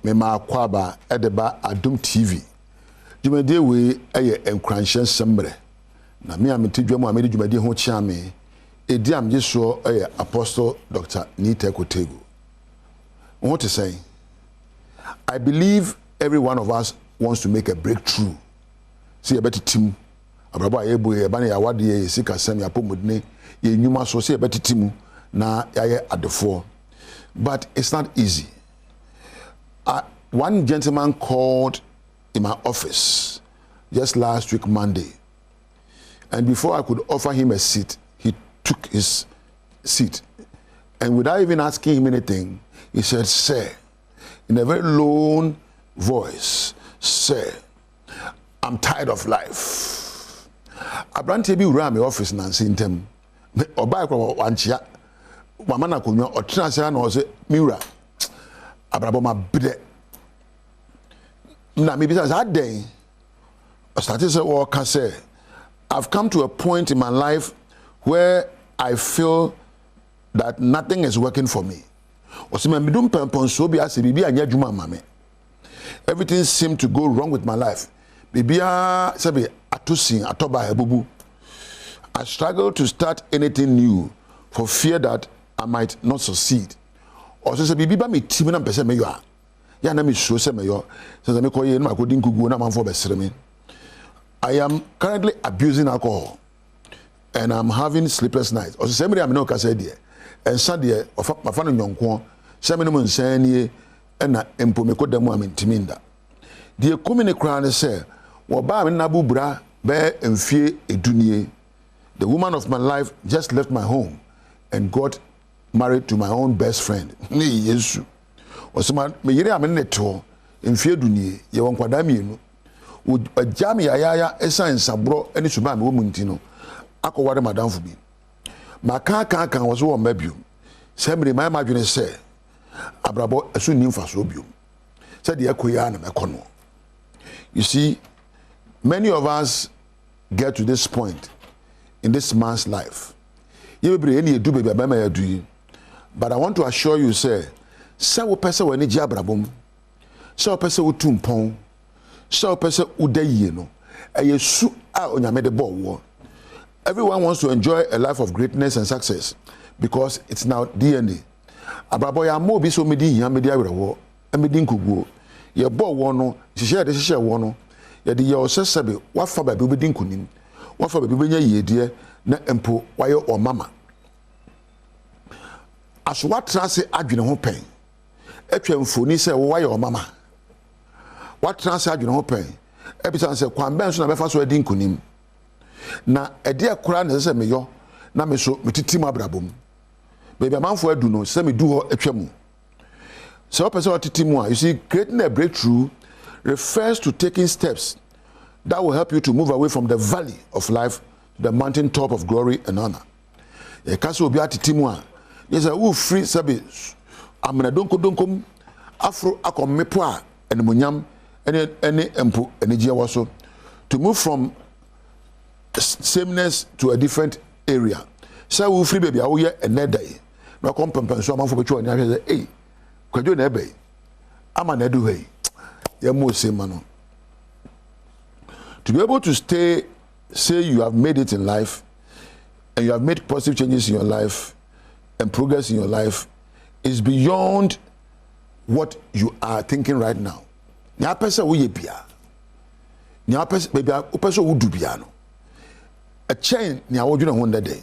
me ma kwaba edeba Adom TV. Jumade we eye enkranhye sembre. Na me amete dwam amede jumade ho chia me. Edi am yeso eye Apostle Dr. Nita Kotegu. What to say? I believe every one of us wants to make a breakthrough. See a better team. Abraba ebo e ba na ya wade ye sika sam ya pomodne ye nyuma so see a better team na ya adefo. But it's not easy. One gentleman called in my office just last week, Monday. And before I could offer him a seat, he took his seat. And without even asking him anything, he said, "Sir," in a very low voice, "Sir, I'm tired of life." Adom TV ran my office and sent him. Oba kwa wanchia. Mama na kunyo otrasira na ose Mira. Abrabo ma bide. Na me bisa that day. I started to say, "Oh, can say I've come to a point in my life where I feel that nothing is working for me. Everything seemed to go wrong with my life. I struggle to start anything new for fear that I might not succeed. Also, say bibi ba me timi na pese me yo a. Ya na me show say me yo. Say me ko ye na ko din gugu na man for besere me. I am currently abusing alcohol and I'm having sleepless nights. Also, say me am no ka say there. And Sunday, my fan nyonko, say me no nsani e na empo me ko demu am ntiminda. Die komine kra ne say, wo ba me na bubra be emfie edunie. The woman of my life just left my home and got married to my own best friend. Ni Yesu. Osuma me yire am ne to emfie edunie ye won kwada mienu. Wo ajami ayaya esan sabro eni suba me wo munti no. Akoware madam fu bi. Maka kan was wo mabium. Semre my madwene say abrabo asu nimfa so bium. Said the ekoya na mekono. You see, many of us get to this point in this man's life. You be any do baby abama ya do. But I want to assure you, say wo pese we ni ji abrabom. Say wo pese wo tumpon. Say wo pese udaye no. Eyesu a onyame de bo wo. Everyone wants to enjoy a life of greatness and success because it's now DNA. Abrabo ya mo bi so medi hia medi awerwo. Amedi nkuguo. Ye bo wo no, hihye de hihye wo no. Ye de ye osesebe wafa ba bi obedi nkunim. Wafa ba bi benya yedie na empo waye o mama. Aso watra se adwene ho pen. Etwa mfoni se wo waye o mama. Watra se adwene ho pen. Ebisa se kwan ben so na befa so adi nkunim. Na ede akura na se me yo na me so metitim abrabom. Baby amanfo adu no se me du ho atwamu. So person otitimu, you see, creating a breakthrough refers to taking steps that will help you to move away from the valley of life to the mountain top of glory and honor. Ye kaso obi atitimu a, yes a free sabi amena donkom afro akomepo a enemunyam ene empo enije waso to move from sameness to a different area. So we free baby awo ye enedai. Na kom pempenso amanfo betwa oni ahwe say eh kwadwo na ebe ama na edu hei ye mo se ma no. To be able to say you have made it in life and you have made positive changes in your life and progress in your life is beyond what you are thinking right now. Nya pese wo ye bia. Nya pese baby o pese wo du bia no. A change nya wo dwene ho ndede.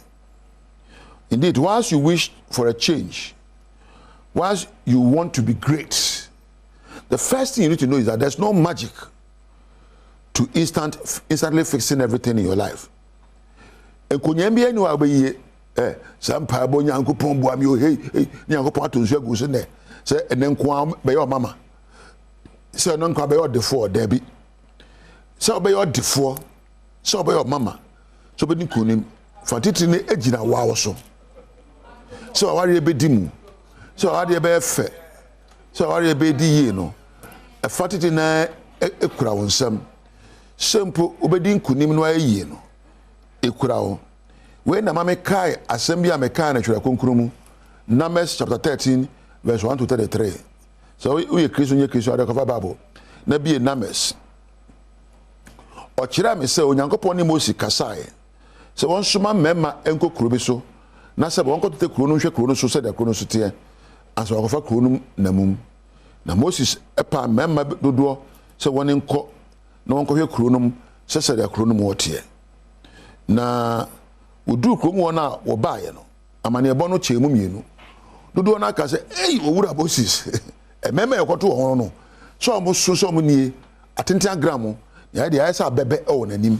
Indeed, once you wish for a change, once you want to be great, the first thing you need to know is that there's no magic to instantly fixing everything in your life. Ekunyembi eni wa be sampa bo nyankopon boami o hey nyankopon atonsu aguso ne se enenko be your mama se enenko be your defo debi se be your defo se be your mama so be nkunim fatiti ne ejina wawo so so awari ebedimu so awari ebe efe so awari ebedi ye no e fatiti na ekura wonsam sempo obedi nkunim no ayi no ekura wo we na mame kai asem bia me kai na twere konkromu Numbers chapter 13 verse 1 to 33 So we Christian ada cover Bible. Na be Numbers. O kira me se Onyankopon ni Moses kasae. Se won soma mema enko kuro bi so. Na se won ko tete kuro no hwe kuro no so se da kuro no so te. Anso akofa kuro no namum. Na Moses epa mema dodo se won enko na won ko hwe kuro no se da kuro no mo te. Na odu kuro mo na wo baaye no. Amane ebo no chemu mienu. Dodo na ka se owura Moses. Mema ekoto ho no. So mo so mo nie atentian gram ya de ayesa bebe o nanim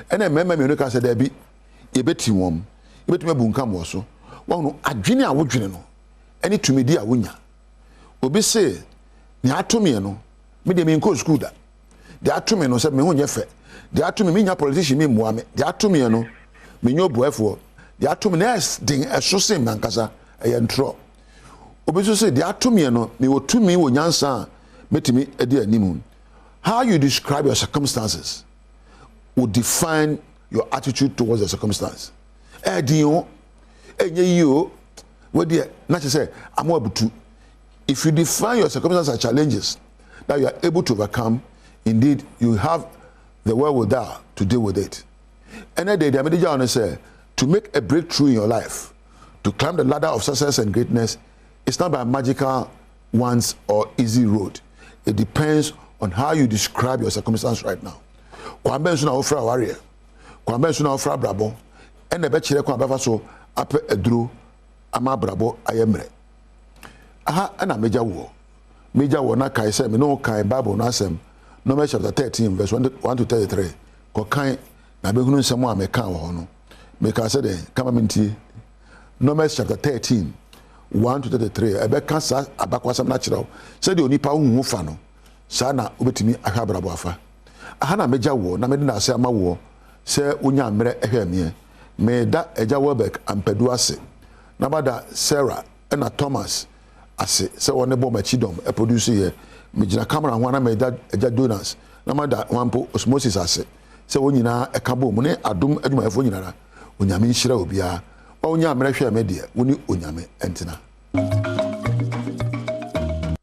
ene mema me no ka se da bi yebeti wom yebeti me bunka mo so wonu adwene a wodwene no ene tumidi a wonya obi se ni atome no me de me nko school da de atome no se me ho nyefe de atome me nya politician me moa me de atome no me nyo boafo de atome na den eso se mankasa eye ntro obi so se de atome no me wotumi wo nyansa metimi edi animu. How you describe your circumstances will define your attitude towards the circumstance. If you define your circumstances as challenges that you are able to overcome, indeed you have the wherewithal to deal with it. And then the say to make a breakthrough in your life, to climb the ladder of success and greatness, it's not by a magical ones or easy road. It depends on how you describe your circumstance right now. Kwambe nso na ofra warrior. Kwambe nso na ofra brabo. Ene be kire kwa befa so ape eduro ama brabo ayemre. Aha ana meja wo. Meja wo na kai se me no kai Bible na asem. Numbers chapter 13 verse 1 to 33. Ko kan na be hunu nsem a me kan wo no. Me ka se de kama minti. Numbers chapter 13 1 to 33. Ebe kan sa abakwasam na kire wo. Se de onipa hu fa no. Sana ubetimi akabrabo afa aha na meja wo na mede na ase ama wo se onya mre ehwemie me da eja Webek ampedu ase na bada Sarah na Thomas ase se woni bo machidom e produce ye me gina camera ho na me da eja Jonas na mada wampo osmosis ase se wonyina e kabo mu ne adom adwumayefo nyinara onyame nhira obia onya mre hwe de woni onyame entina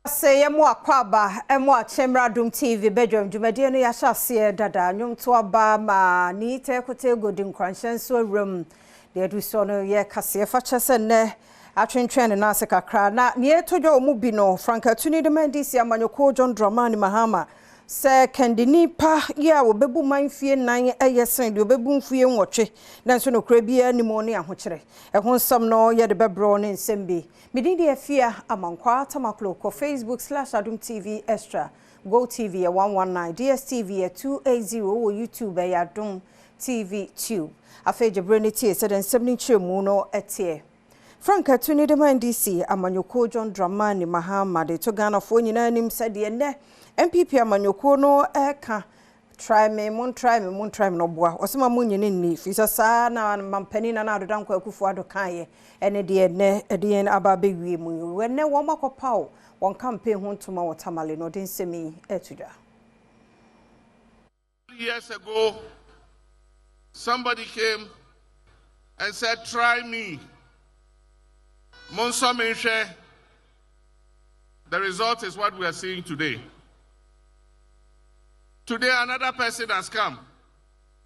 say mo akwaba emo achemra Adom TV Badwam dwumade no ya hyase dada nwom to aba ma ni tekote godin kwanshenso room de adu so no ye kase fa chese ne atwentwen na ase kakra na ne etodwo omu bi no Franka tuni de mandisi amanyoko John Dramani Mahama se kendini pa ya obebu manfie nan eyesen de obebu mfie nwotwe nanso no kra bia ni mo ne ahokere ehon sam no ye de bebro ne nsembi midindi afia amankwa tamaklo ko Facebook/AdomTV extra Go TV 119 DSTV 280 or YouTube Adom TV tube afeje brenity said and 70 mu no etie Franka tuni de mandisi amanyoko John Dramani Mahama de to Ghana fo nyina nim said ye ne MPP amanyoko no eka try me no boa osema munyine ni fisa sa na mampani na adodan kwa kufu ado kan ene de ne ede ababe wie mu wenne wo makopa o won campaign ho ntoma wotamale no den semi etuda. Years ago somebody came and said try me Monso Menhwe. The result is what we are seeing today. Today, another person has come,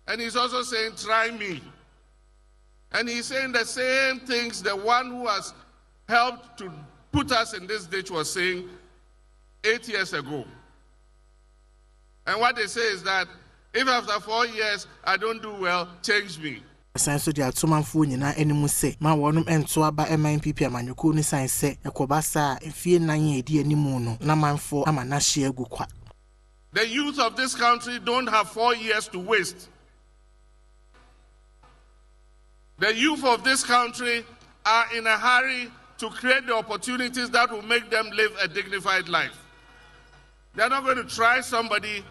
and he's also saying, try me. And he's saying the same things the one who has helped to put us in this ditch was saying 8 years ago. And what they say is that, if after 4 years I don't do well, change me. Sanso dia tomanfo nyina enimu se ma wonum ento aba MPP amanyoko ni sanse ekobasa efie nan edi enimu no na manfo ama na hye agukwa. The youth of this country don't have 4 years to waste. The youth of this country are in a hurry to create the opportunities that will make them live a dignified life. They're not going to try somebody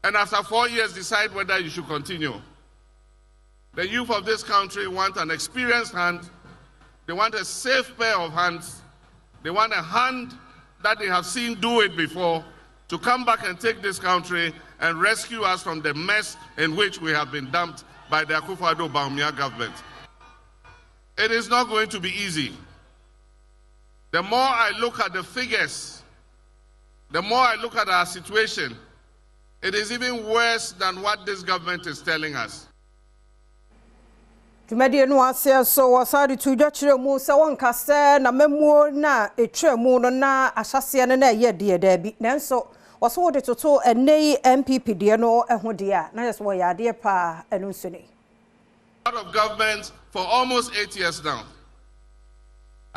and after 4 years decide whether you should continue. The youth of this country want an experienced hand. They want a safe pair of hands. They want a hand that they have seen do it before to come back and take this country and rescue us from the mess in which we have been dumped by the Akufo-Addo Bawumia government. It is not going to be easy. The more I look at the figures, the more I look at our situation, it is even worse than what this government is telling us. Tumedi no ase so wasari tujo chire mu se won kase na memuo na etwe mu no na ahyase ne na ye de bi nanso waso wode toto enei MPP de no ehode a na yeso wo yade pa enu nsuni. Out of government for almost 8 years now.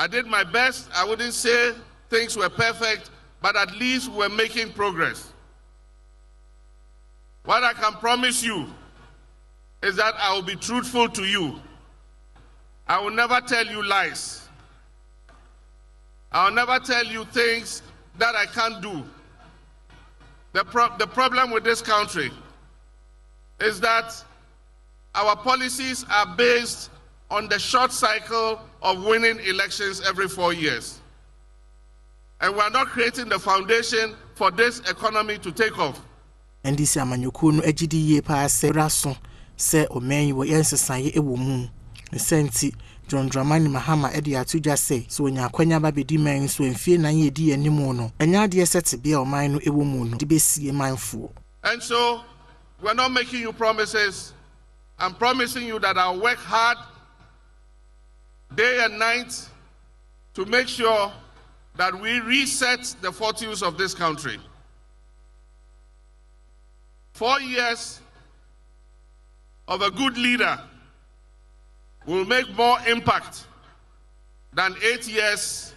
I did my best. I wouldn't say things were perfect, but at least we're making progress. What I can promise you is that I will be truthful to you. I will never tell you lies. I will never tell you things that I can't do. The problem with this country is that our policies are based on the short cycle of winning elections every 4 years. And we are not creating the foundation for this economy to take off. And this amanyuku no agidi ye pa se raso se omen wo yensesan ye ewo mu senti John Dramani Mahama edi atuja se so onya kwanya ba bedi man so emfie na ye di animu no enya de set bia oman no ewo mu no de besie manfo. And so we're not making you promises. I'm promising you that I'll work hard day and night to make sure that we reset the fortunes of this country. 4 years of a good leader will make more impact than 8 years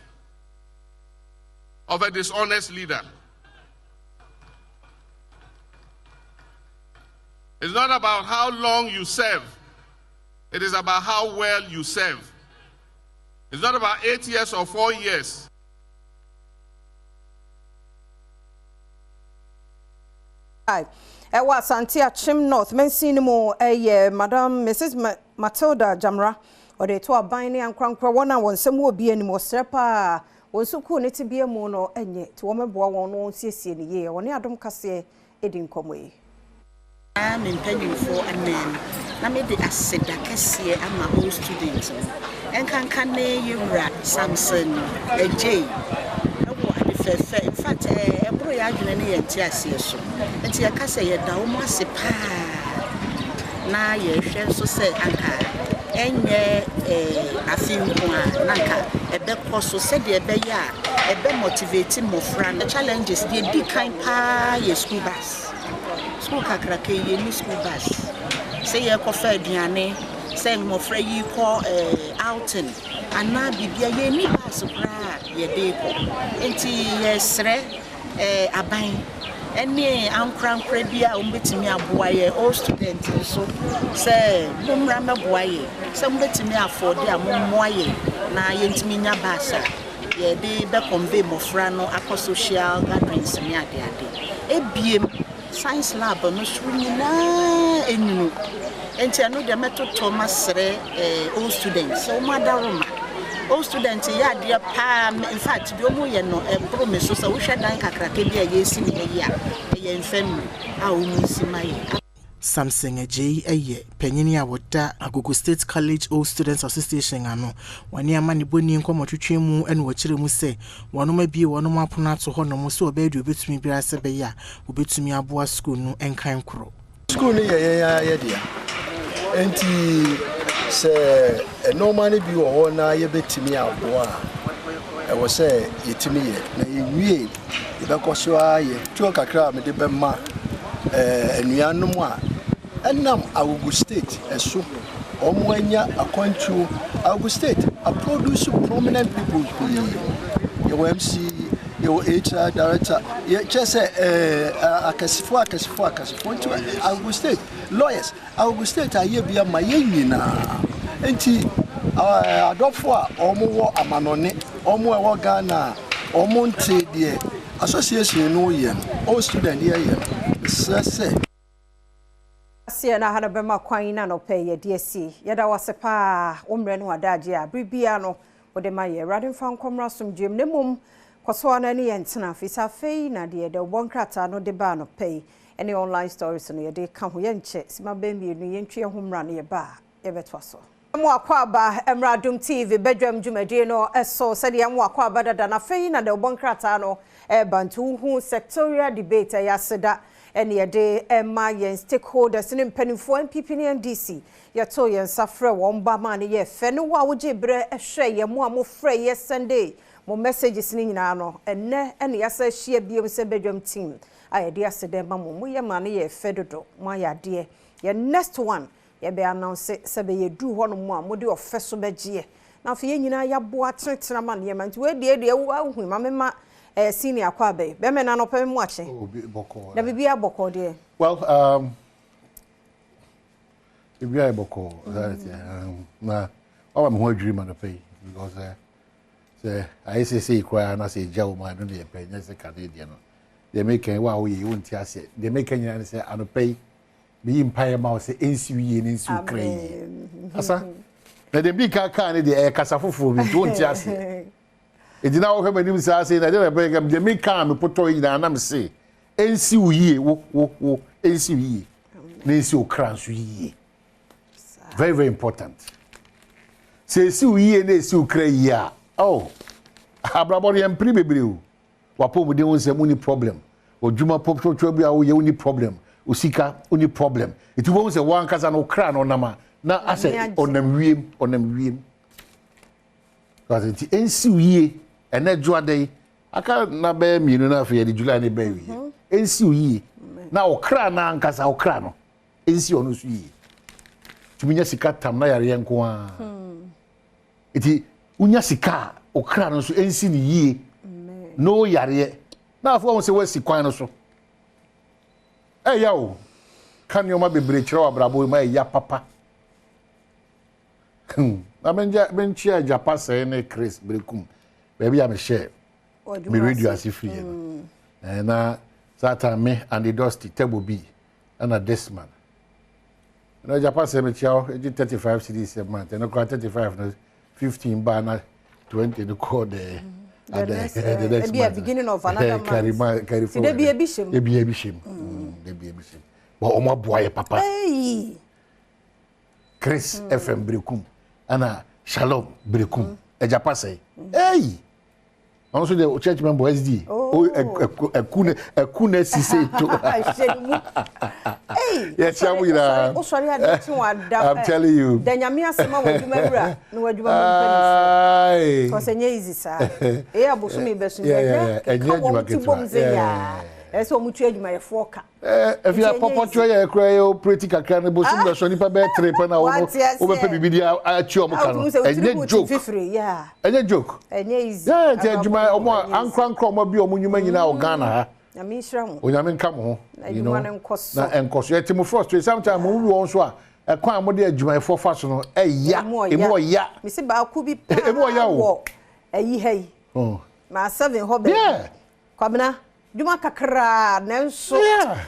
of a dishonest leader. It's not about how long you serve. It is about how well you serve. It's not about 8 years or 4 years. Hi. Ewa Santia Chim North, Mensinimo, Madam Mrs. Matilda Jamra, or the two are binding and crankra one and one some will be any more strepa. One so cool it to be a mono and yet to woman boy one won't see in the year when Adam Cassie Edin Comway. I'm intending for a man. I made the acid that Cassie and my old students. And can you rat Samson, a J. In fact, a boy I can so. And see, I can say a almost a pa. Now, you shall so say, Anka, and I think Nanka, a better so said the bear, a better motivating more friend. The challenges, the big kind pa, your school bus. School cakrake, your school bus. Say a coffee, Diane, saying more free you call outing. And now be a ye bus ye deko enti yesre aban ene ankran krabia umbetimi aboaye all student so say bomra meboaye say umbetimi afford ammoaye na yentimi nya basa ye de be convey mofra no akọ social gatherings mi ade ebiem science lab no shuri na enunu enti anu de metoto masre all students so madaroma all students ya dia pa in fact the omo ye no promise so we hwe dan kakrake bia ye si ni ya ye mfam a omo si maye Samson J eye penyini a woda Agogo State College All Students Association ano wani amani boni nkomotwetwe mu ene wo kire mu se wono ma bie wono ma pona to ho no mo se obedu obetumi bia se be ya obetumi aboa school no enkan kro school ni ye dia enti se normally bi wo ho na ye betimi aboa e wo se yetimi ye na yewie ye bekoso aye tuo kakra me de be ma enuanom a enam Agogo State eso omo anya akwantu Agogo State a produce prominent people your MC your HR director ye just akasifo to Agogo State lawyers Agogo State aye bia ma ye nyina enti adofo a omo wo amanone omo e wo Ghana omo nte de association no ye all student ye sese asia na hana bema kwan na no pay ye DSC yeda wasepa omre no adaje a bribia no wode ma ye radin fan komra somdwem ne mum kwaso na ne yentena fisa fei na de de bonkrata no de ba no pay any online stories no ye de ka ho ye nche sima bembi no ye ntwe ho mra no ye ba ye betwa so Akwaba Adom TV Badwam Jumadi no eso said Akwaba dada na fei na de bonkrata no bantu hu sectorial debate yaseda ene yede ma yen stakeholders ne mpanimfo MPP ne NDC yato yen safre won ba ma ne ye fe no wa woje bre ehwe ye mo amofre ye Sunday mo messages ni nyina no ene yasa hia biem se Badwam team ayede yaseda ma mo ye ma ne ye fe dodo mo ayade ye next one ye be announce se be ye du ho no mo a mo de ofeso begie na fa ye nyina ya bo atetena ma ne ma nti we de wo ahu ma mema senior Akwabe be me na no pe mo ache boko na bibia boko de well bibia boko na o am ho adwiri ma no pe because say I say kwa na say jaw ma no de pe nya se Canadian no they make wa wo ye wonti ase they make nya say anope be empire ma say NCUE ni nsu krai asa na dem bi ka ne de kasa foforo bi wonti ase edina wo hwe manim say say na de be gam de me ka me poto yi na me say NCUE wo NCUE ni nsu kran su yi very very important say NCUE na nsu krai ya oh abrabor yem pri bebreu wapo mu de won say mu ni problem odwuma popotwo bi a wo ye ni problem usika oni problem it won't say one kasa no kra no nama na ase onam wiem because it NCUE ene dwoade aka na be mienu na fe de July ne be wi NCUE na okra na nkasa okra no NCUE ono su yi tuminya sika tam na yare enko a it unya sika okra no so NCUE no yare na afo won say wasi kwan no so yo, can you be breach or brabo my ya papa? I mean, chair Japa say, Chris Brekum. Maybe I'm a share. Me read you as if you and that me and the dusty table B and a this man. No, Japa say, me chow, 35 cities a month, and I 35, no 15 banner 20 to call the. The next be a beginning of another month. There be a bishop. There be a bishop. But Oma boy papa. Hey. Chris FM Brekum. Ana Shalom Brekum. Ejapa say. Hey. Also the church member SD. Oh, a kune si say to. Hey. Yes, sorry, I'm telling you. Then Yamia Sama will remember. No, what you want because I easy, sir. Yeah, Busumi Bessu. Yeah. Eso mu tue adwuma ye foka if you are papa tue ye kra ye practical kra ne bo sum da so nipa be tre pa na wo be pe bibidi a chi omo no enye joke yeah enye joke enye easy yeah te adwuma omo ankra omo bi omo nyuma nyina o Ghana ha na mi hira mo onyame nka mo you know na enkoso ye timo frustrate sometimes mo wi won so a kwan mo de adwuma ye fo fa so no emo ya mi se ba ku bi emo ya wo ayi hey ma 7 hobe yeah kwabena Duma kakra nenso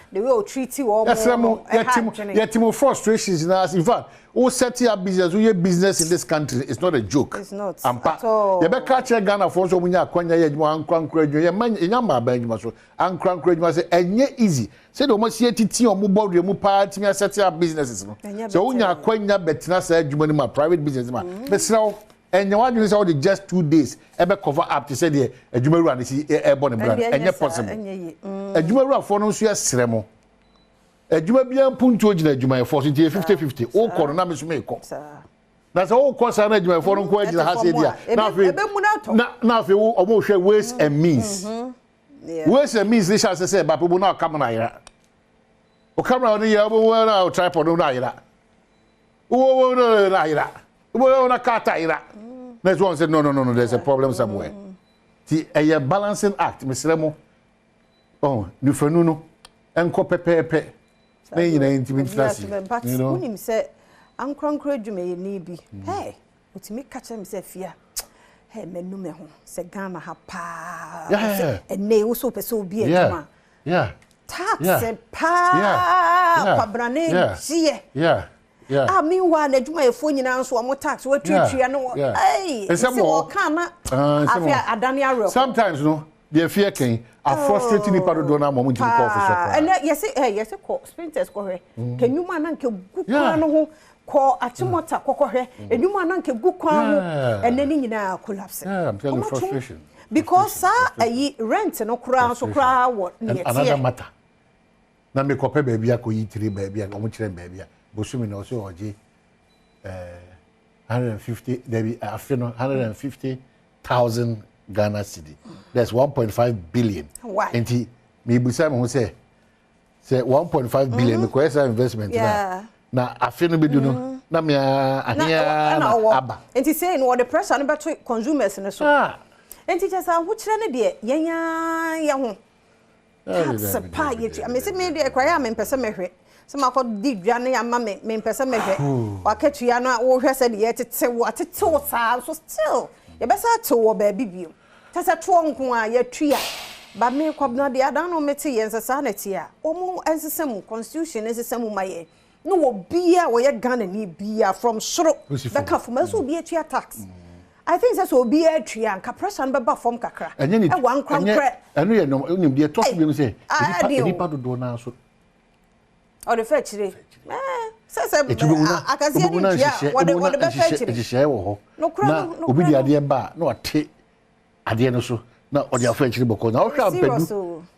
the way o treat you all yetimo frustrations na in fact o set up business we business in this country it's not a joke it's not at all you be catch Ghana for so munya akwanya ye ankran kra adwuma ye nyama ba adwuma so ankran kra adwuma say enye easy say do mo sie titi o mo bodu mu pa timi set up businesses no so unya akwanya betina sa adwuma ni ma private business ma be sraw enye wadwini say all the just 2 days ebe cover up to say the adwuma ru an si e born brand enye possible adwuma ru afo no so yesre mo adwuma bia puntu ogina adwuma e for so 50-50 o ko no na me so me ko na so o ko sa na adwuma e for no ko agina ha se dia na afi o mo hwe ways and means ways and means they shall say ba people na come na ira o camera no ya o na tripod no na ira o no na ira o na kata ira. Next one said, no, there's a problem somewhere. See, a balancing act, Mr. Remo. Oh, you for no, and pepe. Nay, but when him said, Uncle Craig, you may need be. Hey, what me catch him say, fear. Hey, men no me home, say Ghana ha pa. Yeah, and nay also so be a tax and pa, pabrane, yeah. I mean, one adwuma efo nyina so am tax what tria no. Hey, say o kana afia adani aro. Sometimes no, the fear can are frustrating people do na moment to call for support. And yes call sprinters ko he. Can you man anke gukwa no ho ko atimota kokohwe enuma na nke gu kwan ho enani nyina collapse I'm telling you, frustration. Because rent no kura so kura what another matter na me kope baby akoyi 3 baby omo kire baby bosumi na so oje 150 debi afino 150,000 Ghana cedi. That's 1.5 billion. Enti me busa me ho say 1.5 billion me kwesa investment na afino be do no na me ahia aba. Enti say no the pressure no beto consumers no so. Enti just wo kire ne de yenya ye ho. That's a pie. I mean say me de kwaya me pese mehwe. So ma ko di dwane ya ma me pese mehwe. Wa ketua no wo hwe se de ye tete wo atete wo sa so still. Ye besa to wo ba bibio. Tasa to nko a ye tua. Ba me kwabna de adan no mete ye nsesa na tia. Omo ensesam constitution ensesam maye. No wo bia wo ye Ghana ni bia from soro. Beka fuma so bia tua tax. I think that's will be a tree and capression baba from kakra. And you one crown crack. And we know the talk to me say, any part of do so. Or the fetch it. Says I can see what the fetch it. No crown, no be the idea bar, no a tea. Adiano so. Now, or your French because now can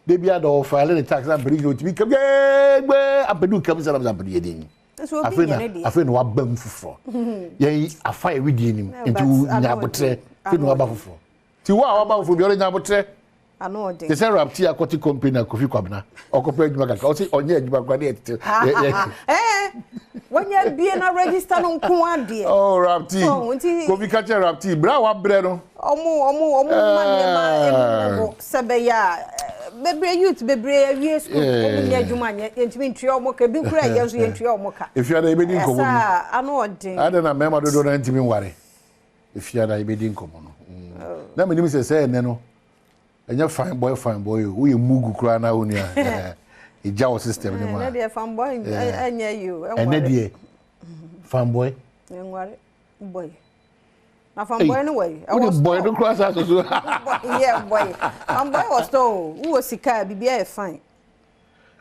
they be at all filing the tax and bring you to become where a pedu comes out of the I feel no abam fufo. Ye afa within him into nyabotre fi no aba fufo. Ti wa aba fufo bi ore nyabotre. Ano de. The say rapti akoti company na Kofi Kwabena. Okopa adwuma kaka. O say onye adwuma kwa de tete. Wanya bie na register no nko ade. Oh rapti. Kofi ka che rapti bra wa bre no. Omo ma sebe ya bebre youth bebre awie school omo nya adwuma nya entimi ntwe omo ka bi kura ya so ntwe omo ka. If you are the ebedi nkomo. Esa ano de. Ada na mema dodo na ntimi nware. If you are the ebedi nkomo no. Na me nim say ene no. Enya fine boy who you mugu kura na onu a. Ija wo system ni ma. Na dey fine boy enya you. Ene dey. Fine boy. Enware boy. Na fine boy no way. Who the boy no cross us so. Yeah boy. Fine boy was to who was sika bibia e fine.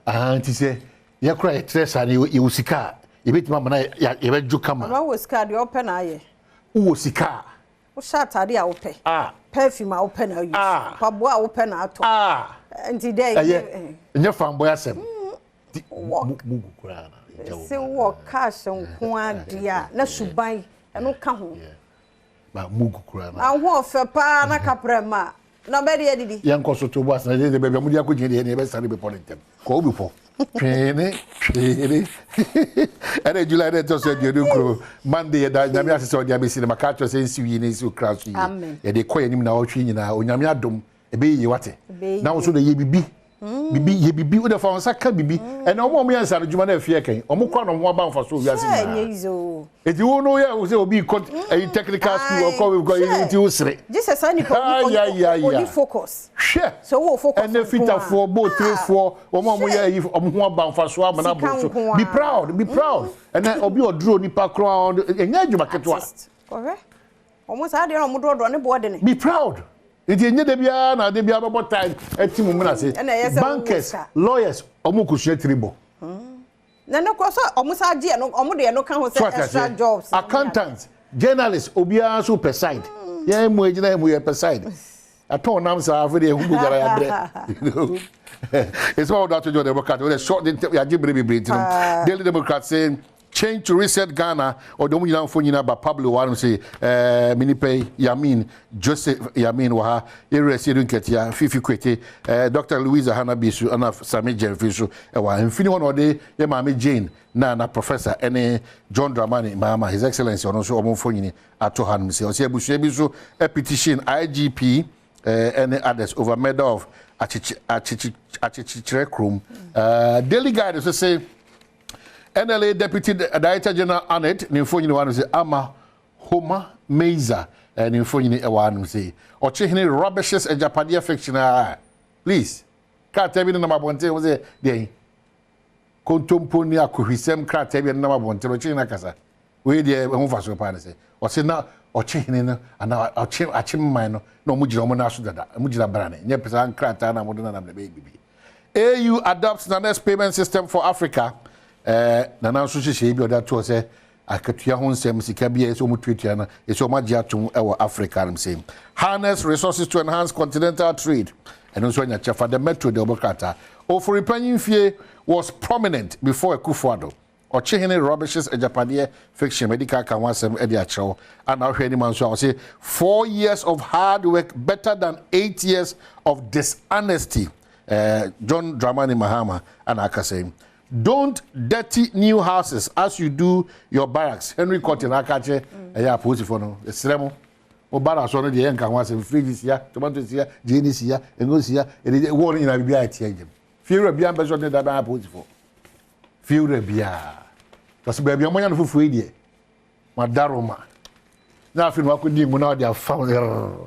Anti say ye kura e tresa ni e usika. E betima ma na ye beju kama. Ma was sika dey open aye. Who usika. Wo shatade a wo pe. Perfume a open na use. Pabo a open na ato. Enti dey. Nya fanboy asem. Mugu kura na. Se wo cash nko adia na suban eno ka ho. Ba mugu kura na. Aho fe pa na kaprema. Na be de didi. Yan ko so to boss na de be mu dia ko jide de be sare be politem. Ko obi po. Twene. Ere July de to so de kro. Monday da nyame asese odi abesi na maka to say nsiwi na nsi okra so yi. Ye de koyanim na otwe nyina onyame adom ebe yi wate. Na wo so de ye bibi. Bibi ye bibi wo de fa onsa ka bibi. E na omo yansa no djuma na afie kan. Omo kwa no mo ba mfa so wiase ni. Enye izo. Eti wo no ya wo say obi technical school or ko eti wo sere. Jesus ani ko only focus. So wo focus. And the fita for both 3 4 omo ya yi omo ho ba mfa so amana bo so. Be proud. And then obi oduro nipa kro enye adwuma ketwa. Correct. Omo sa de omo do ne bo de ne. Be proud. Iti enye de bia na de bia babo time etimu mu na say bankers lawyers omo kusua tribo na no ko so omo sa gie no omo de no ka ho say extra jobs accountants journalists obia so per side ya mu ejina mu ya per side aton nam sa afede hu bugara ya bre it's all that to the democrat with a short ya jibre Daily Democrat saying change to reset Ghana or the Munyan Fonina by Pablo Warren say Minipe Yamin Joseph Yamin Waha Eresidun Ketia Fifi Kwete Dr. Louisa Hanabisu and Sami Jerfisu Ewa Infini one day Yamami Jane na professor any John Dramani Mama His Excellency on also Omonfonini Atohan Mse Osia Bushebisu a petition IGP and others over murder of Achichirekrum Daily Guide to say NLA Deputy Director General Anet, Ninfoni one say Ama Homa Meza, and Ninfoni one say, or checking rubbishes and Japadia fiction. Please, can't tell me the number one was a day. Contumponia Kuhisem can't tell me the number one to Casa. We the home for so say, or say now, or checking and now I'll chim mine, no Mujamona Suda, Mujila Brane, Nepesan Kratana Modena and the baby. AU adopts the next payment system for Africa. Na na so hye bi oda to say akatua ho nsɛm sika bia ɛsɛ ɔmo tuatua na ɛsɛ ɔmo agye atom ɛwɔ Africa I'm saying harness resources to enhance continental trade and also nya chafa the metro de obokata ofori panyimfie was prominent before Akufo-Addo Ochihene rubbishes a Japanese fiction medical can want some Edia Chow and now hearing man so I say 4 years of hard work better than 8 years of dishonesty. John Dramani Mahama and Aka saying, don't dirty new houses as you do your barracks. Henry Cotton Akache, a ya posifono, a Sremo, or barracks on the young can want some fridges here, tomatoes here, genies here, and goes here, and it won't in a BI. Fear of Bian Besson that I put for. Fear of Bia. Because baby, I'm going to free there. My daroma. Now, if you want to do it, they have found it.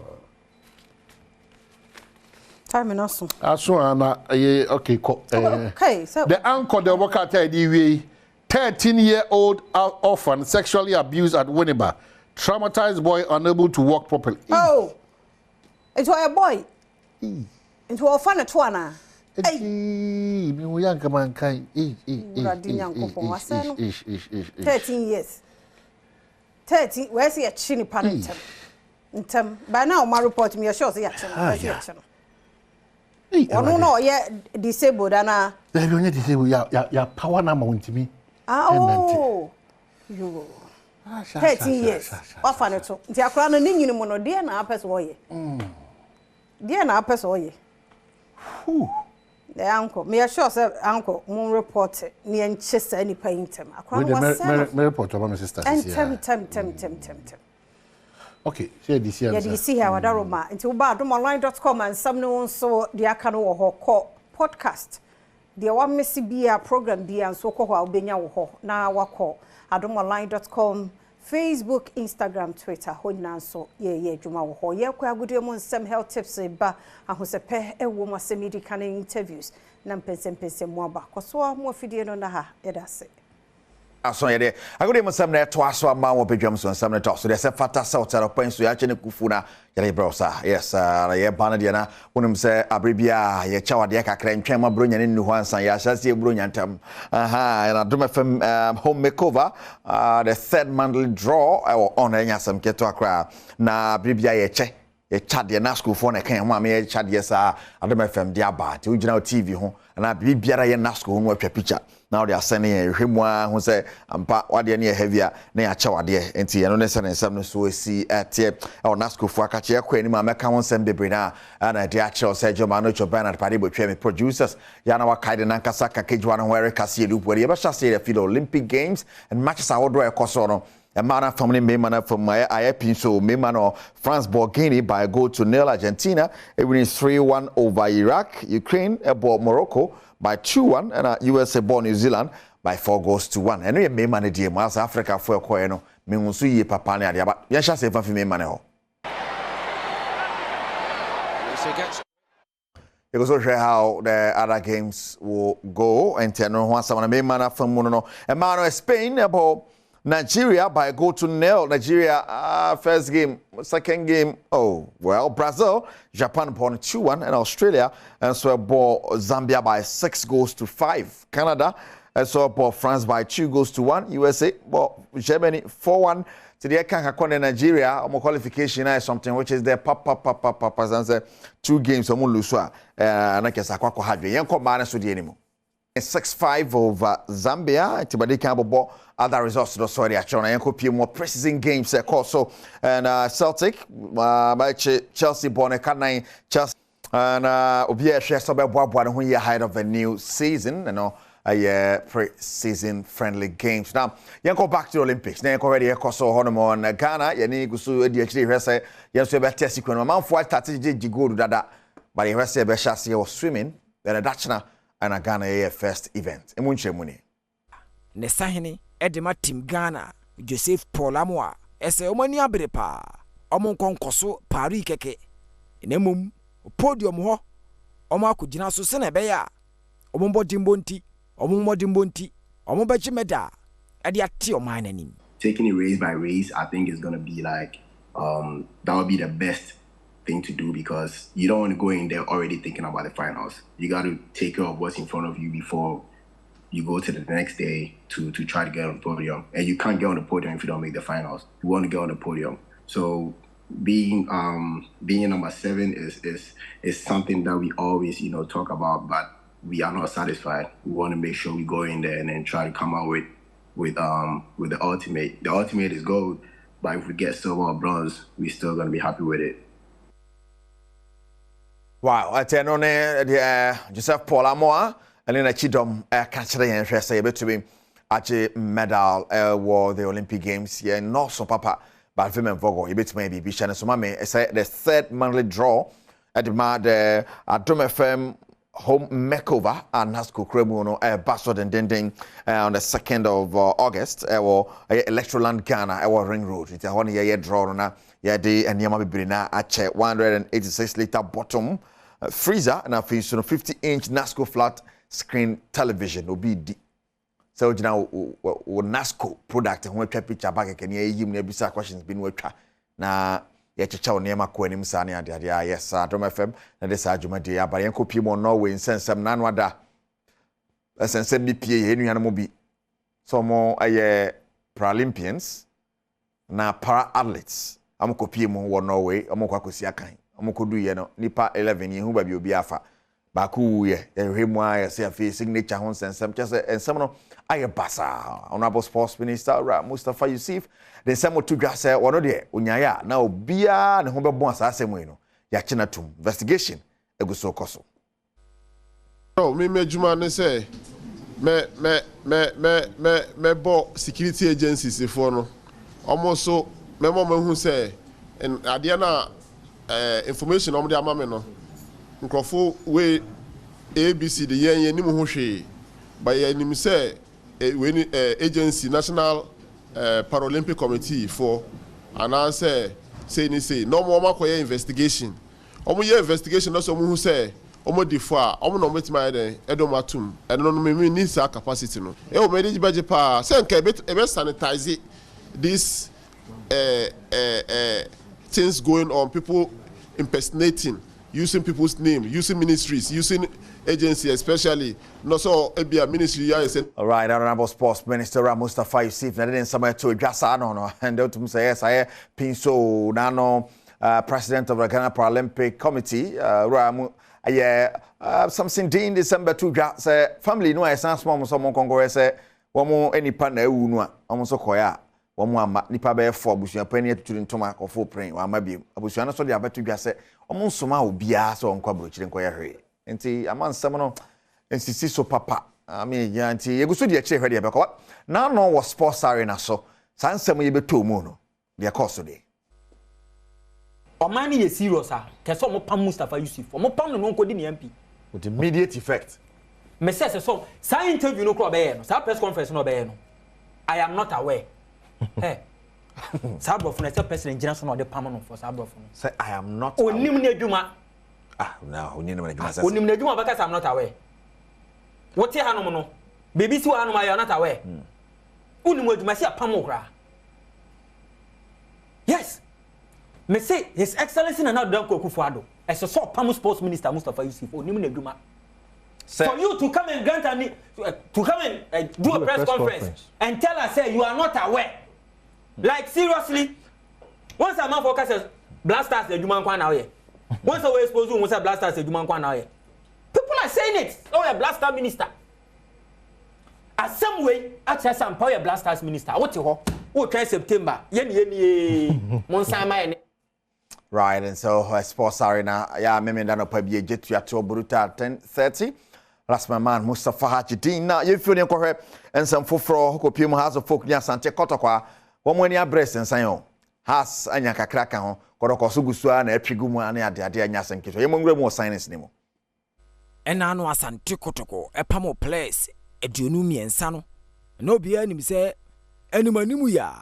Time and also. Okay, okay, so the uncle, the worker, 13-year-old orphan sexually abused at Winneba. Traumatized boy unable to walk properly. Oh, it was a boy. It was a fan at one. Hey, me young man kind. 13 years. 13. Where's he at Chini Panitum? By now, my report me assures the action. No, yeah, disabled and they don't disabled. Your power number to me. Oh, you 13 years. Often it so. The crown and in mono, dear, and uppers oye. Dear, and uppers oye. The uncle, me assure uncle, moon reported near Chester any painter. A crown was report of my sister. And tem. Okay, say this year. Yeah, you see how Daroma into badomonline.com and some no one saw the Akano or call podcast. The one missy be a program be and so called Benya ho now wako adomonline.com, Facebook, Instagram, Twitter, Honan so ye Juma ho ye kwa good some health tips ba and who's a pair a woman semi canning interviews. Nampense more back or so more video on the ha, that's it. So yeah, I go to some net twice so ma wo bedwam so some net so there's a fata south of point so ya chene kufu na ya brosa yes ya bana de na wonim se abribia ya chawade kakra ntwen ma bronya ne nuhu ansan ya hyase bronya ntam aha na Adom FM home makeover the third monthly draw on enya sam keto akra na abribia ya che ye chade na school for na kan ho am ye chade sa Adom FM dia ba ti ugina TV ho na bibiara ye na school no atwa picture now they are sending a himwa who say ampa wade ne heavier na ya cha wade enti eno ne sene nsam no so si atie or nasco fo aka che kwa ni ma meka won sem bebre na na de a che say joma no choba na pade bo twa me producers ya na wakaide na nkasa ka kejwa no where kasi elu where ye ba sha say the Olympic Games and matches are order ekoso no a man family member from my Pinso Memano France Burkini by a goal to nil Argentina. It wins 3-1 over Iraq, Ukraine about Morocco by 2-1 and USA bought New Zealand by 4-1. And we may manage the South Africa for a coino. Mingusu ye papa ne but yasha se fa fi me mane ho. You go show how the other games will go and tell no one someone me man from no. Emmanuel Spain about Nigeria by go to nil. Nigeria first game, second game. Oh well, Brazil, Japan upon 2-1, and Australia and so bought Zambia by 6-5. Canada and so bought France by 2-1. USA bought Germany 4-1. To the Kanka Nigeria, qualification is something which is their papa 2 games on Luswa. And I guess I quite have you. Yanko minus to the anymore. 6-5 over Zambia. Tibadi Cambo other results to the story. Actually, I could more precision games. Also, and Celtic by Chelsea born a Canine Chelsea and Obia shares about Badwam when you're ahead of a new season. You know, a pre-season friendly games. Now, you go back to the Olympics. Now, you already Koso Honomon Ghana. You need to go to the actually. Yes, we better see when man for started go to that, but you say be chassis or swimming. Then a Dutchna. And Ghana a first event. Emunche muni. Nesahini edema team Ghana Joseph Paul Amwa ese omani abrepa omon konkoso Paris keke enemum podium ho omo akugina so se na be ya omombo dimbonti omo bechi meda e de ate oman nanim. Taking it race by race, I think is going to be like that would be the best thing to do, because you don't want to go in there already thinking about the finals. You got to take care of what's in front of you before you go to the next day to try to get on the podium, and you can't get on the podium if you don't make the finals. You want to get on the podium. So being number 7 is something that we always talk about, but we are not satisfied. We want to make sure we go in there and then try to come out with the ultimate. The ultimate is gold, but if we get silver or bronze, we're still gonna be happy with it. Wow, I tell you, Joseph Paul Amoa, and then a Chidom catcher and say a bit to be at medal war the Olympic Games here, not so papa, but women vogo, a bit maybe be Shannon Sumame, say the third monthly draw at the Adom FM home makeover and Nasco Cremuno Bastard and Dending on the 2nd of August, or Electroland Ghana, our ring road. It's a 1 year draw on the and Yama Brina at 186 liter bottom freezer and a 50-inch Nasco flat screen television. OBD. So now Nasco product and we picture back and you bisa questions been worked na yechicha onema ko anim sa ne ade yes Adom FM na de sa adwuma de aba yen kopi mo Norway nsensem na anwada nsensem bi pie enuan mo bi so mo aye Paralympians na para athletes am kopi mo wo Norway am kwa kosi akan am kodu ye no nipa 11 ye hu ba bi obi afa ba ku ye ehwemu aye se afi signature ho nsensem chese ensem no aye basa honorable sports minister Mustafa Yusuf the same to just say one of the unyaya na obia ne ho bebo asasem yi no ya chena tum investigation eguso koso oh me juma ne say me bo security agencies for no almost so me mo hu say en ade na information om de amame no nkrofo we ABC de yen nim ho hwe ba yen say we agency national Paralympic Committee for and answer say no more makoye investigation. Omo ye investigation no so mo hu say omo defa omo no metima den edomatum and no me need sa capacity no. E o manage budget pa say nka e sanitize this things going on, people impersonating, using people's name, using ministries, using agency, especially no so ebia ministry ya said. All right, Honorable Sports Minister Mustafa Yusuf na den somewhere to adjust no and to say yes I pinso nano president of the Ghana Paralympic Committee Ramu something in December to say family no essence mom so mon congress say womo enipa na ewu no a so koya womo ama nipa be for abusuan pani atuturi ntoma akofo pren wa ama bi abusuan so de abeto dwa say womo nsoma obia so nkwa brochire nkoya hwe enti amansam no nsisi so papa ami yanti yeguso de akire hwe de beko na no was sports arena so sansam ye beto mu no de course de Omani ye serious ah keso mo pam Mustafa Yusuf mo pam no nkodi ne MP with immediate effect me say so sa interview no kro be ye no sa press conference no be ye no I am not aware hey Sabrofo na president gina so no de pam no for Sabrofo say I am not onim na adwuma no onim na adwuma say onim na adwuma ba ka I'm not aware what ye hanom no baby si wa hanom I am not aware onim adwuma si apam okra yes me say his excellency na Adom Kufuado as a pam sports minister Mustafa Yusuf onim na adwuma for you to come and grant to come and do a press conference and tell us say you are not aware. Like seriously, once a man focuses blasters the human kwan now here. Once we expose you, say blasters the human kwan now here. People are saying it. Oh, a blaster minister. As some way, access some power blasters minister. What you ho? Oh, try September. Yeni Monsama. Right, and so sports arena. Yeah, me no pabi jet to ato brutal 10:30. Last my man Mustafa Hajidin. Now you feel you correct and some fofro ko piem house of folk nya sante kotokwa. Womo ni abrest nsan yo has anya kakra ka ho kodoko so gusua na atwigu mu ane ade anya sankeso yemo nwura mu science ni mo ena no asante kotoko epamo place eduonu miensa no na obi anim se animanimu ya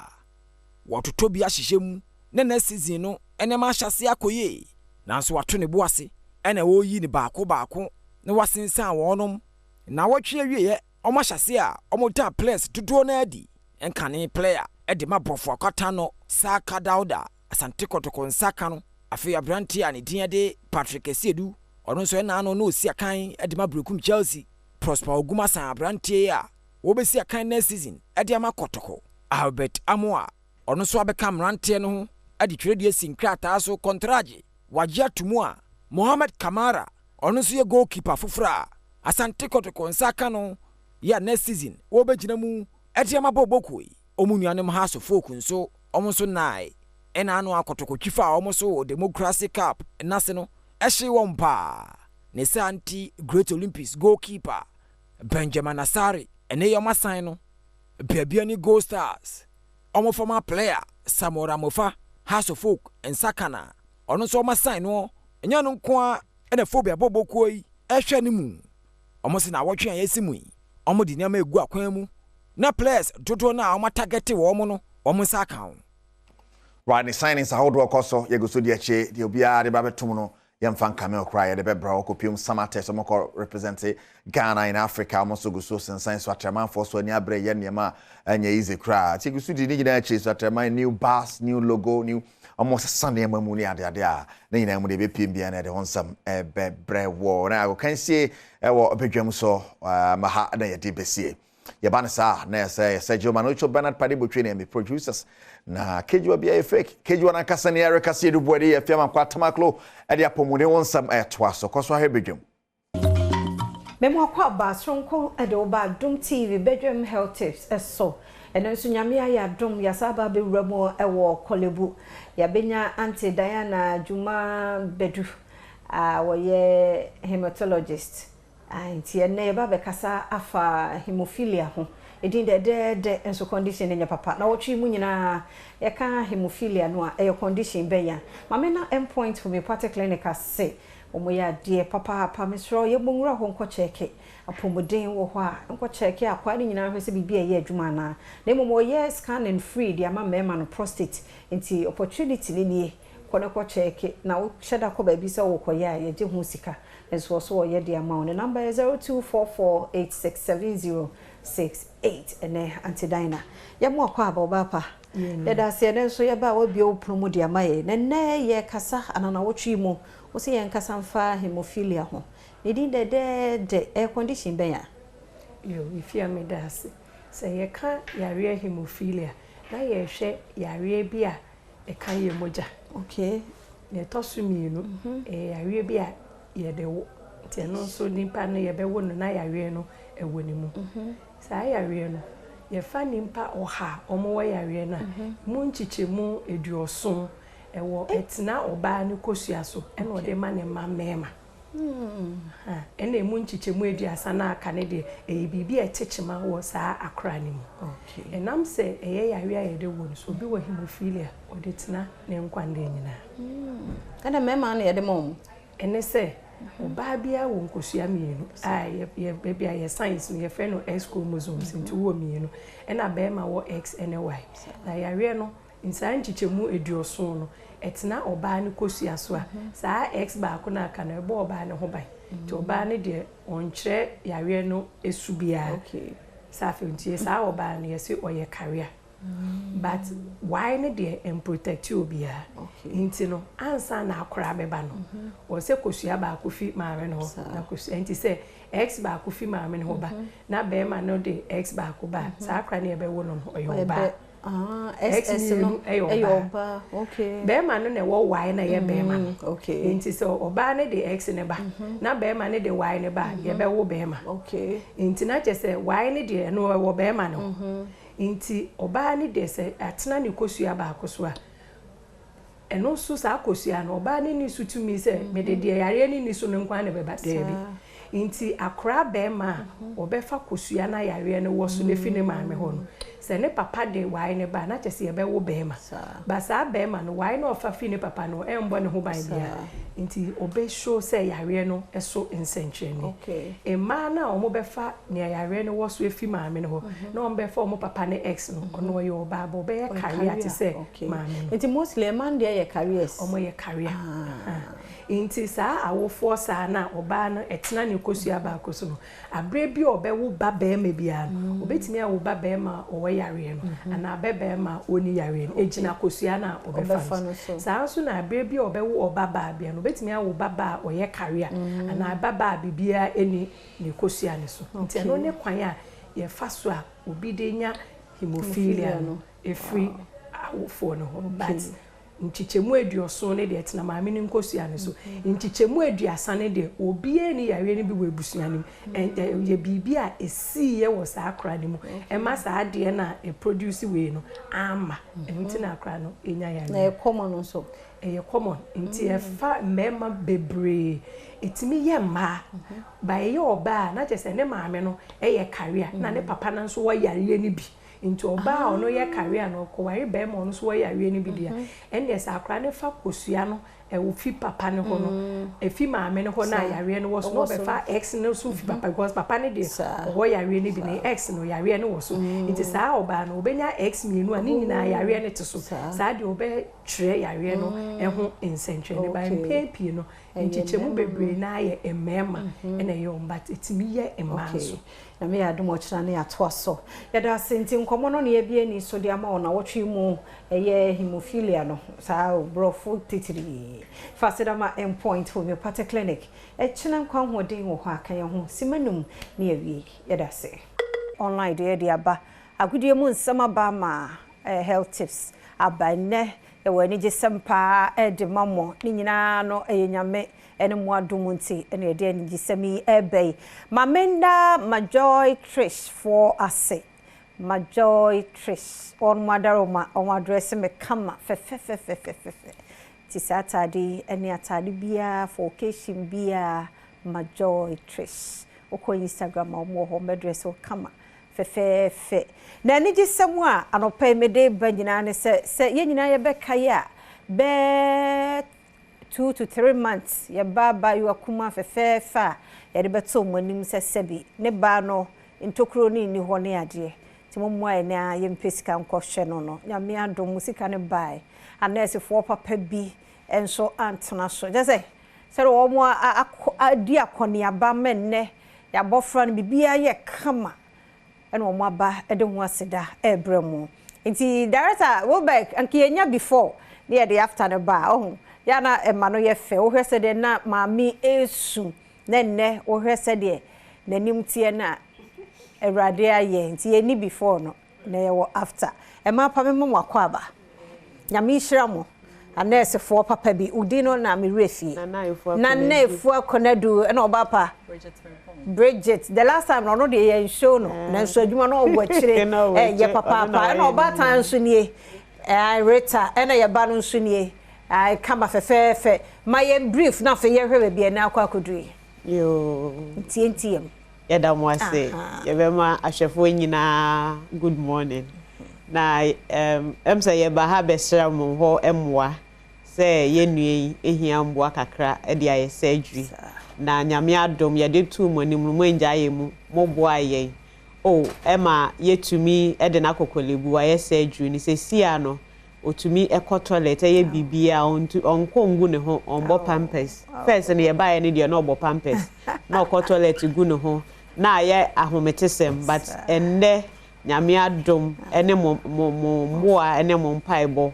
watoto bi ahyehye mu na season no ene ma hyase akoye nanso wato ne boase ena wo yi ni baako na wasensan wonom na wotwe awie omo hyase a omo da place dodo na adi enkane player edi mabrofo akwata no Saka Dauda asante kotoko nsaka no afi abranti ani din de Patrick Esiedu ono so na no osi akan edi mabrekum Chelsea Prosper Oguma san abrantie a wobesi akan next season ade ama kotoko Albert Amoa ono so abeka mrantie no ho ade twredie sinkrata so kontraje wagye atumu a Mohamed Kamara ono so ye goalkeeper fofora Asante kotoko nsaka no ya next season wobegyina mu ade ama bobokoi omunuanem ha so folk nso omo so nai ena anu akotoko twifa omo so Democracy Cup nase no ehye won pa ne santi Great Olympics goalkeeper Benjamin Asare ene yoma sign no bia ni Gold Stars omo former player Samora Mofa House of Folk ensakana ono so oma sign no enya no nko ena phobia bobokoi ehwe ni mu omo se na wotwe an yesimu yi omo di nyama egu akwan mu na players dodo na omo target wo omo no omo saka ho right, the signings are how koso ye go so die che de obia de ba betum no yem fan camel cry de be bra okopium samate so moko represent Ghana in Africa almost go so sense so atreman for so ani abre ye niam anya easy cry ti go so di ni gina che so atreman new bus new logo new almost Sunday mamu ni ade a na nyina mu de be piem bia na de wonsam be bre wo na go kan see e wo obedwam so maha na ye de besie ye ba na sa na say Sergio Manocho Bernard Padi Botwe na me producers na kejua bia fake kejua na kasa ne Eric Kase du body e fiam kwa tamaklo e de apomude wonsam toa so koso ha bedwam memo akwa ba sonko e de oba Adom TV Badwam health tips eso eno nso nyame ya Adom ya saba be wuramo e wo kolebu ya benya Auntie Diana Juma Bedu woye hematologist anti ene ba be kasa afa hemophilia ho edin de enso condition enya papa na wotwe mu nyina ye ka hemophilia no a e condition be ya mame na endpoint for me party clinic say omoya de papa misro ye bonwura ho nko cheke apomodin wo ho a nko cheke akwa ni nyina hwese bibia ye adwuma na momo ye scan and free de ama mema no prostate enti opportunity ni kone ko cheke na wo sheda ko ba bi se wo koya ye je hu sika enso so ye de ama no number 0244867068 ene Auntie Diana ye mo akwa ba obapa ye da se ne so ye ba wo bi o promo de ama ye ne ye kasa anana wo twi mu wo se ye nkasa mfa hemophilia ho ne din de air condition ben ya yo ifia me da se ye ka yare hemophilia na ye hwe yare bi a e kan ye moja okay ne tosumi no yare bi a ye de wo ti no so nimpa no ye be wo no na yare no e wo ni mu sa yare no ye fa nimpa oha omo yare na mu nchiche mu eduoson e wo etina oba ne kosua so e no de ma ne ma mema ene mu nchiche mu eduasa na aka ne de e bibi etechema wo sa akra ni mu okay enam se eye yare aye de wo so bi wo hemophilia o de tina ne nkwande nyina kana mema na ye de mom ene se oba bia wo nkosua mienu ye bebia ye science no ye fe no X chromosomes into wo mienu ena be ma wo X and Y na yare no insan chichemu eduoson no etina oba ne kosua so a saa X ba ko na aka na ebo oba ne ho ban ti oba ne de onkyere yare no esubia okay saa fentie saa oba ne ye se oye career but why ne de protect you bia inti no ansa na akora beba no o se kosua ba ko fi maame no na kosua inti se X ba ko fi maame no ba na be ma no de X ba ko ba saa akora ne be wo no oyo ba SS no ayo ba okay be ma no ne wo Y na ye be ma okay inti so oba ne de X ne ba na be ma ne de Y ne ba ye be wo be ma okay inti na je se Y ne de no wo be ma no inti oba ni de se atena ni kosua ba akoso a eno so sa kosua no oba ni sutumi se me de yare ni so no nkwa na be ba de bi inti akra be ma obefa kosua na yare no wo so le fi ne maame ho no se ne papa de wai ne ba na chese ye be wo be ma ba sa be ma no wai no ofa fi ne papa no embo ne ho ban bia inti obe show se yare no eso nsenche ni okay e ma na omo befa ne yare no wo so efi maame no ho na omo befa omo papa ne ex no ono ye oba bo be career ti se maame inti mostly man dey ye careers omo ye career Inti saa awofo saa na oba no etena ne kosua ba koso no abre bi obewo ba be ma bia no obetimi awo ba be ma owo yare no ana be ma oni yare no ejina kosua na obefa no saa so na abre bi obewo oba ba bia no obetimi awo ba ba oye career ana baba bibia eni ne kosua ne so nti no ne kwan a ye fa so a obi de nya hemophilia no efri awofo no but nchichemu eduoso ne de etena maame ne nkosua ne so nchichemu eduasa ne de obi eni yare ne bi we busua ne ye bibia esi ye wo saa akra ne mu e ma saa de na e produce we no ama enti na akra no enya yare na e common so e common nti e fa mema bebre etimi ye ma ba ye oba na je se ne maame no e ye career na ne papa na so wa yare ne bi into oba ono ye career no ko wari be mo no so wa yare ne bi dia en yes akra ne fa kosua no e wo fi papa ne ho no e fi maame ne ho na yare ne wo so no be fa ex no so fi papa because papa ne de wo yare ne bi ne ex no yare ne wo so into saa oba no obenya ex mienu ani nyina yare ne te so saa de obe tre yare no e ho insentwe ne ba mpepi no nchichemu bebre na ye emema ena ye ombat etimi ye emanso na me Adom ochira na ato aso yada senti nkomo no na ye bie ni so de ama ona wotwe mu eye hemophilia no saa brofo titiri fasedama endpoint homeopathic clinic china nkwa hoden wo ho akan ho simanum na ye yada se online de aba agudie mu nsama ba ma health tips abane e wani gisempa de mamo ni nyina no enyame ene mo Adom nti ene de ni gisemi ebey mamenda majoy trish for ase majoy trish on madaroma on address me kama fe ti satade ene atade bia for occasion bia majoy trish okọ Instagram mo ho medress o kama fe na ni gisemu a anopa mede ba nyina ne se ye nyina ye beka ya be 2 to 3 months ye baba you akuma fe ye de beto monim se sebi ne ba no ntokro ni ho ne ade ti momwa na ye mpesika nkɔhwe no nyame Adom musika ne bai anese fo papa bi enso antena so je se wo mo adi akoni aba menne ya bofra no bibia ye kama eno mo aba ede ho aseda ebremu nti director wo back anki enya before near the after the bar ya na emano ye fe wo hwese de na maami esu nenne wo hwese de nanim tie na Erade aye nti ye ni before no na ye wo after e ma pa me mo akwaba nyame hira mo anese fo papa bi udino na me refi na na efu akonadu na oba pa Bridget the last time no de ye show no na so adwuma no ogwa kire ye papa na oba tan so nie Rita na ye ba no so nie kama fe my brief na fe ye hwe be na akwakodui yo ntiem yada mo ase ye be ma ahwefo nyina good morning na say ye ba ha be sra mo ho emwa say ye nue ehia mboa kakra e de aye surgery na nyame Adom ye de tu mo ni mu nja ye mu mo boa ye ema yetumi e de na kokolebu aye surgery ni se sia no otumi ekọ toilet ye bibia onko ngu ne ho onbo pampers first ne ye ba ye ne de na obo pampers na okọ toilet gu ne ho na ye ahometesem but enne nyame Adom ene mo ene mo mpaibo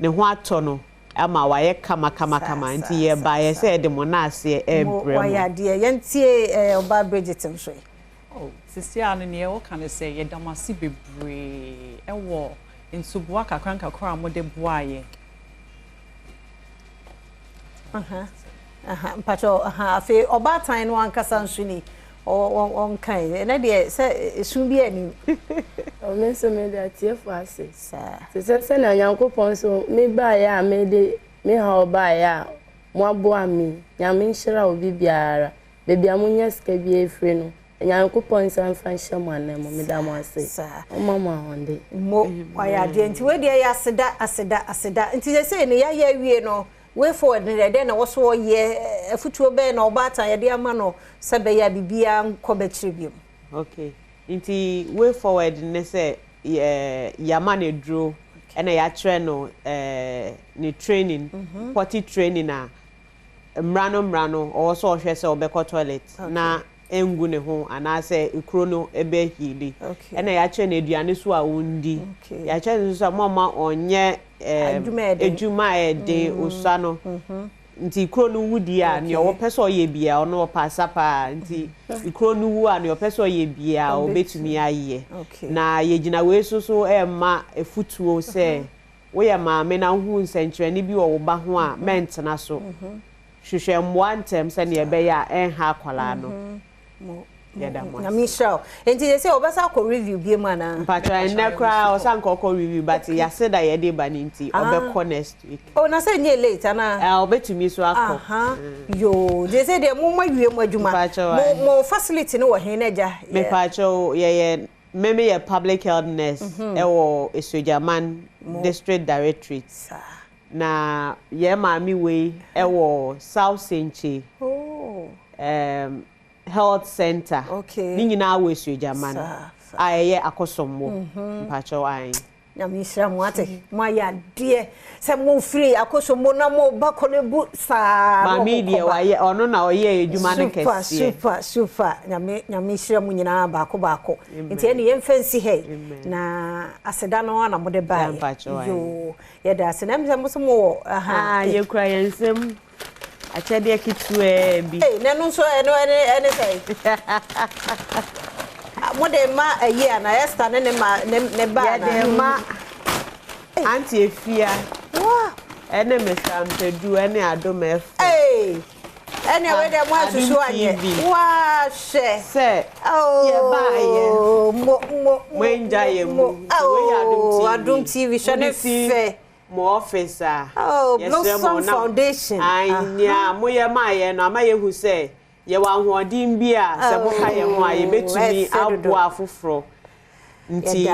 ne ho ato no ama wa ye kama nti ye ba ye se de mo na ase ebrem wa ya de ye ntie oba Bridget mso sisia no ne ye wo kan se ye damasi bebre ewo nsubuwa kakra mo de boaye mpacho afi oba tan no ankasa nsuni on kan na de se esun bi ani o me so me da tie fo ase se na Nyankopon so me ba ya me de me ha oba ya mo aboa mi nyame nhira obi biara bebi amunya ska bi efre no Nyankopon san fan shamane mo me da mo ase o mama honde mo waya de nti we de ya aseda nti se ne ya wie no way forward ne de na wo so ye afutuo be na obata ye de ama no se be ya bibia nkobe chirebiem okay nti way forward ne se yama ne dro ena ya tre no ni training potty training mrano or so hwe se obekọ toilet na engu ne ho anase ikro no ebe hili ena ya che na eduane so a wondi ya che so mama onye ejuma ede osa no nti ikro no wudi a ne o pese oye bia ono pasa pa nti ikro no wu a ne o pese oye bia obetumi aye na yegina we so ma efutuo se wo ya ma me na hu nsenkyere ni bi wo ba ho a mentena so hwehwe mmoa ntem se ne ebe ya enha akwala no na Michelle enti they say obasa ko review bi ma na mpatwa nekra o san ko review but ya say da ye dey baninti obekọ next week oh na say nye late na obetumi so akọ yo they say they mo mawie mo adwuma mo facility no wo hen na ja me patwa ye meme ye public health nurse ewo Esojaman district directorate na ye mami we ewo South Senche health center ni nyina wo Esojaman ayeye akosommo mpacho an nyamisha mwate maya die se mo free akosommo na mo bakolebu sa mami die waye ono na oye edwuma ne kese super nyamisha mu nyina bako nti ene yemfansi he na aseda no na mo de ba yo ye da se na mse mo ye kura yensem achede kitue bi na no so ene say mode ma ayi na Esther ne ba ya de ma anti efia wa ene mesampedu ene Adom ene we de mo asusu anye wa she se ye ba ye wenja ye mu we Adom TV shone fe mo officer Blossom Foundation anya mo ye ma ye no ama ye hu se ye wa hoodin bia se bo ka ye ho aye betumi abo afoforo nti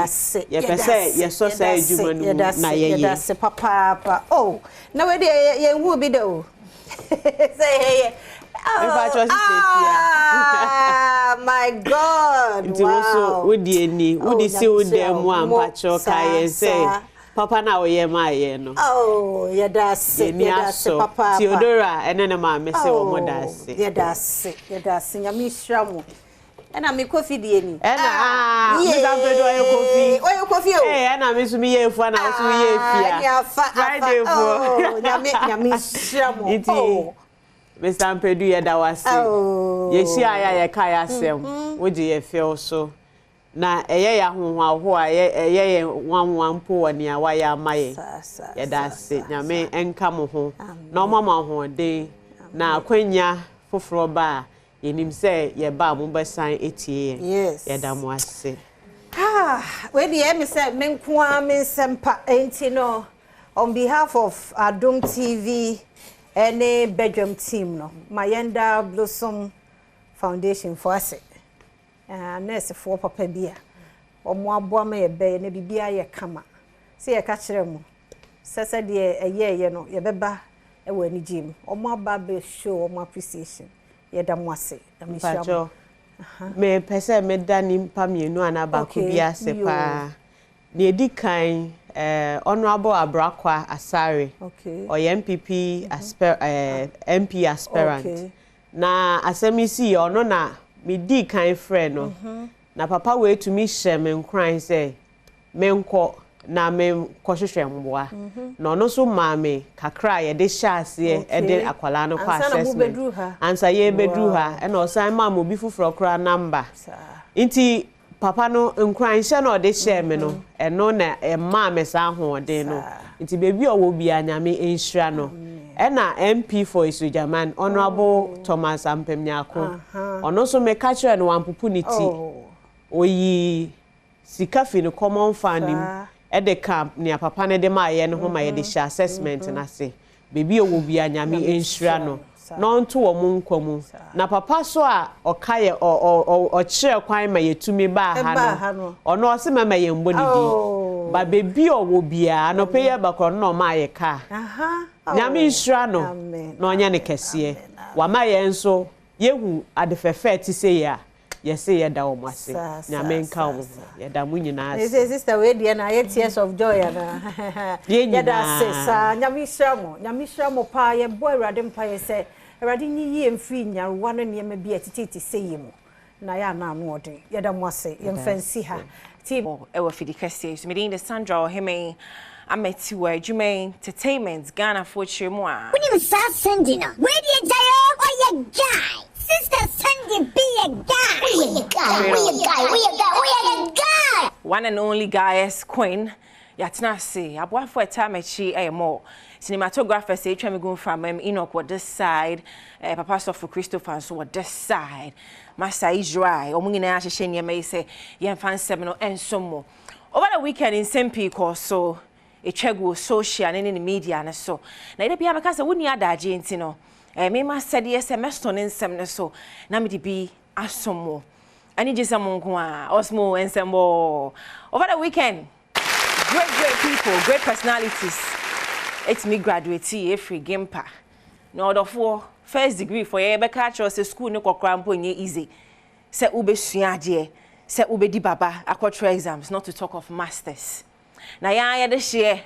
ye pese ye so say adwuma nu na ye ye se papa na we de ye hu bi de o say hey my God nti so wodi eni wodi si udem ampacho ka ye say papa na oye ma ye no yedase papa Theodora enene ma me se wo modase yedase nyamishra mu ena me kofi die ni me da bedo oye kofi ena me su mi ye fu na su ye fia Friday fu nyamishra mu iti me stampedu ye da wase ye shi aya ye kai asem wo je ye feel so na eye ya hoho a eye wanwampo wani awa ya amaye ye da se nyame enka mo ho na omama ho de na akwanya foforo ba yenim se ye ba mo besan etie ye da mo ase we dey me say menko a me sempa enti no on behalf of Adom TV any Badwam team no Mayenda Blossom Foundation for us nurse for papa bia omo aboa ma ye be na bibia ye kama se ye ka kire mu sese de ye no ye beba e wani jim omo aba be show omo appreciation ye da mo ase da me sha me pese me dani mpa mienu anaba ko bia se pa na edikan honorable Abrakwa Asare oye MPP MP aspirant na asemisi ono na me di kan friend no na papa we to me share me nkran say me nko na me kwohwehwe mboa na ono so ma me kakra ye de hyase e de akwala no kwa assessment ansa ye bedu ha e na osan ma mo bi fufuro kra number nti papa no nkran hye na de share me no e no na e ma me sa ho de no nti bebi owo bi anyame enhira no ena MP for Esojaman honorable Thomas Ampemnyako ono so me catch no wampupuniti oyi sikafi no common funding e de camp ne papa ne de ma ye no ho ma ye de share assessment na se bebi owo bi anyame enhira no no nto wo munkomu na papa so a okaye o kire kwan ma yetumi ba ha no ono o se ma ye mbonidi ba bebi owo bia no pe ye bakro no ma ye ka nyame nhira no na onya ne kese wa ma ye nso yehu adefefe ti se ya ye se ye da wo mase nyame nka wo ye da mu nyina ase sister we dia na ye tears of joy na ye da se sa nyame nhira mo pa ye boy rade mpa ye se Awurade nyi yie mfiri nyarewa no ne bi atititi seyimo na ya na ano odin yeda mo ase yemfansi ha ti ewa fidikase so medin de Sandra Oheme ameti wa adwuma entertainment Ghana for chemu a woni sa Sandy no we dey jayo oye guy sister Sandy be a guy we a guy one and only goddess queen yatna se aboafo etamachi more cinematographer say twa me go from Enoch what this side Papa Sofo Christopher so what this side Master Israel omunyina ahye nyema say yemfa nsem no ensomo over the weekend in Sempi course so etwego social and in the media na so na ide bia meka say woni adaje enti no me ma said yes semester nsem ne so na me de bi asomo ani jesa monko a osmo ensemble over the weekend great people great personalities. It's me graduate every Gimpa. No other for first degree for ye be catch us school no kokra mpo nye easy. Se ube suade, se ube di baba akwatra exams not to talk of masters. Na ya de hye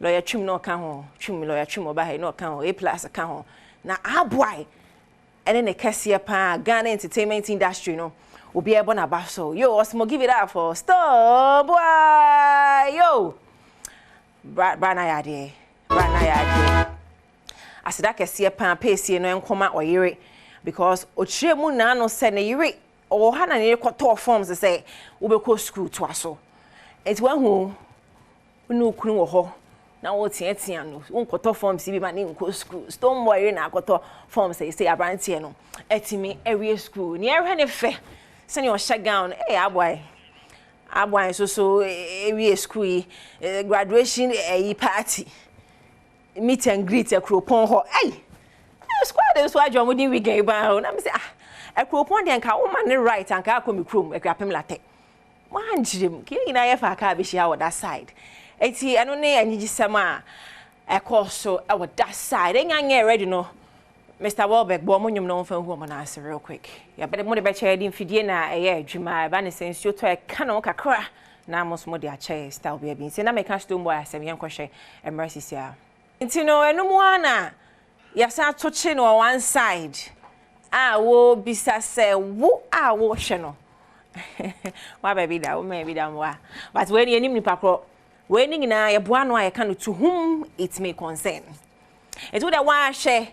lawyer twim no ka ho, twim lawyer twim oba he no ka ho, A+ ka ho. Na aboy ene ne kese pa Ghana entertainment industry no obi ebo na ba so. Yo, osmo give it up for Stop boy. Yo. Brana yade. Brana yade. Asida kese pa pese no enkoma oyire because ochire mu na no se ne yire o ha na ne kwoto forms say ubekọ school to aso. Enti wan hu unu kunu wo ho na wo tie no unkwoto forms bi ma ne nko school. Stone boy na akwoto forms say abrantie no etimi area school. Ni ehwe ne fe se ne o shagown aboy so area school graduation party meet and greet akropon ho squad so adwo mo din weekend ba ho na me say akropon de nka wo ma ne right anka akomi krom akrapem late wan jirem ki na ye fa ka be hia wo that side eti eno ne anyigisem a ekoso e wo that side enyange ready no Mr. Welbeck bo mo nyum no mfa hu mo na ase real quick ya be mo de be che din fidie na eye adwuma ba ne sensio to e ka no kakra na mo so mo de a che style be bi se na me ka stone boy asem yen kwhwe emercy sia Intino enumu ana yasa toche no one side wo bisa se wo wo hwe no wa baby da wo maybe da wa but when enim ni pakro when ni na ye boa no aye kan to whom it may concern it would wa hwe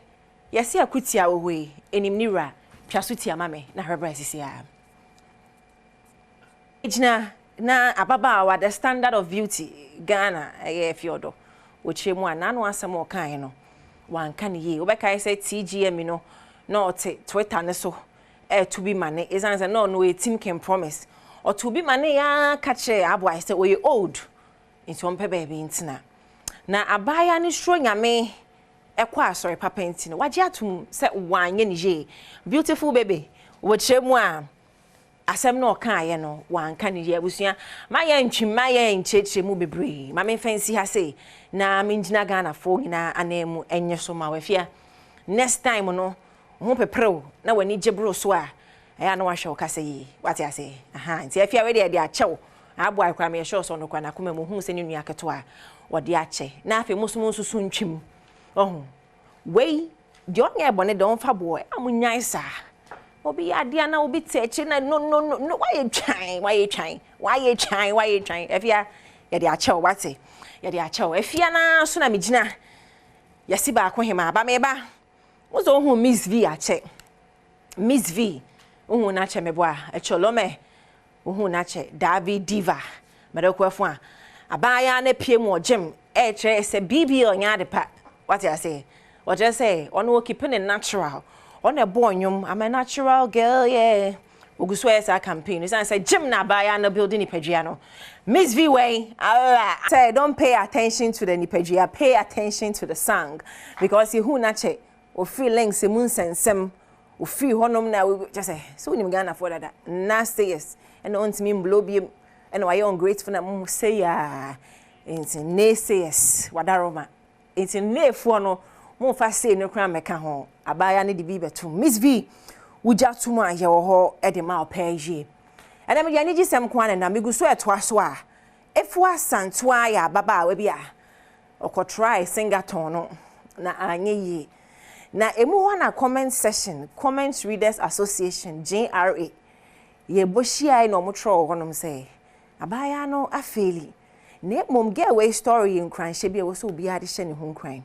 yesi akutia wo hwe enim ni ra twasutia mame na hrebra sisia ejina na ababa wa the standard of beauty Ghana fiodo ochemu anano asem okan no wanka ne ye obeka say TGM no no Twitter ne so to be mane izan say no team can promise or to be mane ya kache aboy say oye old into on baby ntina na abaya ne sro nyame ekwa asori papa ntina waje atum say wanye ne ye beautiful baby ochemu a asem no kan ye no wanka ne ye abusua ma ye ntwima ye ncheche mu bebre ma me fancy ha say na minjina Ghana fo nyina anemu enye so ma wafia next time no ho peprew na wani jebro so a ya na wahwe ka say what ya say nti afia we de achew abo akwa me show so no kwa na kuma mu hu se ne nua keto a wode ache na afi musumu susu ntwim we de onye ebone de onfa boy amunyan sa obi adia na obi teche na no why you trying afia ya de achew wate ya de achew afia na so na mejina yesi ba ko hema ba me ba uzo hu Miss V ache Miss V uhu na che mebo a echolome uhu na che David Diva medoko afu a abaya na pie mu ogem che se bibi onya de pa what I say what just say ono keeping it natural on a boy I'm a natural girl yeah oguso esa campaign is say gym na abaya na building Nipegiano Miss V way say don't pay attention to the Nipegia pay attention to the song because you na che o free links e mun sensem o free honom na we just say so nim Ghana for that nasty yes and on to me blow be and why you ungrateful na mu say ya it's naysayers wadaroma it's nefo no mo fa say no kra meka ho abaya ne de bi beto Miss V wuja tumu aye wo ho e de ma opeye and am ya gisem kwa na me guso eto aso a efu asanto aya baba we bia okotry singaton no na anye yi na emu ho na comment session, Comment Readers Association, JRA. Ye boshia no motro honom say. Abaya no afeli. Na mom get away story in crime she be wo so obi ade hye ne ho crime.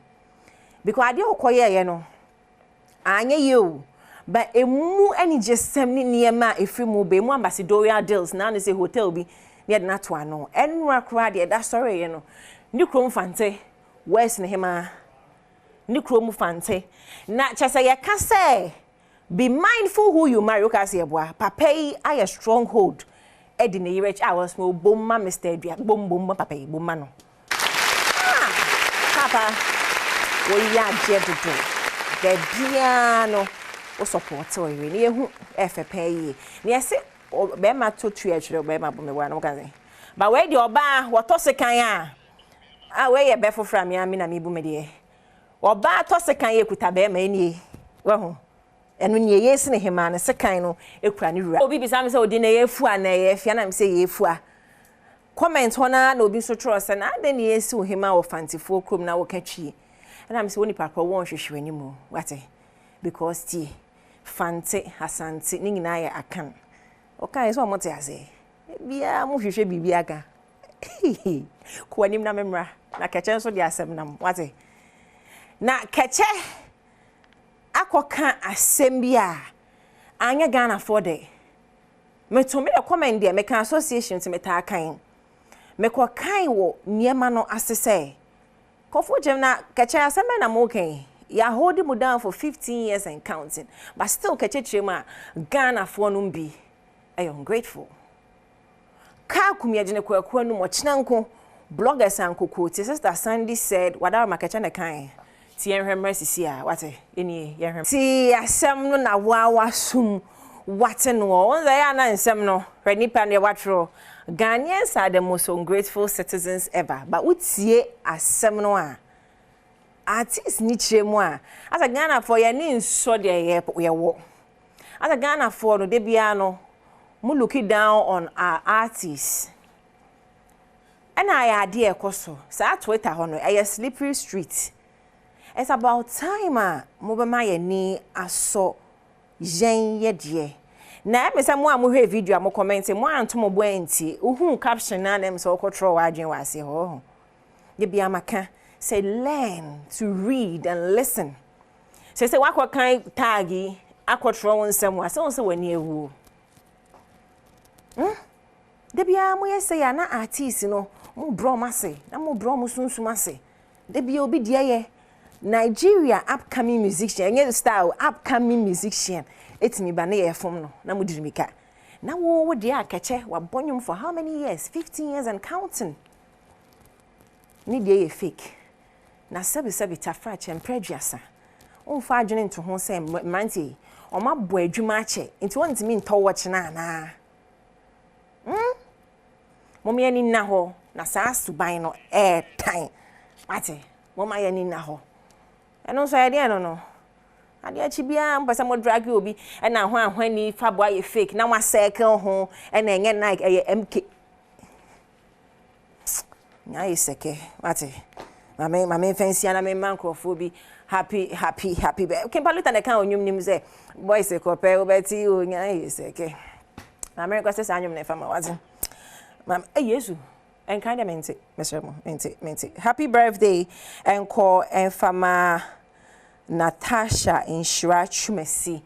Because ade okoye ye no. Anye you. But emu any just semni niema efri mu be mu ambassadorial deals na say hotel bi near na to ano. Enra kra de that story ye no. Ni krom fante west ne hema. Ni krom fante. Na chese ye ka say be mindful who you marry ka say boa. Papa yi a stronghold. Edi ne yire I was mo bomma Mr. Dua bomma papa yi bomma no. Papa wo ya je dodo. The piano o support o we ni ehu FP yi. Ni ese be ma to tu achire be ma bo me wa no ka say. Ba we di oba wo to sekan a we ye be fofra me ami na me bu me de. Oba to sekan ye kuta be ma eni. Wa hu. Enu ni yes ne hema ne sekan no ekura ne wura. Obi bisa me say odi na ye fu a na ye fia na me say ye fu a. Comment hona na obi so tro se na ade ne yes wo hema wo fantifo krom na wo katwi. And I'm saying, Papa won't show anymore. What? Because tea, fancy, Hasanti, Ninaya, I can. Okay, so what I say. Be a movie should be biaga. Quanim na memra, na catch so the assemblam. What? Na catch Aquacan assembia. Anya Ghana for day. Me to me a comment there, make an association to meta kind. Make what kind wo near mano as to say. Kofo Jemna Kacha Asame na moke. Ya holding mu down for 15 years and counting. But still Kacha Chema Ghana for numbi. I am grateful. Ka kumia jene kwa no mochinanko bloggers anko quote. Sister Sandy said, "Wada makacha na kan. Ti yenhwe mercy sia. Wate? Eni yenhwe. Ti asem no na wawa sum. Wate no. Onza ya na nsem no. Re nipa ne watro. Ghanaians are the most ungrateful citizens ever. But utie asem no a artists ni chemu a as a Ghana for ye ni nso de ye wo. As a Ghana for no de bia no mu looking down on our artists. And I idea ekoso. Sa Twitter hono a slippery street. It's about time mo be ma ye ni aso yen ye de. Na me say mo amohwe video mo comment mo anto mo bo enti uhun caption na dem so control adwen wase ho ye bia maka say learn to read and listen say wakwa kan tagi akwotro wonsem wase won say wani ewu de bia mo ye say ya na artist no mo bro mase na mo bro mo sunsum ase de bia obi de ye Nigeria upcoming musician any style upcoming musician etimi ba na ye fom no na mo dirimika na wo de akache wa bonyum for how many years 15 years and counting ni de ye fake na sebi tafra che prejudice on fa adwene nto ho say manti o ma bo adwuma ache nti won ntimi nto wo che na na mo me ani na ho na sa suban no time ate mo ma ye ni na ho eno so ye de no ade achi bia mpasa mo drag obi e na ho ahwani fabo aye fake na wa circle ho e na enye Nike e MK nya iseke wate mame fancy na me microphone happy kempaluta na kan onyum nim ze boys e kope obeti o nya iseke na America say anyum na fama wate mam yesu en kind of mente mesemo mente happy birthday en call en fama Natasha in Shirachumesi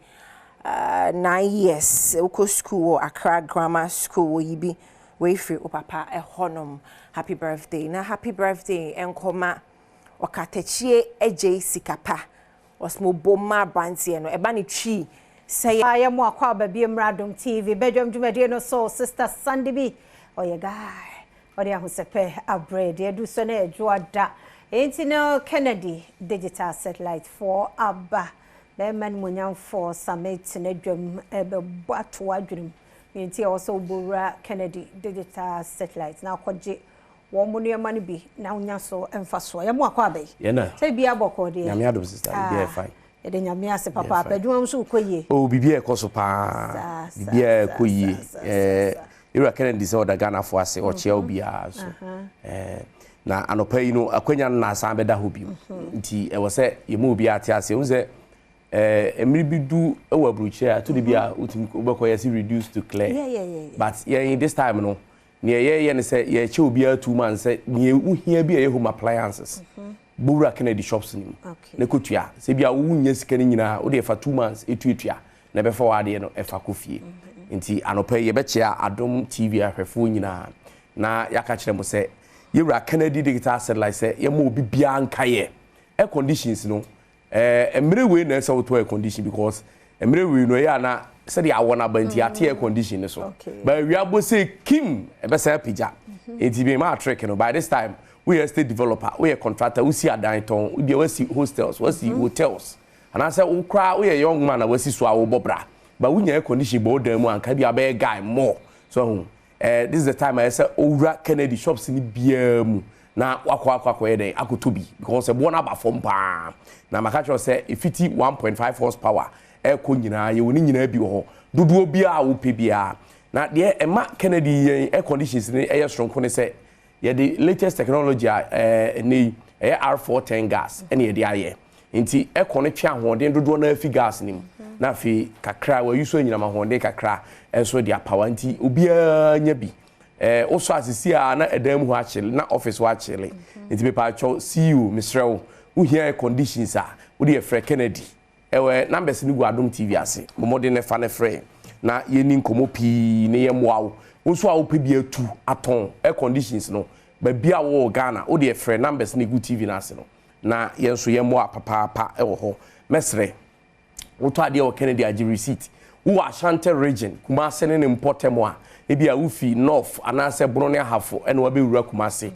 9 years uko school Accra Grammar School yibi we free o papa e honom happy birthday na happy birthday enkoma okatechie eje sikapa osmo bomma brantie no eba ne twi say aye mo akwa ba bi Adom TV Badwam dwumade no so sister Sandy bi oye guy odi ahosepe abred edu so na ejuada Intino Kennedy digital satellite for Abba. Beman Munyam for Summit Nedrum Ebe Batwa Dream. Inti also Bura Kennedy digital satellite. Now Koji Womunia money be now Nyaso and Faswa. Yamwakwabe. Yena. Say be a boko dear. Yamiado sister, be fine. Edenya miase papa Badwam so koye. Oh bibia ekoso pa. Bibia koye. Ira Kennedy say oda Ghana for ase o chia obia so. Na anopa yi no akwanya na san beda ho bi nti e wo se ye mu bi ate ase unze emiri bi du ewa bruche to the bia utimi obekọ yesi reduce to clear. Yeah. But this time no near ye ne say ye che obi 2 months say near uhia bi ye home appliances. Bura Kennedy shops nim. Ne kotua se bia wo nya sika ni nyina wo de fa 2 months etuatua na be fa wade no e fa kofie. Nti anopa ye be chia Adom TV ahwefo nyina na yaka kire mo say yewura Kennedy digital satellite say ye mo obi bia nka ye air conditions no emre we na say to air condition because emre we no ya na say dia wona banti ate air condition so but we abo say kim e be say pija enti be ma trick no by this time we are state developer we are contractor we see adan ton we see hostels we see hotels and I say we cry we are young man we see so awo bobra but we air condition bo dan mu anka bia be guy more so this is the time I say Owura Kennedy shops ni bia mu na wakwa dey akotobi because e bo na ba fom pa na maka say ifiti 1.5 horsepower e ko nyina ye woni nyina bi ho dodo bia wo pe bia na de ema Kennedy air conditions ni e strong ko ne say ye the latest technology ni R410 gas ene ye de aye nti e ko ne twa hoden dodo na afi gas nim na fi kakra wa yuso nyina ma hoden kakra enso dia power nti obia nya bi also asisi a na edam ho achile na office wa achile nti be pa cho CEO Mr. Wo here conditions a wo de frɛ Kennedy ewe numbers ni gu Adom TV ase momode ne fa ne frɛ na ye ni nkomo pi ne ye moawo nso a wo pe bia tu aton air conditions no ba bia wo Ghana wo de frɛ numbers ni gu TV na ase no na ye nso ye moa papa ewo ho mesre wo to ade wo Kennedy agi receipt wo Ashanti region kuma sene ne importem a ebia wo fi north anase brono ne hafo ene wa be wura kuma se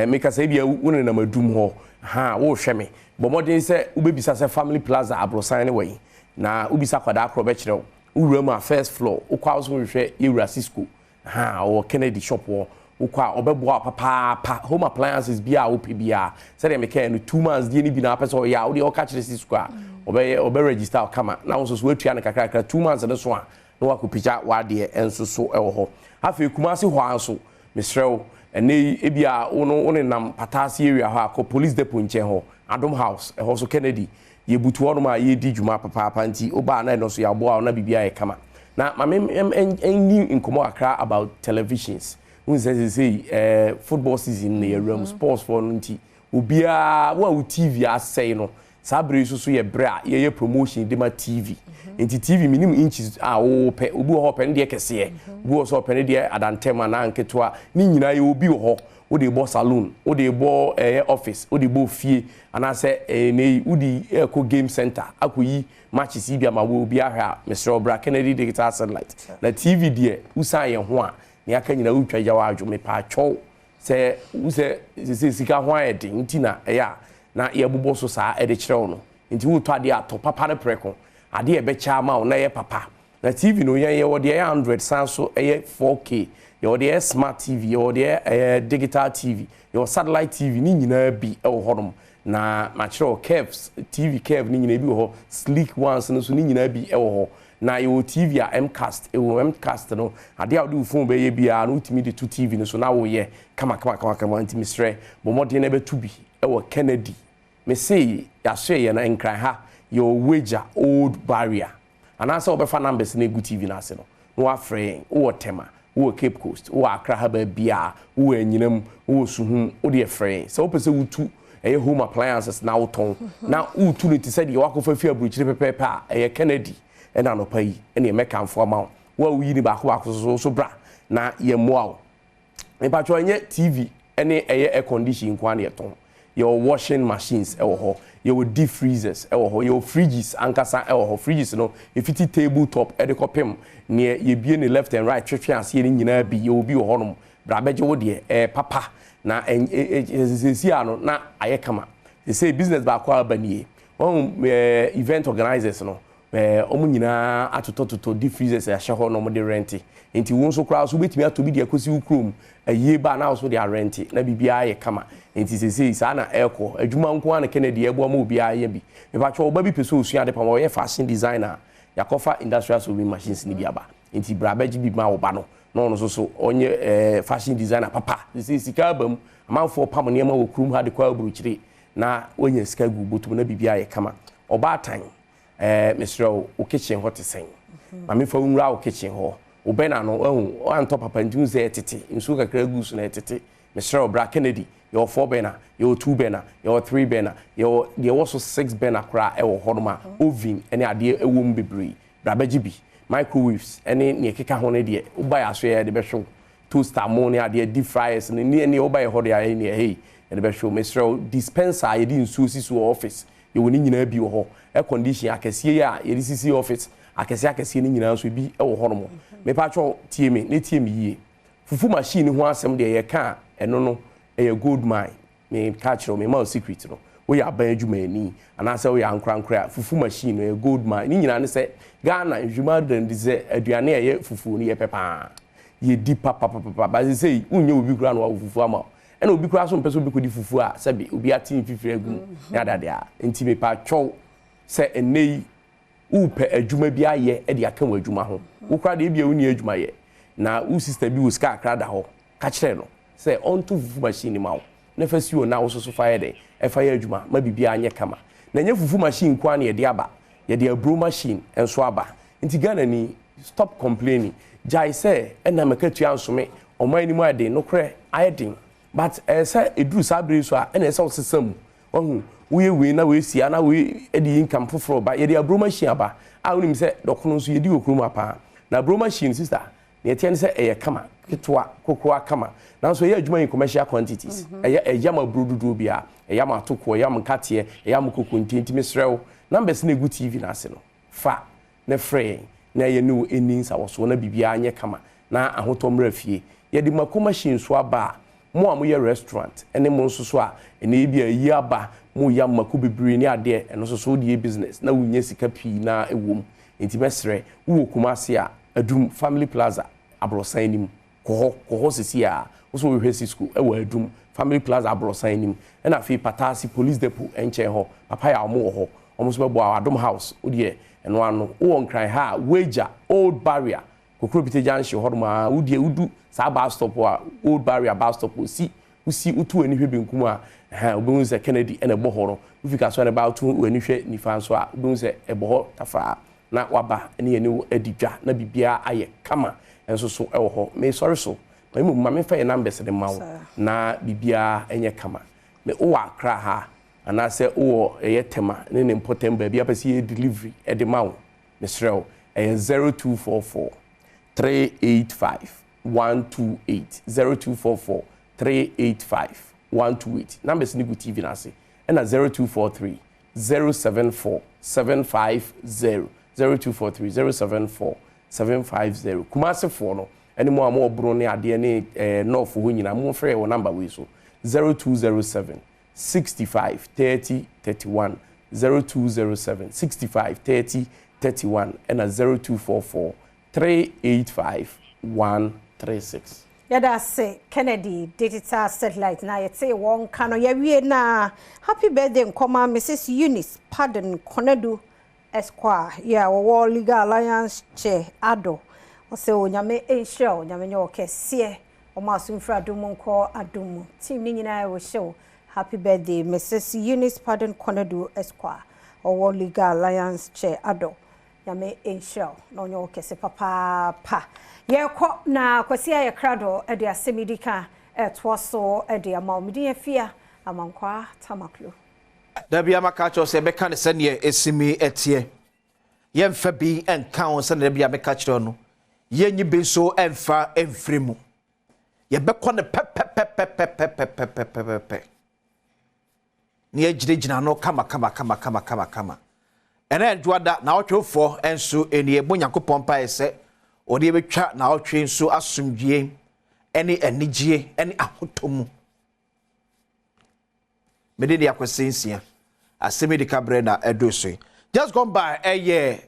make say ebia wo ne na madum ho ha wo hwe me bo modern say wo be bisa say family plaza abrosan ne way na wo bisa kwada akro be kire wo wura ma first floor wo kwa so hwe yewura Cisco ha wo Kennedy shop wo kwa obebo papa home appliances bia wo pe bia say dem make no 2 months die ni bi na person ya wo de o ka kire Cisco a obe register kama na wo so atua ne kakra 2 months ne so a no wakopija wade enso so ewo ho afi kumasi ho anso misrel ene ebia wo nam patasi area ho akọ police depot nche ho Adom house ho so Kennedy ye butu ho no ma ye di djuma papa nti oba na no so ya boa na bibia ye kama na ma any inkomo akra about televisions we say football season na room sports for nti obia wo TV asay no sabre so ye bra ye promotion de ma TV nti TV minimum inches wo pe obi ho pe de kese obi so pe de adantema na nketwa ni nyina ye obi ho wo de bo saloon wo de bo office wo de bo fie ana se nei wo di eco game center akoyi matches bia ma wo obi ahwa Mr. Obra Kennedy digital satellite na TV de usan ye ho a ne aka nyina wo twa yawa adwo me pa cho se wo se sika ho ayede nti na ya na ye bubo so saa e de kire no nti wo to ade ato papa ne preko ade e be cha ma na ye papa na TV no ye wo de 100 sanso e 4K ye wo de smart TV ye wo de digital TV ye satellite TV ni nyina bi e wo hodom na ma kire curves TV curve ni nyina bi wo sleek ones no so ni nyina bi e wo ho na ye wo TV a Mcast e wo Mcast no ade a wo de phone be ye bia no utimi de 2 TV no so na wo ye kama nti misre bo modern e be to bi e wo Kennedy me say ya share ye na nkran ha your wager old barrier and answer obefa numbers na egu TV na ase no no afre wo tema wo Cape Coast wo Accra ha ba bia wo anyinam wo suhum wo de afre so opese wutu eye home appliances na woton na wutu no ti said ye wakofa fi abuchire pepepe a eye Kennedy e na no pai e na mekanfo ma wo wi ni ba ko so bra na ye moa me pa cho nye TV ene eye air condition kwa na ye ton your washing machines ewo ho your deep freezers ewo ho your fridges ankasa ewo ho fridges no if it tabletop e de kopem ne ye bie ne left and right twetwe ase ye nyina bi ye obi ho honom bra beje wo de papa na si ano na ayekama they say business ba kwa abanie one event organizers no omu nyina atototo deep freezers ya hye no mo de rent nti won so kra so betimi atobi de akosi ukrom aye ba na so de rent na bibia ye kama nti sese sa na eko adwuma nko ana Kennedy ebo ma obi aye bi me pa cho oba bi peso osua de pa mo ye fashion designer yakofa industrial sewing machines ni biaba nti bra baji bi ma oba no no so onye fashion designer papa sese sika bam amanfo pam ne ma wo krum ha de kwa aburuchire na onye sika gu botum na bibia ye kama oba atan Mr. O kitchen hot sen mame fa nwura o kitchen ho o bena no ehu an top papa ntu ze etete nsu kakra gusu na etete Mr. Bra Kennedy your 4 burner your 2 burner your 3 burner your there was 6 burner kra e wo hodoma oven ene ade ewom bebre bra bagibi microwaves ene ne keka ho ne de wo ba ya so ye de be hwo toaster mo ne ade deep fryers ne wo ba ye ho de ya ne hey de be hwo Mr. dispenser ye di nsu sisu office ye woni nyina bi wo ho air condition akese ya ye di sisi office akese ni nyina so bi e wo ho no me pa twa tie me ne tie me yie fufu machine ho asem de ye ka eno no a gold mine me catch me my secret no we are ban adwuma ani ana say we ankra fufu machine a gold mine ni nyina ne say Ghana adwuma dan de say aduane ye fufu ni ye pepa ye di papa ba say unye obi kura no fufu ama ena obi kura so mpese obi ko di fufu a say be obi atin fifire agu ya dade a enti me pa twa say enei upe adwuma bi aye e de aka mu adwuma ho wo kura de bia uni adwuma ye na u sister bi wo ska akra da ho ka kire no say onto fufu machine ma wo na fa si o na wo so fire dey e fa ye adwuma ma bibia anye kama na nya fufu machine kwa na ye de aba ye de abro machine enso aba nti Ghana ni stop complaining jai say na makatu ansome oman ni mu ade no kre ayedin but say eduru sabre so a na say osesam ohu we na we sia na we edi income foforo ba ye de abro machine aba a wonim say dokono so ye di okrum apa na abro machine sister na yete say eye kama kitwa kokroa kama na so ye adwuma in commercial quantities eyama brodudu bia eyama toko eyama nkate eyama kokontinti mesrew numbers na egu TV na ase no fa na frey na ye no eninsa woso na bibia anye kama na ahotomra fie ye di mako machine so aba mo amoye restaurant ene mo nso so a ene bia yi aba mo ya mako bibiri ni ade eno so die business na wunya sika pi na ewom enti mesre wo kumase a adum family plaza abrosan nim koho sisi a so we hwesi school e wa adum family plaza abrosan nim e na fi patasi police depot enche ho papa ya omo ho omo so bebo Adom house odie eno ano wo nkran ha wager old barrier kokro bitejan hye ho ma odie udu sa bus stop a old barrier bus stop usi utu ani hwe benkum a obun se Kennedy ene bo ho no ufika so na ba utu ani hwe nifa so a obun se ebo ho tafa na waba ene ani adidwa na bibia aye kama enso so ewo ho me sorry so my mama fa numbers de mawo na bibia enye kama me o akra ha ana se o tema ne important ba bia pese delivery e de mawo me srew 0244 385 128 0244 385 128 numbers ni go TV na se na 0243 074 750 0243 074 750 Kumasi for no any more obro ne ade ne north ho nyina mo frɛ wo number we so 0207 65 30 31 0207 65 30 31 and 0244 385 136 yada say Kennedy digital satellite na yete won kano ya wie na happy birthday nkoma Mrs Eunice Pardon Konedu Esquire ya wo Legal Alliance che ado o se onyame ensure onyame nyo kese o ma asumfra Adom nko Adom team ni nyina wo show happy birthday Mrs Eunice Pardon Konedu Esquire o wo Legal Alliance che ado nyame ensure no nyo kese papa pa ye ko na kwasi ya krado e de asemidika toso e de amamdi afia amankwa tamaklo da bia maka cho se beka ne sene esimi etie ye mfa bi enka on se ne bia meka cho no ye nyi bi so emfa emfrimu ye beko ne pe ni ejirejina no kama ene dwada na otwofo enso eni ebonyankopon pa ese odi betwa na otwe nso asumdwie ene enigye ene ahotomu medede yakwesensia asemedika brenda edoso just gone by eye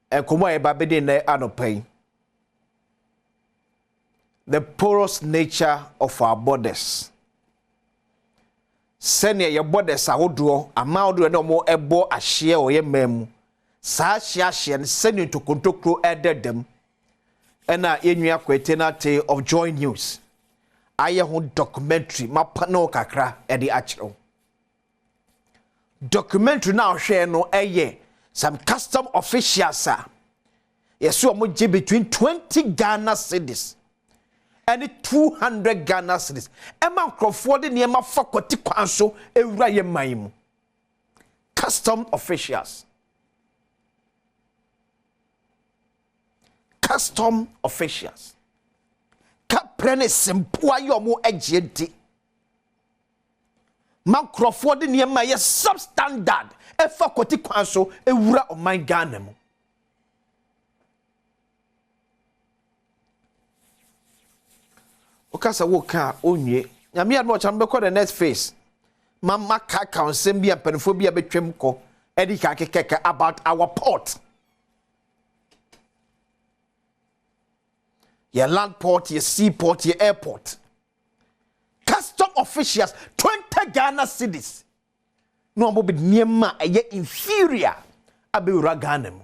ekomo e babede ne anopai the porous nature of our borders sene your borders ahodo amaodo ne omo ebo ahye oye mamu sa ahye ne sene tokontokro ededem ena yenua kwete na te of Joy News aye ho documentary mapano kakra edi achiro documentary na ohwe no eye some custom officials are. Yes, so I'm between 20 Ghana cedis and 200 Ghana cedis. Emma Crawford near my faculty council, a raya maimu. Custom officials. Custom officials. Caprene simpua yomo agenti. Man Crawford near my substandard. A faculty council, a wura of my Ghana. Okasa woka onye nyame ade no chambe the next phase mama ka council bia penfo bia betwem ko edi ka kekeke about our port your land port your sea port your airport custom officials 20 Ghana cedis no mo be niema eye inferior abewura Ghana mu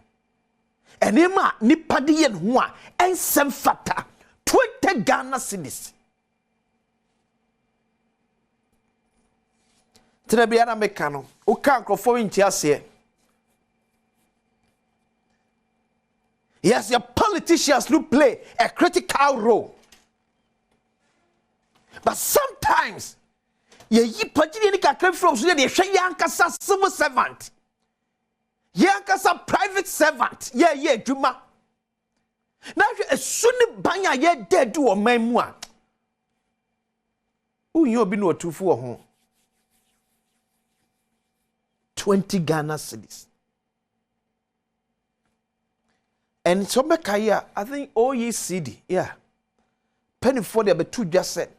enema nipa de ye ho a ensem fata 20 Ghana cedis. Trebiana mekano. Uka nkrofo nti ase. Yes, your politicians do play a critical role. But sometimes ye pagini ni kakra from so dey hwe yankasa civil servant. Yankasa private servant. Yeah, adwuma. Na hwe esuni banya ye dead o man mu a. Uyi obi no otufu ho. 20 Ghana cedis. And so Mekaya, I think OECD, yeah. Penny for the two just said.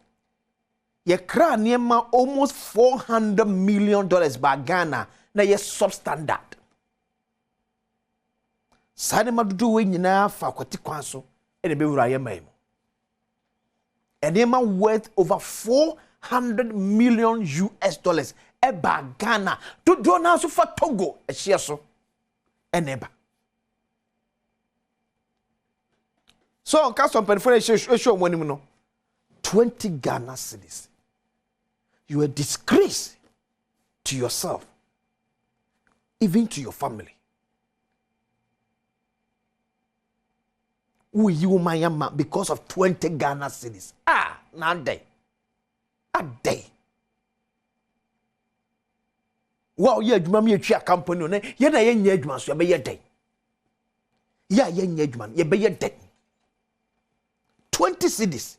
Ye kra niema almost $400 million by Ghana. Na ye substandard. Sane madudu we nyina fa kwati kwanso ene be wura ye mai. And niema worth over $400 million US. Eba Ghana to do na so for Togo e hye so eneba so on custom penetration show money no 20 Ghana cedis. You are a disgrace to yourself, even to your family. Who you my because of 20 Ghana cedis? Now day a day. Wow, ye adwuma me atwa company no ye na ye nya adwuma so ye be ye den. Ya ye nya adwuma ye be ye den. 20 cedis.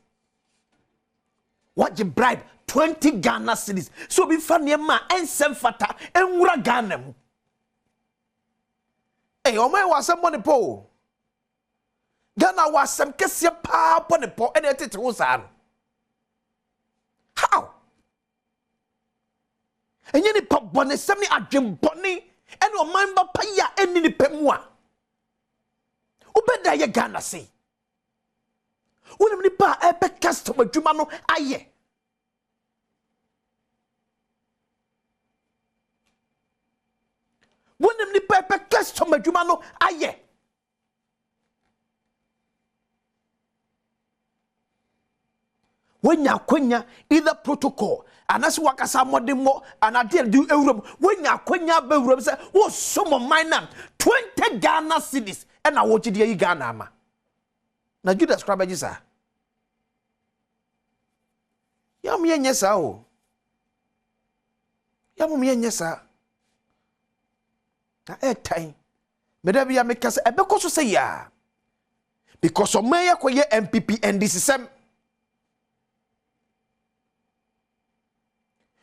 What you bribe 20 Ghana cedis. So be fa ne ma ensem fata enwura Ghana mu. O man was some money po. Ghana was some kese pa po ne po e tete wo sa. How? And you need pop bonnet, semi adjum bonnet, and your mind paya any ni pemwa. Ubeda ye Ghana say. When ni pa epe customer jumano aye. When ni pa epe customer jumano aye. When ya kwenya either protocol anase wakasa modemo anade do eurum when ya kwenya ba eurum say wo somo mine 20 Ghana cedis e na wo chide yi Ghana ama na Judas Krabaji sa ya mu yenye sa o ya mu yenye sa na time me da bia me kasa e be ko so say ya because o man yakoye MPP NDC sem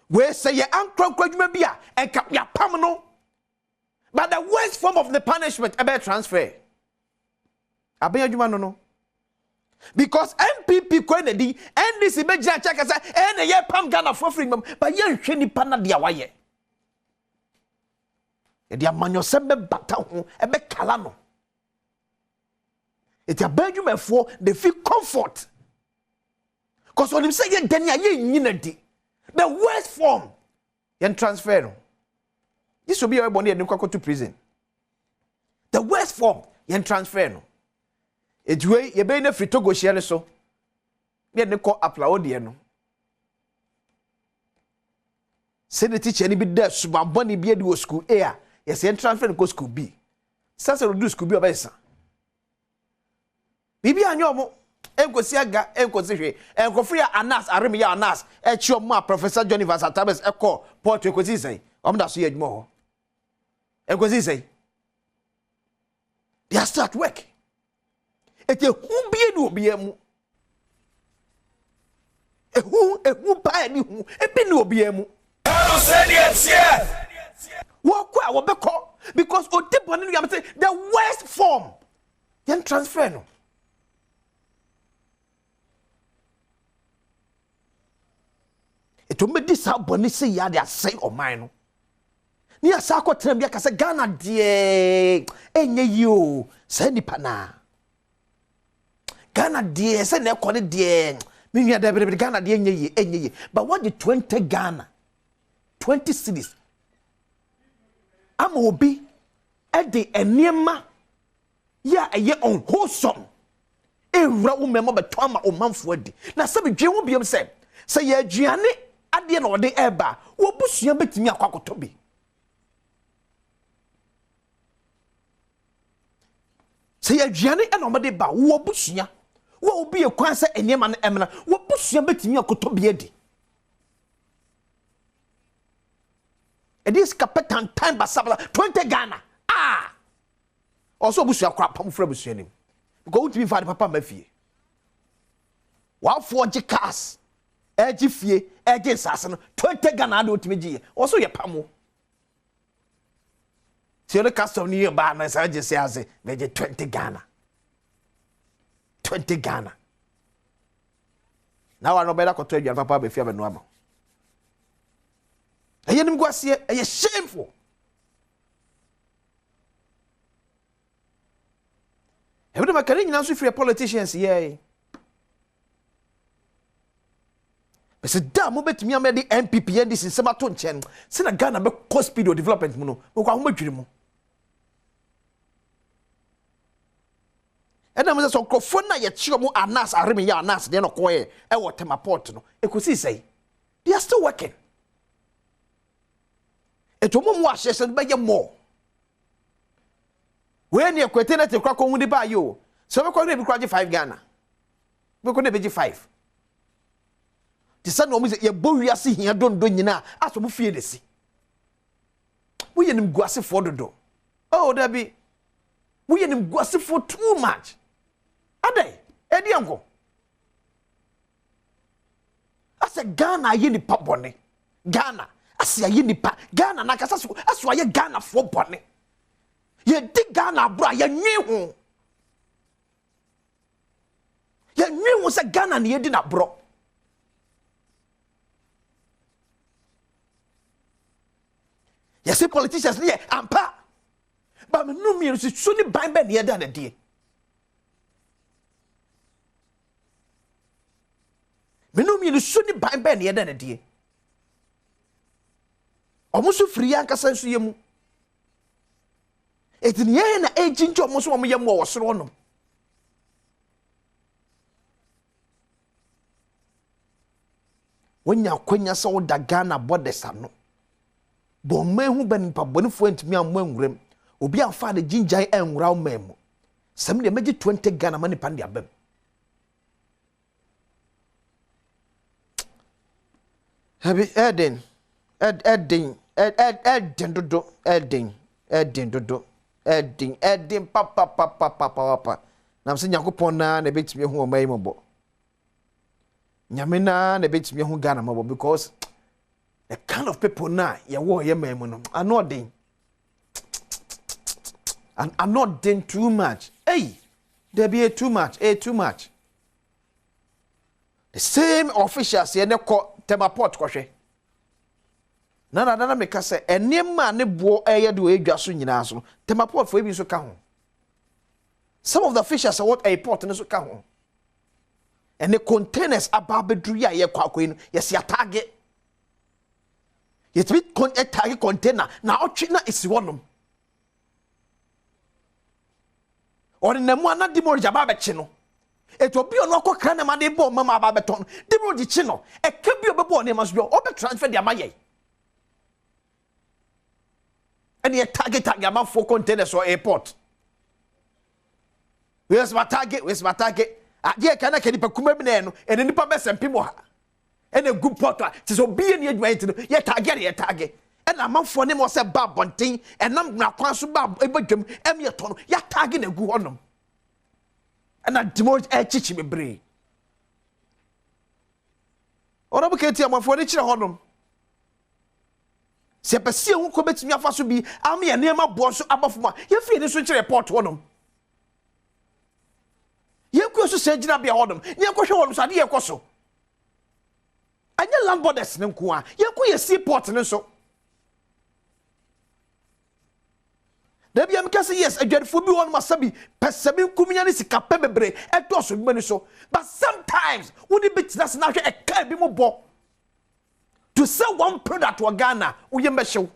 we say ye ankwa bia and ya pam no, but the worst form of the punishment about transfer abe adwuma no because MPP Kennedy NDC be ja check say e ye pam Ghana for free but ye hwe nipa na dia waye e dia manyo sembe bata ho e be kala no it ya badwuma for they feel comfort because when him say ye dania ye nyina di the worst form yen transfer no. This will be everybody and go to prison. The worst form yen transfer no. It way ye be na free to go share so. Ye ne ko applaud ye no. Say the teacher ni be there suba boni be di school A. Yes yen transfer go school B. sasa reduce could be obesa bibi anyomo enkosi aga enkosi hwe enkofri anas aremi ya anas echi omo professor Johnny Vasatabes eko port enkosi sen omda so ye adwuma ho enkosi sen they are start work ete hu bie ni obi emu ehu pa ni hu ebi ni obi emu hello say the Wokwa wobeko because odiboni you am say the worst form then transfer no eto me dis aboni say ya dey say o man no ni asa akotrem bia ka say Ghana de enye yi o say nipa na Ghana de say na ekọ ne de me nua da be Ghana de enye yi but what the 20 Ghana 20 cities ama obi de enema ya eye unwholesome ewura wo memo beto ama omanfo adi na se bedwe wo biam se ya aduane ade na ode eba wo busua betimi akwakoto bi se ya aduane na omode ba wo busua wo obi ekwan se enema na emna wo busua betimi akoto bi adi it is capital time basabla 20 Ghana also busua kwa pam fra busua nim because we be father papa mafie wa forge cars eji fie eji sase no 20 Ghana do timi also ye pamo se the custom ni ba na sa je se ase veje 20 Ghana 20 Ghana now I no better ko to adwan papa be fie be no ama ayenim gwase aye shameful every time can you free politicians yeah but se da mo betimi amede MPP and this nsema to nchen se na Ghana be cost speed of development mu no mo kwa homadwiri mu ena mo so krofo na ye chiro mo anas aremi ya anas de no koye e wo tema port no ekosi sei they are still working eto mo mo ahye se be ye more we ni ekwete na te kwa ko hudi ba yo so be ko na bi kwaje 5 Ghana be ko na be 5 ti sa no mo se ye bowia se hia dondo nyina aso mo fie desi wo ye nim guase for dodo oh da bi wo ye nim guase for too much adai edi anko ase Ghana ye ni pa bone Ghana ase ye ni pa Ghana na kasa so aso ye Ghana for bone ye di Ghana bra ye nwi ho se Ghana ne ye di na bro ye se politicians ne ampa ba me no mi so so ni ban ba ne ye da na die me no mi so ni ban ba ne ye da na die omo so free ankasa so ye mu etiniye na ejinjo mo so mo ye mo wo soro no wonya kwanya se wo da Ghana borders ano bon mehu banimpa bonifo ntimi ammo anwurem obi amfa de jinjan anwura omam sam de meji 20 Ghana mani pande abam habi Eden papa nam se Yakobon na betimi hu omai mobo nyamena na betimi hu Ghana mobo because the kind of people na ye wo ye memu no anodin and I'm not doing too much hey there be too much the same officials ye ne ko temaport kohwe na meka se enema ne bo eye de edwa so nyina so temaport fo ebi so ka ho some of the officials what airport ne so ka ho and the containers ababedru ya ye kwakoyi no yes ya target yet we target container na otwe na isi wonom ori na mu ana dimori jaba be chi no eto bi ono akokra na ma de bo mama ababeton dimori di chi no e ka bi obebo ne ma so bi obe transfer dia maye and ye target ama for containers or airport Where's my target? Where's my target? Aye kana ke nipa kuma bi na no ene nipa be sempi mo ha ene gu porto ti so bi ene adwuma enti no ye target ena amanfo ne mo se ba bonten enam na kwan so ba ebadwam em ye to no ya target na gu honom ena demo chichi bebre ora bu kenti amanfo ne kire honom se pese hu ko betimi afa so bi am ye ne ma bo so abafo ma ye fi ne so kire report honom ye ku so se gina bia honom ye ko hwe honom so ade ye ko so anya land borders ne nko a ye ku ye seaport ne so da bia me kase yes adwadefo bi honom asabi pesemi nkuminya ne sika pe bebre eto so bi ne so but sometimes wo di bit that's na hwe e ka bi mo bo to sell one product to Ghana wo ye mbehyew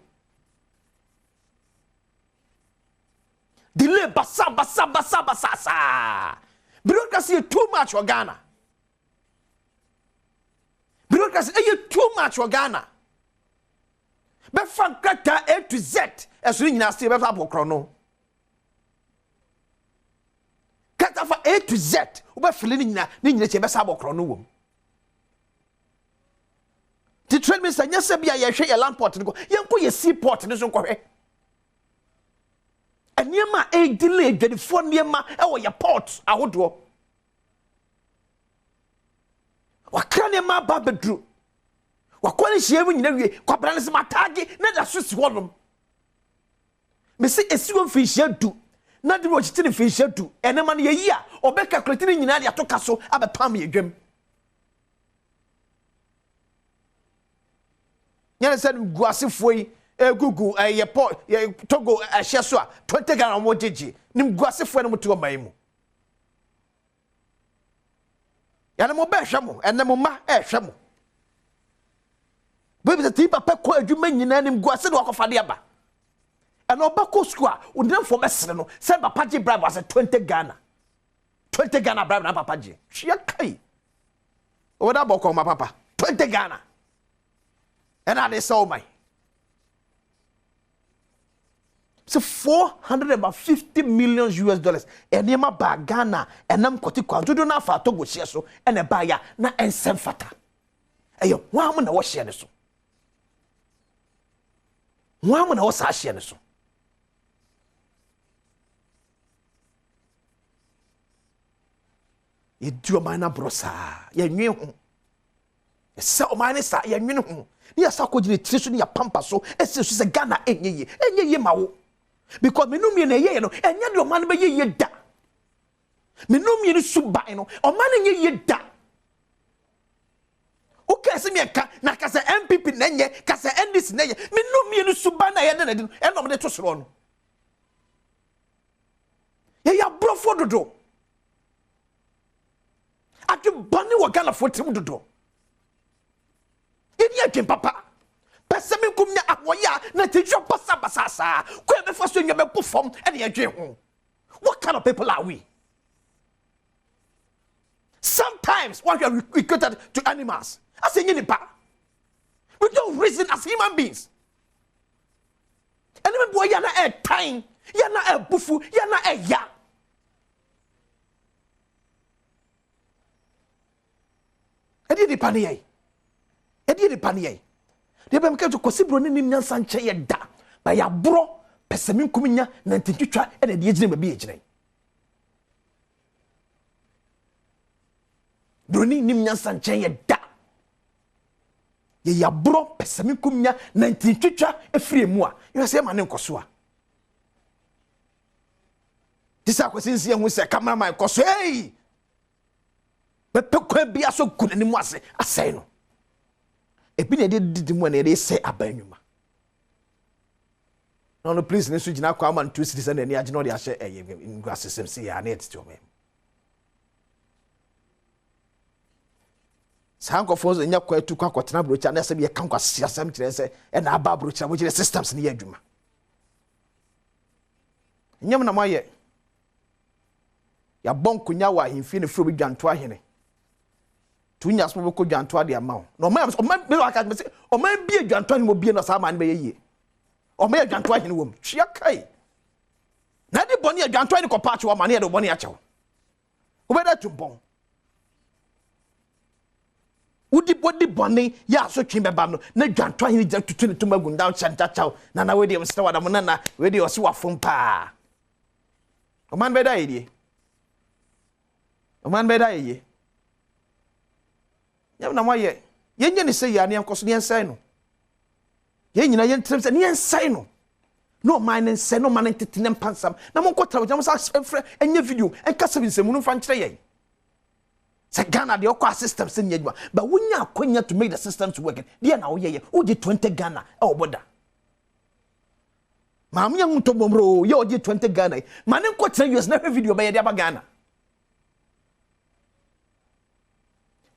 delay basa bureaucracy too much for Ghana. Bureaucracy too much for Ghana. But from Kata A to Z, as we now see about Chrono. Kata for A to Z, we're feeling na Nina Chebasabo Chrono. The train minister, yes, be a share a land port to go. You put your seaport in this one. And Yama a delay, the phone Yama, or your ports, I would do. Wakane ma babedru wakwani hyewu nyina wie kwabrane se matagi na da so si wonum me se esiwo mfihye du na de wo chitini mfihye du enema ne yeyi a obeka kletini nyina de atoka so abepam yedwam nyane se guasefo yi egugu ye togo ahye so a 20 Ghana mo jeje nim guasefo ne moto mayimu yana mo be hwemo ene mo ma hwemo baby the tipa pe ko adwuma nyina nim guase de wakofade aba ene obako school a udemfo besere no se papa je bribe was 20 Ghana bribe na papa je hwia kai o da boko ma papa 20 Ghana ena de so my so $450 million US ene ma ba Ghana enam koti kwanto do na fa togo hye so ene ba ya na ensem fata eyo wamu na wo hye ne so wamu na wo sa hye ne so ye duo mana brosa ye nwe ho se o mane sa ye nwe ho ni asa ko gine tiri so ni ya pampa so ese so se Ghana enye ma wo because menum ye na ye no enya de o man be ye da menum ye ni suban no o man ye da o ka se me ka na ka se MPP na nye ka se NDC na ye menum ye ni suban na ye na de enom de to soro no ye ya brofo dodo atu bani wa Ghana for tim dodo ye ni adwen papa pesemi kumnya awoya na tijwa basasa ko e be faso nya be pofom e na adwen ho. What kind of people are we? Sometimes when we are equated to animals as a nipa, we don't reason as human beings. And even boy yana e time yana e bufu yana e ya edi di paniye de be mka to kosibro ni nyansa nche ye da ba ya bro pesemi nkuminya na ntintwitwa e na de yegine ba bi yegine broni nim nyansa nche ye da ye ya bro pesemi nkuminya na ntintwitwa efire mu a yo se ma ne nkoso a disa kwasinsi hu se cameraman koso hey be pekwa bia so kunani mu ase asai no ebi na de mu na de se abanwuma no please nesu gina kwa man 2 citizens na ni age no de ahye ingua system si ya na etiti o me sanko fozo nya kwa tu kwa kotena brocha na se bi kan kwa siasam kire se e na aba brocha mo kire systems ni ya adwuma nyam na maye ya bonkunya wa himfi ne fro bi dwanto ahene tunya so be ko dwanto ade ama no ma me aka me se o ma bie dwanto ne mo bie no sa ma ne be yeye o ma dwanto ahene wom hwia kai na de boni dwanto ne ko patch wa ma ne de boni a chew Ubeda tumpon. Udi bone ya so twin beba no na dwanto ahini ja tutu ne tuma gunda chanta chaw na we de msta wada mo na we de osi wafom pa. Oman beda yedie. Oman beda yedie. Yam na moye. Yenye ne se ya ne ankoso ne ensai no. Yenyina yentrem se ne ensai no. No man se no man tetinem pansam. Na mo kwatra jam sa frɛ enye video enka 7 semunu fa nkyerɛ yɛ. Se Ghana the okwa system se nyadwa but wunya akonya to make the system to work there na wo ye wo di 20 Ghana e oboda ma amya nto bomro ye o di 20 Ghana ma ne nkotra US na video ba ye dia ba Ghana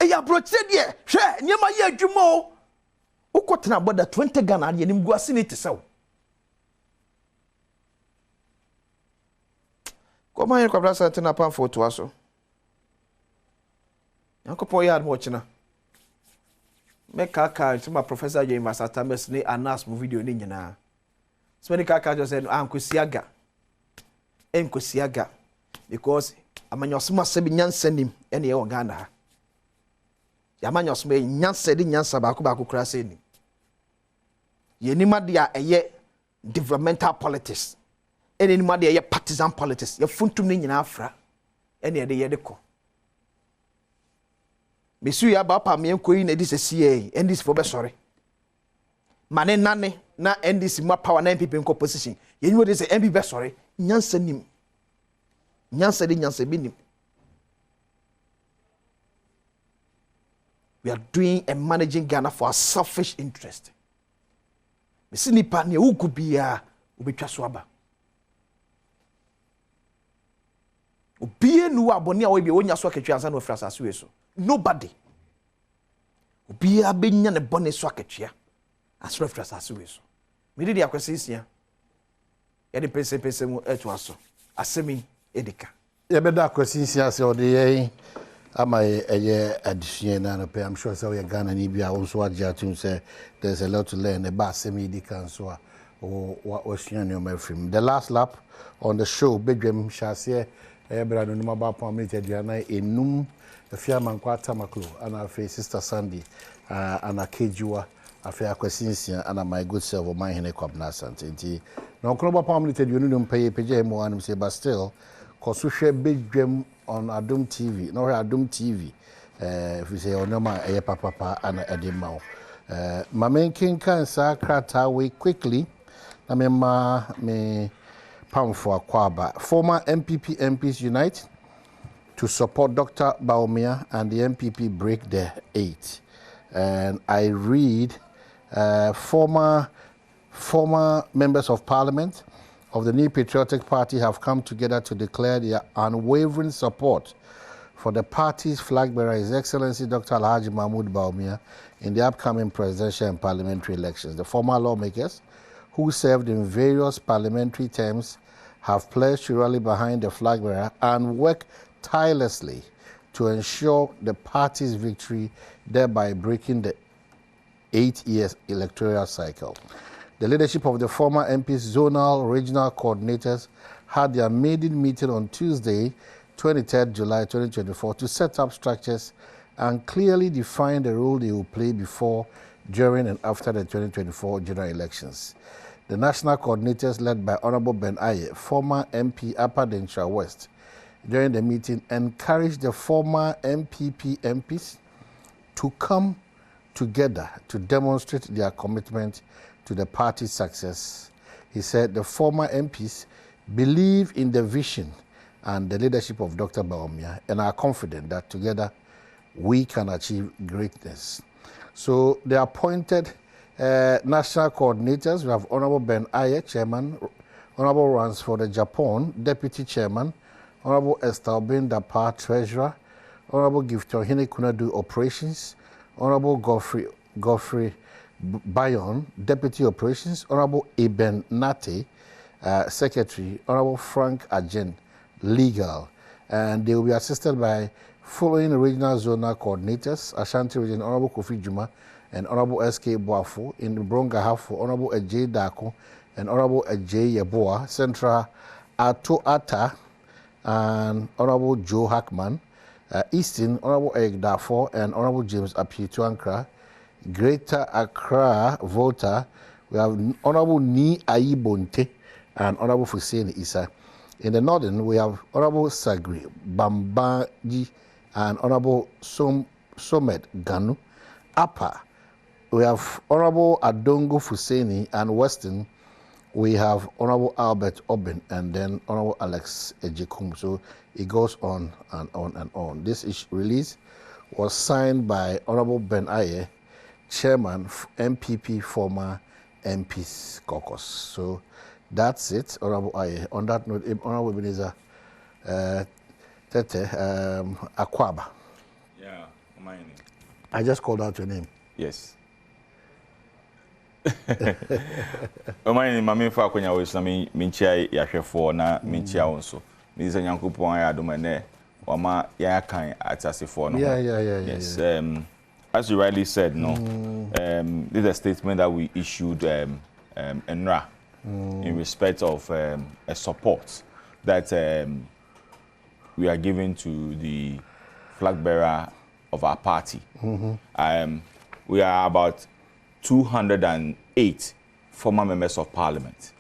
e ya broche de hwe nyema ye adwumo wo kotena boda 20 Ghana de nim guase ne tesew ko ma ye kwa brasa tena pan photo aso Yankopo yard watching. Make kaka to my professor James Masatames ni anas mu video ni nyina. So many kaka just said ankusiaga. Enkusiaga because amanyosuma sebi nyansanim ene ye Uganda ha. Yamanyosuma nyansedi nyansa ba ko kura se ni. Ye ni made a eye developmental politics. Ene ni made eye partisan politics. Ye funtum ni nyina afra. Ene ye de ko. Mesu ya ba pa me enkoyi na dis CA and this for be sorry. Mane nane na NDC ma power na MPP in position. Ye know this MPP be sorry. Nyansa nim. Nyansa de nyansa bi nim. We are doing and managing Ghana for a selfish interest. Me si nipa ne ugu bia obetwa so aba. Obie nu abone a we bi wonya so akatwa ansa no frasa so eso. Nobody. Obia benya ne bone so akatwa. Asro frasa so eso. Me di akwese sia. Ye de pese mu eto aso. Asemi edika. Ye beda akwese sia se ode ye ama eye addition na no pe I'm sure say we Ghana ni bia won so agya tun say there's a lot to learn about asemi edika so a o sua ne o mafrim. The last lap on the show Badwam Shase Ebra no number pon minute diana enum afia mankwata maklo ana afi sister Sandy ana kejuwa afi akwasinsia ana my good self o man hene kwabna asante nti no kroba pon minute dionu num peje mo anum say but still koso hwe Badwam on Adom TV no Adom TV if you say onoma eye papa ana edema mamenkin kan sa krata we quickly na me for Akwaba. Former MPP MPs unite to support Dr. Baumia and the MPP break their 8. And I read former members of parliament of the New Patriotic Party have come together to declare their unwavering support for the party's flag bearer, His Excellency Dr. Alhaji Mahmoud Baumia, in the upcoming presidential and parliamentary elections. The former lawmakers who served in various parliamentary terms have pledged to rally behind the flag bearer and work tirelessly to ensure the party's victory, thereby breaking the 8 years electoral cycle. The leadership of the former MP's zonal regional coordinators had their maiden meeting on Tuesday, 23rd July 2024, to set up structures and clearly define the role they will play before, during and after the 2024 general elections. The national coordinators, led by Honorable Ben Aye, former MP Upper Denshire West, during the meeting encouraged the former MPP MPs to come together to demonstrate their commitment to the party's success. He said the former MPs believe in the vision and the leadership of Dr. Baumia and are confident that together we can achieve greatness. So they appointed national coordinators. We have Honorable Ben Aye, Chairman, Honorable Ransford Japan, Deputy Chairman, Honorable Esther Ben Dapa, Treasurer, Honorable Gifton Hine Kunadu, Operations, Honorable Godfrey Bayon, Deputy Operations, Honorable Eben Nate, Secretary, Honorable Frank Ajen, Legal, and they will be assisted by following regional zonal coordinators: Ashanti Region, Honorable Kofi Juma and Honorable S.K. Boafo; in Bronga Hafo, Honorable Ejay Dako and Honorable Ejay Yeboah; Central Ato Ata, and Honorable Joe Hackman. Eastern, Honorable Eric Darfur and Honorable James Apitu Ankra. Greater Accra, Volta, we have Honorable Ni Ayibonte and Honorable Hussein Isa. In the northern, we have Honorable Sagri Bambaji and Honorable Somed Ganu. Upper, we have Honorable Adongo Fuseni, and western, we have Honorable Albert Obin and then Honorable Alex Ejekum. So it goes on and on and on. This release was signed by Honorable Ben Aye, Chairman, MPP, former MP's caucus. So that's it, Honorable Aye. On that note, Honorable Ebenezer Tete Akwaba. Yeah, my name. I just called out your name. Yes. My name, Mammy Fakonya, was Minchia Yashefo, na Minchia also. Mrs. Yankupon Adomane, or ma Yakan at Asifon. Yes. As you rightly said, this is a statement that we issued NRA in respect of a support that we are giving to the flag bearer of our party. We are about 208 former members of parliament.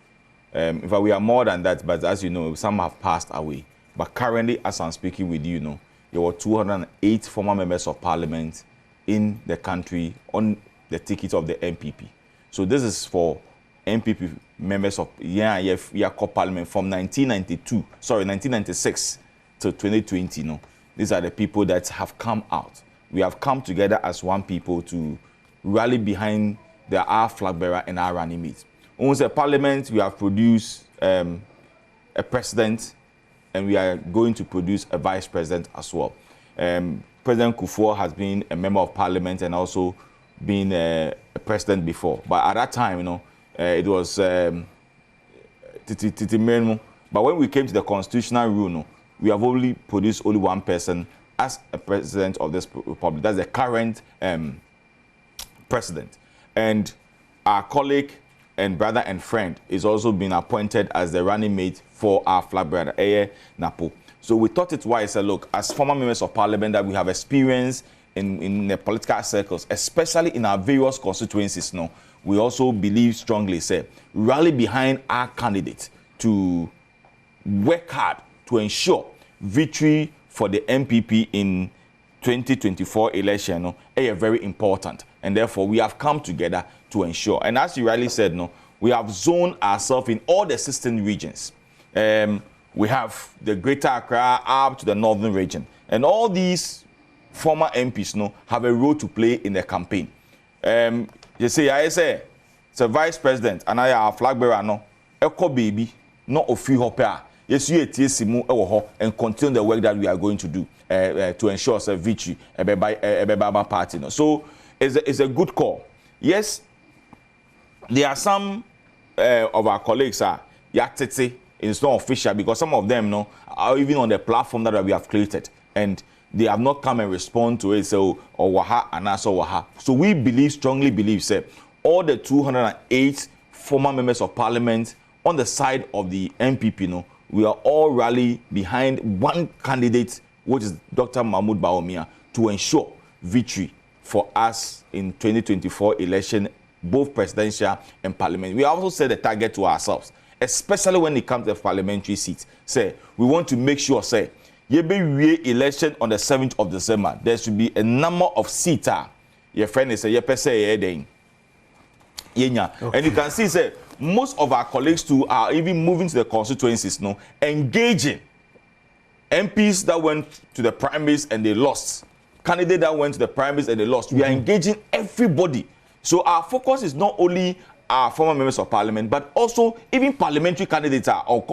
In fact, we are more than that, but as you know, some have passed away. But currently, as I'm speaking with you, there were 208 former members of parliament in the country on the ticket of the MPP. So this is for MPP members of parliament from 1996 to 2020. These are the people that have come out. We have come together as one people to rally behind our flag bearer and our running mates. Once a parliament, we have produced a president, and we are going to produce a vice president as well. President Kufuor has been a member of parliament and also been a president before. But at that time, it was Titi Menmu. But when we came to the constitutional rule, we have only produced only one person as a president of this republic. That's the current president. And our colleague and brother and friend is also being appointed as the running mate for our flag bearer, Eye Napo. So we thought it wise, look, as former members of parliament that we have experience in the political circles, especially in our various constituencies, we also believe strongly, rally behind our candidate to work hard to ensure victory for the MPP in 2024 election is very important. And therefore, we have come together to ensure. And as you rightly said, we have zoned ourselves in all the 16 regions. We have the Greater Accra up to the northern region. And all these former MPs have a role to play in the campaign. You say, it's a vice president, and I am a flag bearer, Echo baby, not a free hopper. Yes, you and continue the work that we are going to do to ensure victory by party. So it's a good call. Yes, there are some of our colleagues it's not official because some of them are even on the platform that we have created and they have not come and respond to it. So or waha and also waha. So we strongly believe, all the 208 former members of parliament on the side of the MPP, we are all rally behind one candidate, which is Dr. Mahmoud Bawumia, to ensure victory for us in 2024 election, both presidential and parliament. We also set a target to ourselves, especially when it comes to the parliamentary seats. We want to make sure, yebe election on the 7th of December, there should be a number of seats. Your friend is and you can see, most of our colleagues too are even moving to the constituencies, engaging MPs that went to the primaries and they lost, candidates that went to the primaries and they lost. We are engaging everybody. So our focus is not only our former members of parliament, but also even parliamentary candidates or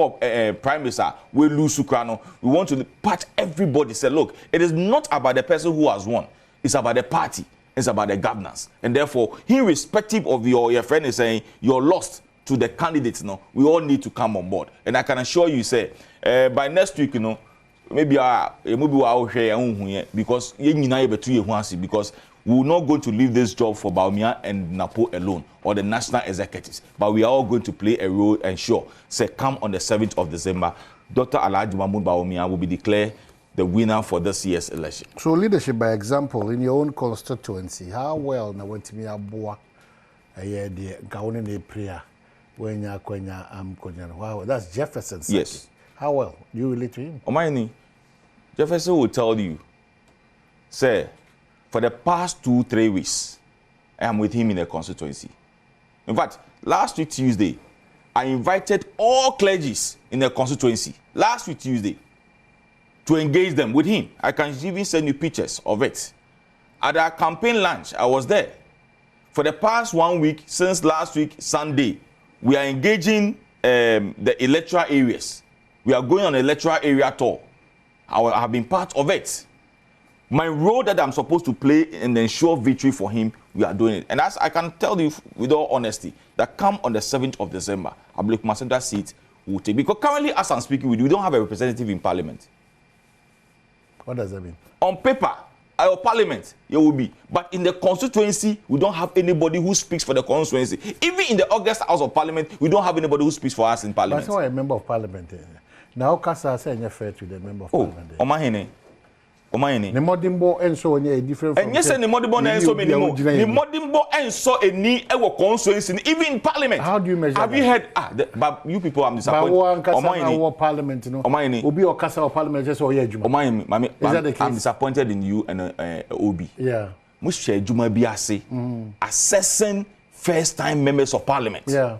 primaries we lose Sukrano. We want to patch everybody. Say, look, it is not about the person who has won. It's about the party. It's about the governance. And therefore, irrespective of your friend is saying you're lost to the candidates, we all need to come on board. And I can assure you, by next week, maybe I'll share because we will not going to leave this job for Bawumia and Napo alone or the national executives, but we are all going to play a role and ensure, come on the 7th of December, Dr. Alhaji Mahmoud Bawumia will be declared the winner for this year's election. So leadership by example in your own constituency, how well na wetimi aboa the Gauni prayer when you wow, that's Jefferson. Yes. How well do you relate to him? Omaini, Jefferson will tell you, sir, for the past 2-3 weeks, I am with him in the constituency. In fact, last week Tuesday, I invited all clergies in the constituency, last week Tuesday, to engage them with him. I can even send you pictures of it. At our campaign lunch, I was there. For the past 1 week, since last week, Sunday, we are engaging the electoral areas. We are going on an electoral area tour. I have been part of it. My role that I'm supposed to play and ensure victory for him, we are doing it. And as I can tell you with all honesty, that come on the 7th of December, I believe my central seat will take. Because currently, as I'm speaking with you, we don't have a representative in parliament. What does that mean? On paper, our parliament, it will be. But in the constituency, we don't have anybody who speaks for the constituency. Even in the August House of Parliament, we don't have anybody who speaks for us in parliament. That's why a member of parliament. Now, Kasa say you're fair to the member of parliament. Omahene. The modimbo and so on a different. And yes, and the modimbo and so many more. The modimbo and so a knee ever constituency, even in parliament. How do you measure? Have you heard? But you people, I'm disappointed. Omahene parliament, you know. Omahene. Obi or Kasa or parliament just or Yejuma. Omahene, I'm disappointed in you and Obi. Yeah. Mushe Juma Biase assessing first-time members of parliament. Yeah.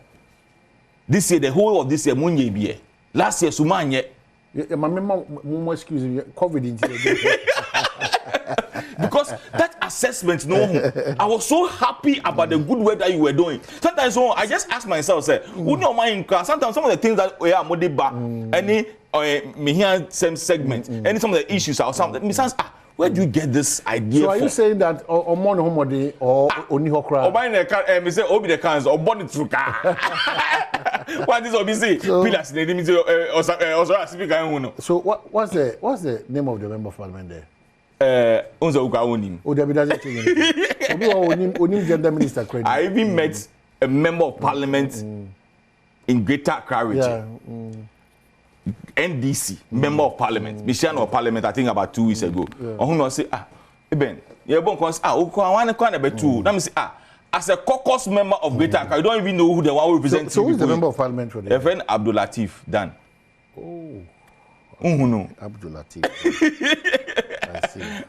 This year, the whole of this year, Munye Biye. Last year, Sumanye. My memo excuse me, COVID because that assessment, no, I was so happy about the good work that you were doing. Sometimes I just ask myself, say, who know my sometimes some of the things that we are modiba, any me hear same segment, any some of the issues or something. Where do you get this idea? So are you saying that Omon Homode or Onihokra? Or mine me say Obi the cans or Bonnet Truka. What is Obi say? Pillars they didn't also speak. So what's the name of the member of parliament there? Unza Uka Onim. Oh, David doesn't change anything. Onim gender minister credit. I even met a member of parliament in Greater Accra region. NDC, member of parliament, Mission of parliament, I think about 2 weeks ago. Who knows say, Eben, you're born cons, I want to be two. Let me say, as a caucus member of Greater Accra, you don't even know who the one represents. So who's the member of parliament for the friend Abdul Latif Dan. Oh, no. Abdul Latif. I see.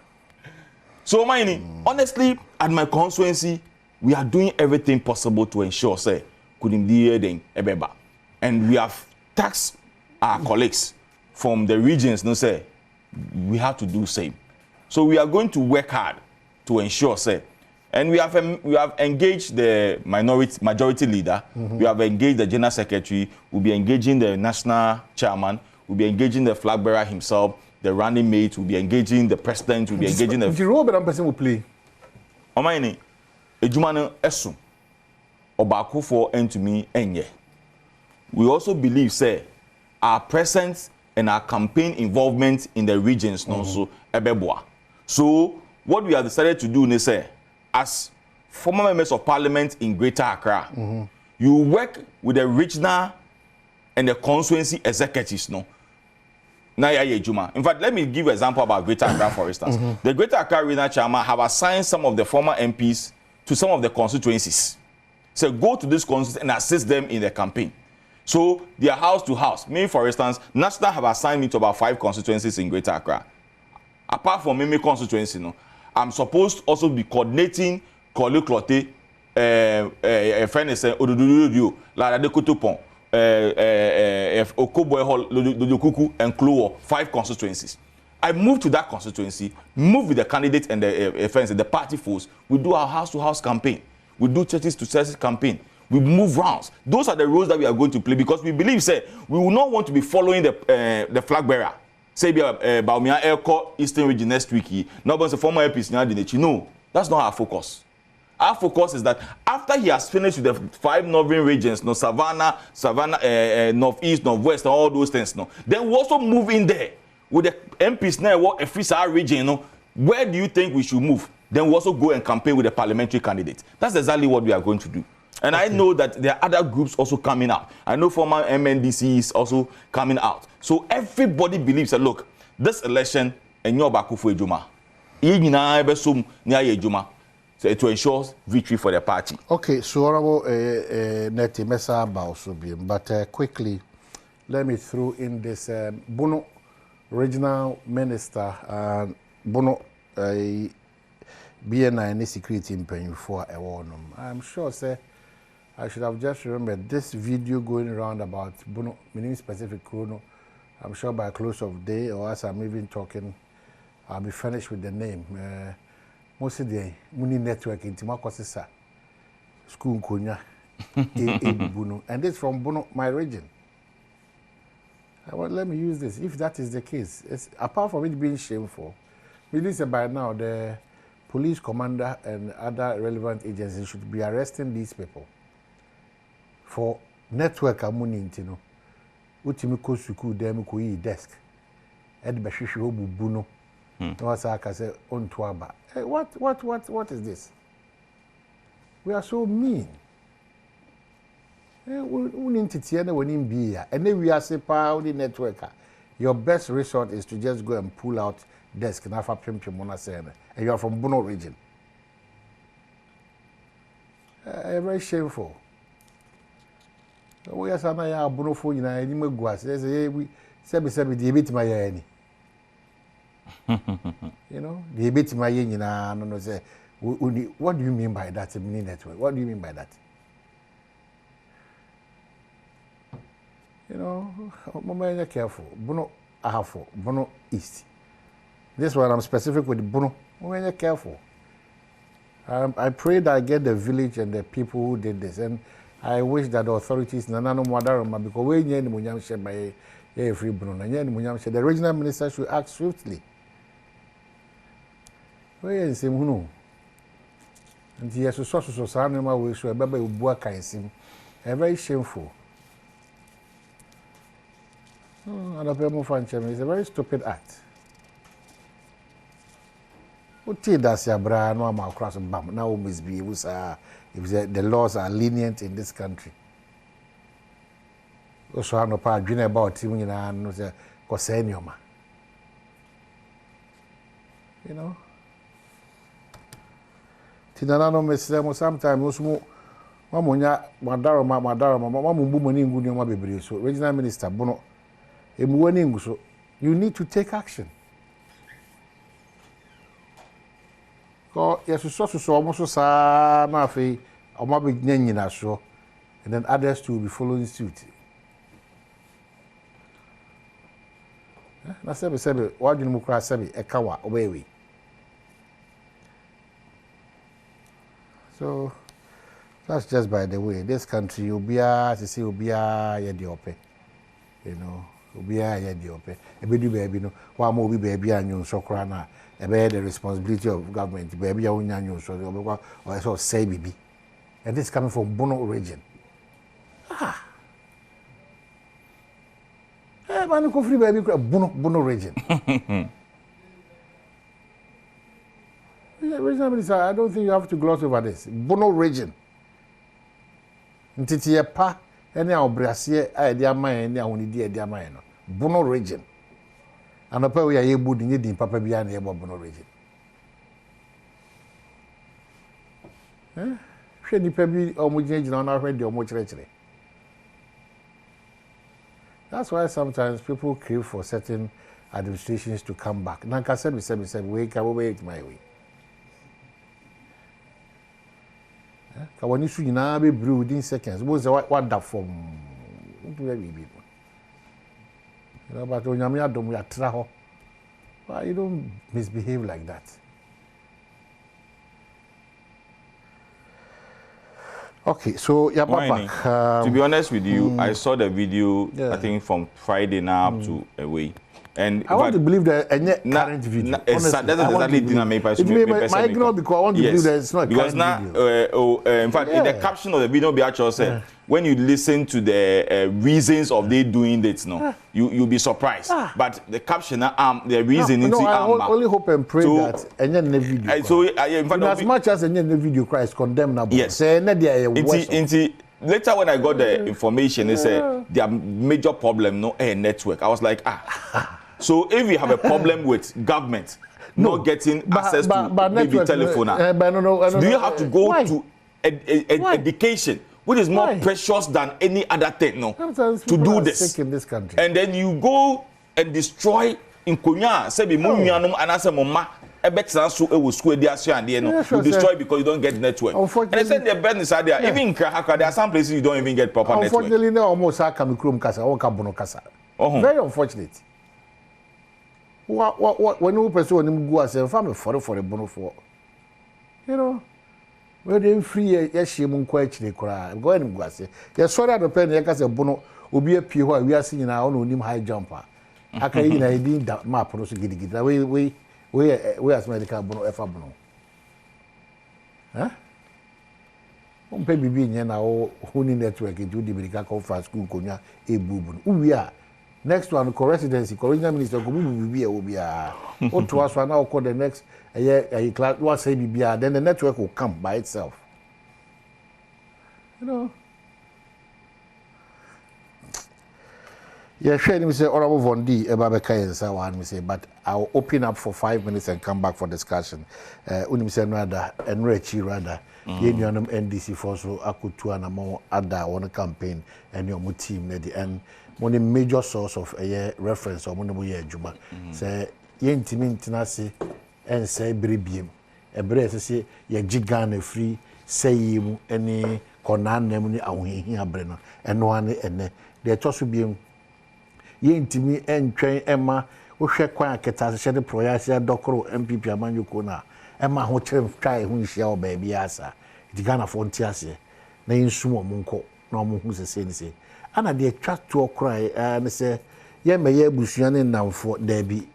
So, honestly, at my constituency, we are doing everything possible to ensure, say, couldn't be then ebeba, and we have taxed our colleagues from the regions, no say, we have to do same. So we are going to work hard to ensure, say, and we have engaged the majority leader, we have engaged the general secretary, we'll be engaging the national chairman, we'll be engaging the flag bearer himself, the running mate, we'll be engaging the president, we'll be engaging the role that person will play. Omaini, ejumano esu, obako for and to me enye. We also believe, say, our presence and our campaign involvement in the regions also ebeboa. So what we have decided to do is say, as former members of parliament in Greater Accra, you work with the regional and the constituency executives, no. In fact, let me give an example about Greater Accra, for instance. The Greater Accra regional chairman have assigned some of the former MPs to some of the constituencies. So go to this constituency and assist them in their campaign. So they are house to house. Me, for instance, National have assigned me to about 5 constituencies in Greater Accra. Apart from my constituency, no, I'm supposed also be coordinating Kolu Klote, Fenese, Odududu, Lara de Kotopon, Okoboy, Lodokuku, and Kluo, 5 constituencies. I moved to that constituency, moved with the candidates and the party force. We do our house to house campaign. We do churches to churches campaign. We move rounds. Those are the roles that we are going to play because we believe, say, we will not want to be following the flag bearer. Say, Baumia Elko, Eastern Region next week. Not about the former MPs. No, that's not our focus. Our focus is that after he has finished with the 5 northern regions, no Savannah, Northeast, Northwest, and all those things, no, then we also move in there with the MPs now, what a free region, no, where do you think we should move? Then we also go and campaign with the parliamentary candidate. That's exactly what we are going to do. And I know that there are other groups also coming out. I know former MNDC is also coming out. So everybody believes that, look, this election, and you're back for Juma. So to ensure victory for the party. Okay, so honorable Neti Mesa Baosubium, but quickly, let me throw in this Bono regional minister and Bono BNI security in for a warning. I'm sure, sir, I should have just remembered this video going around about Bono, meaning specific chrono. I'm sure by close of day or as I'm even talking, I'll be finished with the name. Most of the money network in Timakosisa school Konya Bono, and this from Bono, my region. Let me use this. If that is the case, apart from it being shameful, meaning by now the police commander and other relevant agencies should be arresting these people for network money into no. Utimiko suku dem ko yi desk. Ed behwehwe obubu no. No asa say on toaba. What is this? We are so mean. We need to tell them when be here. And then we are saying power the networker. Your best resort is to just go and pull out desk and have a and you are from Bono region. Very shameful. We are saying I Bono for you. I need go. There's a we sebi debate my any. You know, the debate my any na no say. What do you mean by that? Mini network. What do you mean by that? You know, I'm careful. Bono Ahafo, Bono East. This one I'm specific with Bono. I'm careful. I pray that I get the village and the people who did this, and I wish that the authorities nanano mwadaroma because we nye ni munyamshe by ye free Bono na nye ni munyamshe. The regional minister should act swiftly. We ye nsim hunu. Nti yeso so sa no ma we so e baba ubu aka nsim. Very shameful. It's a very stupid act. What does Yabra no am across bam now must be if the laws are lenient in this country. Also, I know part dream about him in no say Cosenioma. You know. Tinanano mesemo sometimes also Mamunya Madarama Mamu money in Gunyama Bibri. So regional minister Bono. So you need to take action. Yes, so almost sa na fe omabe nyanyina so and then others too will be following suit. Na sebe wadu mu kra sebe ekawa obewe. So that's just by the way. This country obia to say obia ye de ope. You know. Obia ya di ope ebedu baby no wa ma obi baby anyu so kra na ebe the responsibility of government baby ya onya anyu so obekwa or so say bibi and this coming from Bono region man ko free baby Bono region I don't think you have to gloss over this Bono region ntiti ye pa any obrasiye a dia man any ahonidi dia man no Bono region and opa we are able to din papa bia na ebo Bono region hwe nipa bi omugina na hwe de omukirekire. That's why sometimes people crave for certain administrations to come back. Nanka said we can wait my way. Ka woni su nyina be brew within seconds. What that from? You know, but onyame adom we atra ho. Why you don't misbehave like that? Okay, so yeah, to be honest with you, I saw the video. I think from Friday now up to a way. And I want to believe that any current video. That's exactly the thing I make. My ignore because I want to believe that it's not because now, in fact, in the caption of the video, be actually said when you listen to the reasons of they doing this, you'll be surprised. But the caption, the reason I only hope and pray that any video. So, in fact, as much as any video Christ condemnable. Yes. Later, when I got the information, they said their major problem, network. I was like, So if we have a problem with government not getting access to maybe telephone, do you have to go to education, which is more precious than any other thing, to do this? In this country. And then you go and destroy in Konya, say be munyanum anase mama. You destroy because you don't get network. And I said the business are there. Even in Krahaka, there are some places you don't even get proper network. Unfortunately, they almost have kasa. Very unfortunate. When you person go as a family for the bono for, where they free yes, she won't quite cry. Go and go say, yes, sorry, the pen, yes, a bono will be a pure. We are seeing our own high jumper. I can't even that map also get away. We as medical bono efa bono. On pay bibi nya na who ni network do the medical conference school konya e bubu. We are next one co-residency co-regional minister go bubu bibi e obi a. O to us now call the next class what say bibi then the network will come by itself. Yeah, sure. Let me say, Honorable Vondi, but I'll open up for 5 minutes and come back for discussion. Rather, and Rechi rather, NDC for so Akutu and more other one campaign and your team at the end. One major source of a reference or one year Juma. Say, yen timintinasi and say Bribim. A breath say, ye jigan free, say you any conan nemuni away here, Brenner, and one and they toss will be. Yentimi entwen Emma wo hwe kwan aketa se de proyase dokoro MPP amanyuko na Emma ho kyerem twae ho nhia o ba bia asa digana fo ntiase na yinsu omunko na omunhu sese ni se ana de twa to okran ne se ye meye abusuane namfo dabi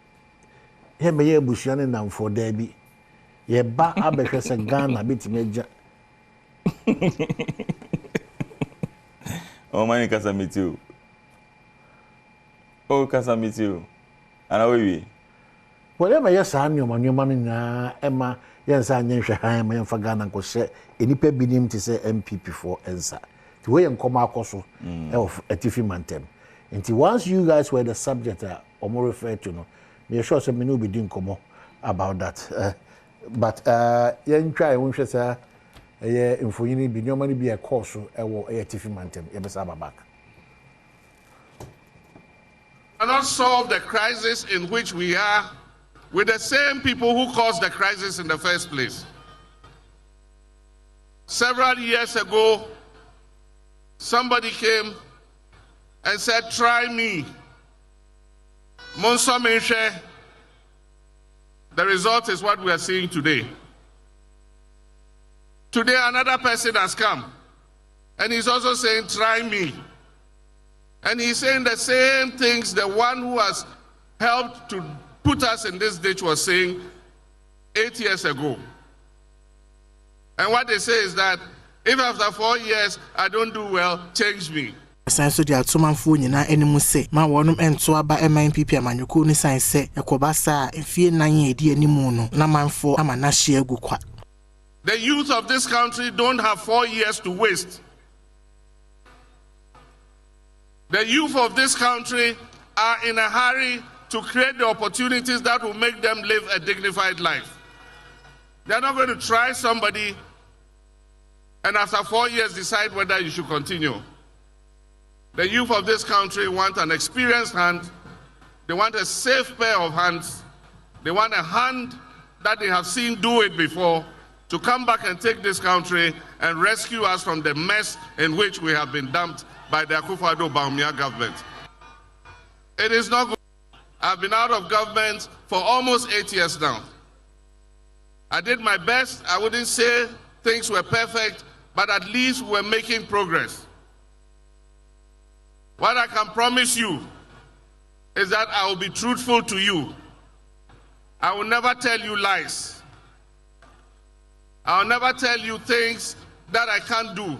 ye meye abusuane namfo dabi ye ba abehwe se Ghana betime agya o mani kasamiti Oh, Casamity. And away. Whatever yes, I knew my new man Emma, yes, I knew Shaham and Fagana could say any pebinim to say MPP for answer. To way and come out also of a tiffy mantem. And once you guys were the subject or more referred to, me sure some men will be doing come about that. But young try, won't you say, if you need no money be a course or a tiffy mantem, Ebesaba back. Cannot solve the crisis in which we are with the same people who caused the crisis in the first place. Several years ago, somebody came and said, try me. Monso Menche. The result is what we are seeing today. Today, another person has come, and he's also saying, try me. And he's saying the same things the one who has helped to put us in this ditch was saying 8 years ago. And what they say is that if after 4 years I don't do well, change me. Sanso dia tomanfo nyina enimu se ma wonum ento aba MPP amanyuko ni sanse ekobasa efie nan edi animu no na manfo ama na hye agukwa. The youth of this country don't have 4 years to waste. The youth of this country are in a hurry to create the opportunities that will make them live a dignified life. They're not going to try somebody and after 4 years decide whether you should continue. The youth of this country want an experienced hand. They want a safe pair of hands. They want a hand that they have seen do it before to come back and take this country and rescue us from the mess in which we have been dumped by the Akufo-Addo Bawumia government. It is not good. I've been out of government for almost 8 years now. I did my best. I wouldn't say things were perfect, but at least we're making progress. What I can promise you is that I will be truthful to you. I will never tell you lies. I will never tell you things that I can't do.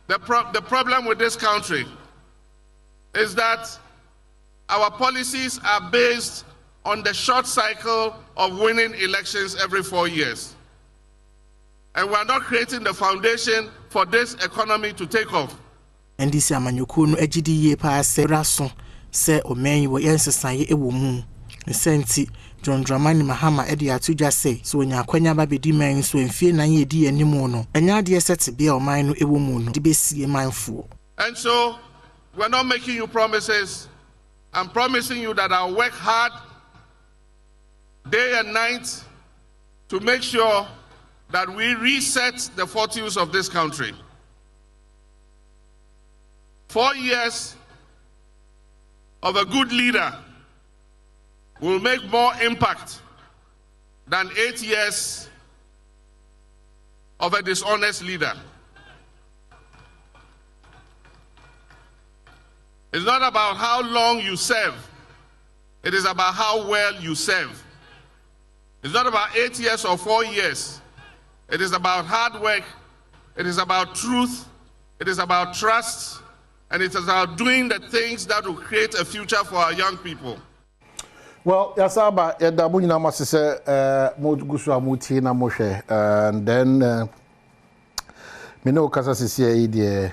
The problem with this country is that our policies are based on the short cycle of winning elections every 4 years. And we are not creating the foundation for this economy to take off. And this amanyuku no ejidi ye pa se raso se omen wo yensesan ye ewo mu. Senti John Dramani Mahama edi atuja say so nya kwanya ba bedi man so mfie nan ye di animu no. Enya de set bia oman no ewo mu no. Di besie manfo. And so we're not making you promises. I'm promising you that I'll work hard day and night to make sure that we reset the fortunes of this country. 4 years of a good leader will make more impact than 8 years of a dishonest leader. It's not about how long you serve. It is about how well you serve. It's not about 8 years or 4 years. It is about hard work. It is about truth. It is about trust. And it is about doing the things that will create a future for our young people. Well, Yasaba, Yadabu Namasi say, Mogusu Amuti na Moshe, and then Mino Casasisi, the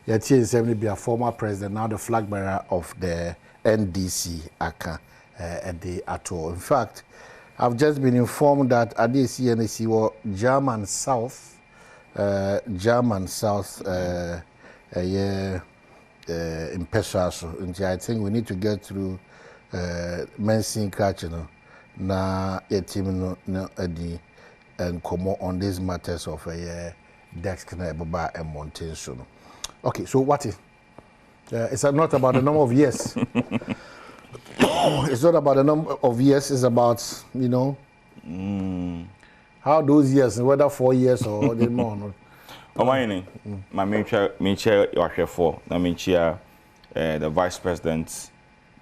Yati be a former president, now the flag bearer of the NDC, Aka, at the Ato. In fact, I've just been informed that at the CNC were German South, in Pesaso. And I think we need to get through Mensing Catch, na a team no Eddie and come on these matters of a Dex Baba and Mountain. Okay, so what is it's not about the number of years. It's not about the number of years, it's about, you know, how those years, whether 4 years or the more. My main chair, the Vice President,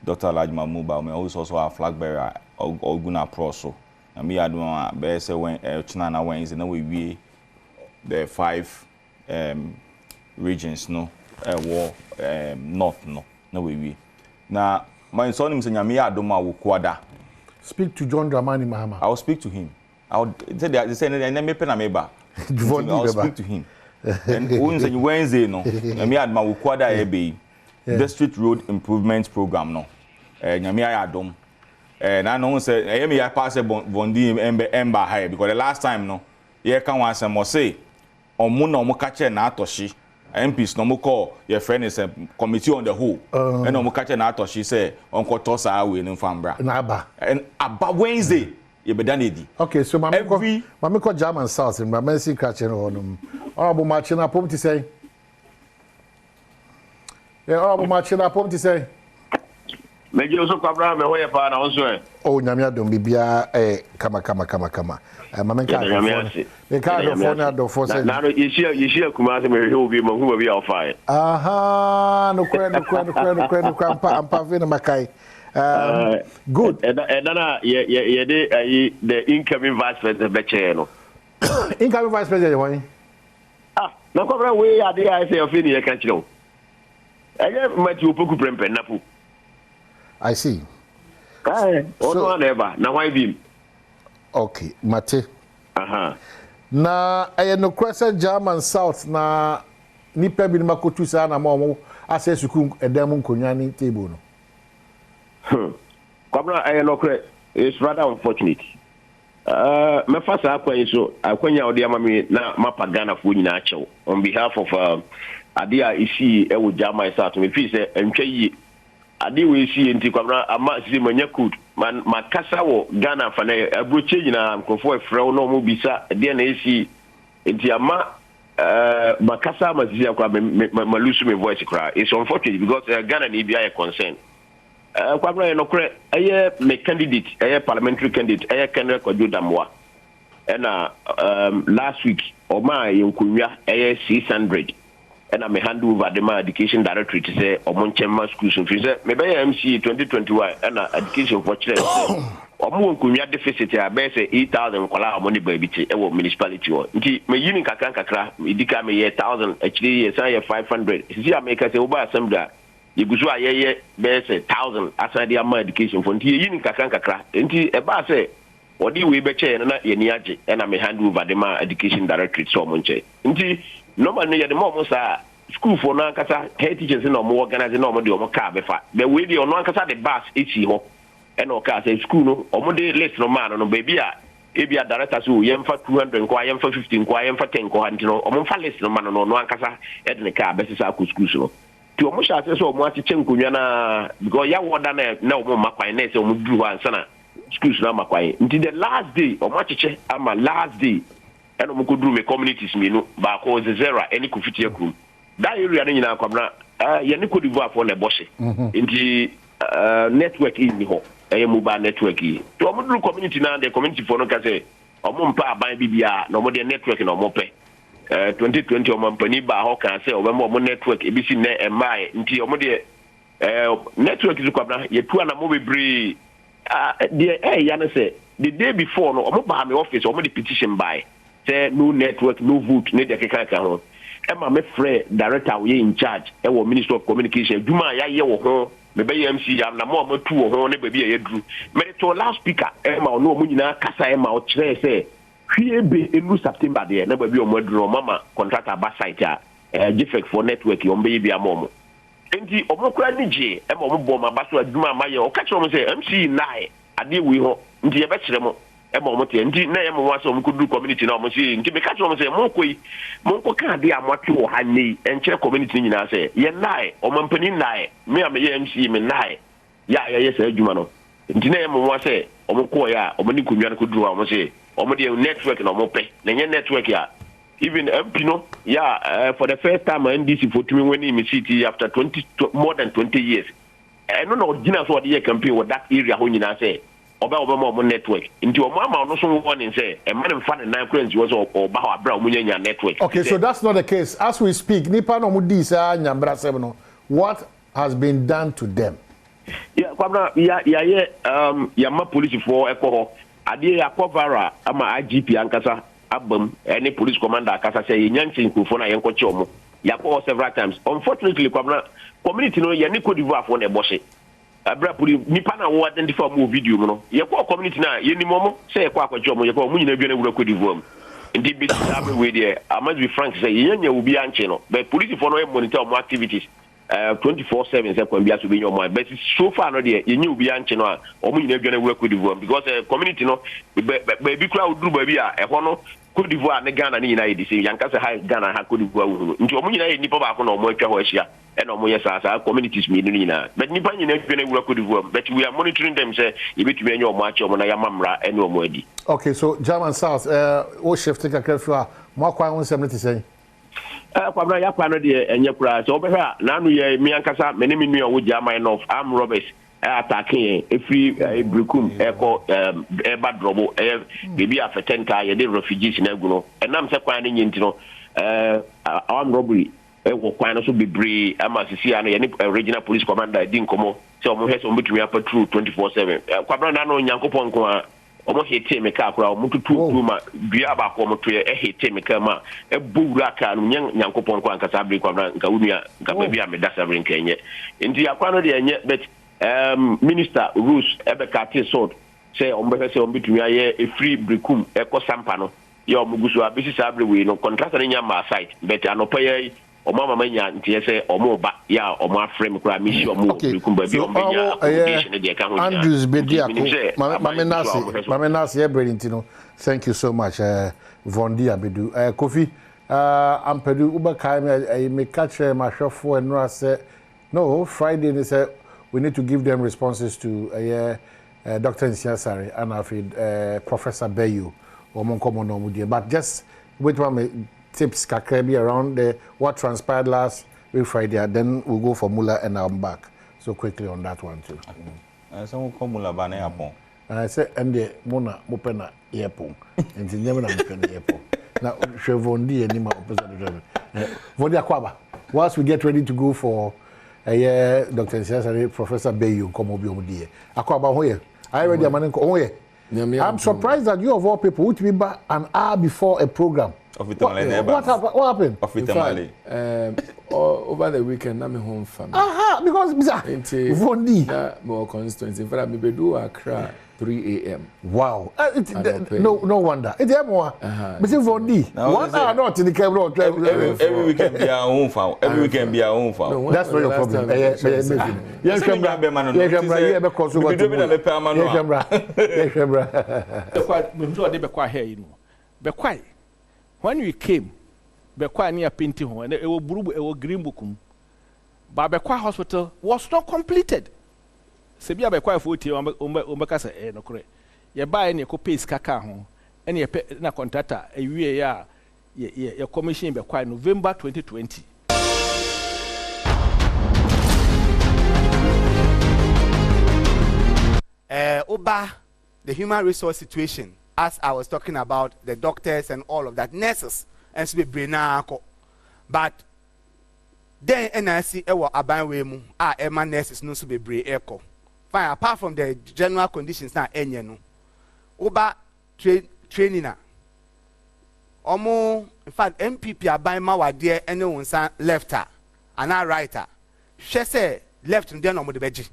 Dr. Lajma Muba, may also our flag bearer, Oguna Proso. And me, I don't know, when China wins in a way, the 5 regions, no, war, north, no way. Now, my son is in Yamia Doma Wukwada. Speak to John Dramani Mahama. I will speak to him. I will say, and then me penameba. I will speak to him. And Wednesday, no, Yamia Doma Wukwada Ebe. District Road Improvement Program, no. Nyamia Adom. And I know say I pass a bondi ember high because the last time no, here can one some say on moon no catch na atoshi. MPs no call your friend is a committee on the whole. And no catch na atoshi say Uncle Tosa we in Fambra. And about Wednesday, you be done it. Okay, so my call German South and my mercy catching on honorable marching up to say. Yeah, honorable marching up to say. Meji also kabra me hoye pa na wonso e. Oh nyamia dom bibia kama. Mama nka phone do for say. Na no yishia kuma se me hwe obi ma hu bi ofai. Aha, no kwen ampa vena makai. Good. And ye de the incoming vice president be chair no. Incoming vice president why? Ah, na kabra we ade I say ofini ye kan chiro. Eye mati opoku prempe napu. I see. So, now why be? Okay, Mate. Na no crescent German South na nipa bi ma kotu sa na mo ase suku edam nkonwani table no. Kwabra no cre it's rather unfortunate. Me fasa akwan so akwanya odi amami na mapa Ghana fo nyina achew on behalf of adia isi e wo German South me fi se entwa yi ade we see enti kwabra ama si manya kud man makasa wo Ghana fa na abroche nyina nkofo efrew no mo bisa de na esi enti ama makasa ma si akwa ma lose my voice cry. It's unfortunate because Ghana need be a concern. Kwabra no kre aye me candidate aye parliamentary candidate aye Kenneth Kodamwa and last week o ma yenkunwa aye 600 and I'm a hand over the education directorate to say or Monchema schools and fees. Maybe MC 2021 and education for children. Or more could deficit I best say 8,000 kola money baby to municipality or my union kakra idika me 1,000 actually yes 500. See I make us over some that you go so ye best 1,000 aside the education for union kakra nti e ba say odi we be che na ye ni age and I'm a hand over the education directorate so monche nti normally the more sa school for no kasa head teachers no more organizing no more the car befa but we the no kasa the bus echi ho and okay say school no omo dey list no man no baby a ebia director so yemfa 200 kwa yemfa 15 kwa yemfa 10 kwa ntino omo fa list no man no no ankasa ed ne car bese sa ku school so ti omo sha say so omo achiche nkonwa na because ya woda na omo makwan na say omo duru ansa na schools na makwan until the last day omo achiche ama last day and omo ko duru me communities me no ba ko zero any ku fitie krum that area na nyina kwabra ye ne ko divu afọ na boshe nti network in ho a mobile network yi to omo community na the community for no ka say omo mpa aban bibia na omo de network na omo pe 2020 omo mpani ba ho kan say omo network e bi si na emai nti omo de network is kwabna ye tu na mo bebre the ya na say the day before no omo ba me office omo the petition by say no network no vote ne de keka ho Emma me frɛ director we in charge e wo Ministry of Communication duma ya ye wo ho me be MC am na mo amatu wo ho ne ba bi ya duru me to last speaker Emma no mo nyina kasa Emma o kyerɛ sɛ hwie be enu September de na ba bi o mo duru mama contractor ba site a Gfec for network o mbe bi amomo enti o mo kura ni je Emma o mo bo ma ba so aduma ma ye o ka kyerɛ mo sɛ MC nai ade wi ho nti ye be kyerɛ mo ema mo te nti na ye mo waso mo kudu community na mo si nti me ka mo se mo koi mo ko ka de amatu wo ha nei enche community nyina se ye nai o mo mpani nai me am ye MC me nai ya ye se adwuma no nti na ye mo wase o mo ko ya o mo ni kunwa ko duru mo se o mo de network na mo pe na nye network ya even MP no ya for the first time NDC for me when in city after more than 20 years no no original so the campaign with that area ho nyina se oba mo network nti o ama no so warning say e man fa 9 currency was oba ho abra o nya network. Okay, so that's not the case as we speak nipa no mu di sa nyambra sem no what has been done to them? Yeah, kwabra ya ma police for ekoho ade ya kovara ama IGP ankasa abam any police commander akasa say nyanchin kufo na yenko chomo ya ko several times unfortunately kwabra community no ye ni Cote d'Ivoire for na eboshe abra puri nipa na wo identify mo video mo no ye ko community na ye ni momo say ye ko akwacho mo ye ko mo nyina bia na wura Cote d'Ivoire ndi be sabe we there I must be frank say ye nya obi anche no but police for no monitor mo activities 24/7 say ko bia so be nyomo but so far no there ye nya obi anche no a o mo nyina bia na wura Cote d'Ivoire because community no be bi kura oduru ba bia e ho no Cote d'Ivoire ne Ghana ni nyina ye dise yanka say ha Ghana ha Cote d'Ivoire wu nti o mo nyina ye nipa ba ko no mo atwa ho ahia and omo yesa communities me nyina but nipa nyina twene wura Cote d'Ivoire but we are monitoring them say e betumi enye omo achi omo na yamamra ene omo adi. Okay, so German South o shift ka krefa mo akwa won sem ne tisen kwabra ya kwa no de enye kura so obehwa na anu ye mi ankasa me ne mi nua wo German of arm robbers attacking every Brukum eko Badwam baby after 10 ka ye de refugees na guno enam se kwa ne nyinti no arm robbery wo kwan so bebre ama sisi ano ye regional police commander di nkomo se omo hese omo betumi patrol 24/7 kwabra na no nyankopon ko a omo hete me ka akora omo tutu ma bia ba ko omo to ye hete me ka ma bowura ka no nyankopon ko ankasa bre kwabra nka wunua nka ba bia me dasa bre nka enye nti akwa no de enye but minister rules ebeka te sort say omo be se omo betumi aye e free Brukum eko sampa no ye omo gusu abisi sabre we no contractor nya ma site but anopa ye Omama manya ntie se omo ba ya omo afrem kura mi shi omo Brukum ba bi omo nya accommodation de ka ho nya Andrews Bediako mamenasi ebredintino thank you so much Vondi Abedu Kofi ampedu uba kai me catch my shofo enra say no Friday they say we need to give them responses to Dr. Nsiasare and Professor Bayu omo komo no mu but just wait one tips kakrebi around what transpired last week Friday, then we'll go for Mula and I'm back. So quickly on that one too. So we'll come Mula Bane Apon. I said, and the Mona Mopena Earpon. And the Yemen Mopena Earpon. Now, Chevondi and Nima opposite the driver. Vodia Quaba. Whilst we get ready to go for Dr. Siasari, Professor Bayu, come over here. Akwaba hoye. I ready a man hoye. I'm surprised that you of all people would be back an hour before a program. What happened? Over the weekend, I'm home family. Aha, because Vondi. More constituency. In fact, I'm do Accra 3 a.m. Wow. No wonder. It's more. But Vondi. 1 hour not in the camera. Every weekend be our own farm. Every weekend be our own farm. That's not your problem. Yes, camera. Yes, camera. Because what? Yes, camera. When we came, Bekwa near painting home, and it was green bookum. But Bekwa Hospital was not completed. Sebia Bekwa 40 Umbakasa, no correct. You buy any copies kaka home, and you pay na contractor a year, your commission Bekwa November 2020. Oba, the human resource situation. As I was talking about the doctors and all of that, nurses, and so be brainako. But then NIC ewa abanwe mu Emma nurses no so be brain echo. Fine, apart from the general conditions na enye no. Oba training na. Omo, in fact, MPP abanma wade ene wonsa lefter and a righter. She say left no dey no mo de beji.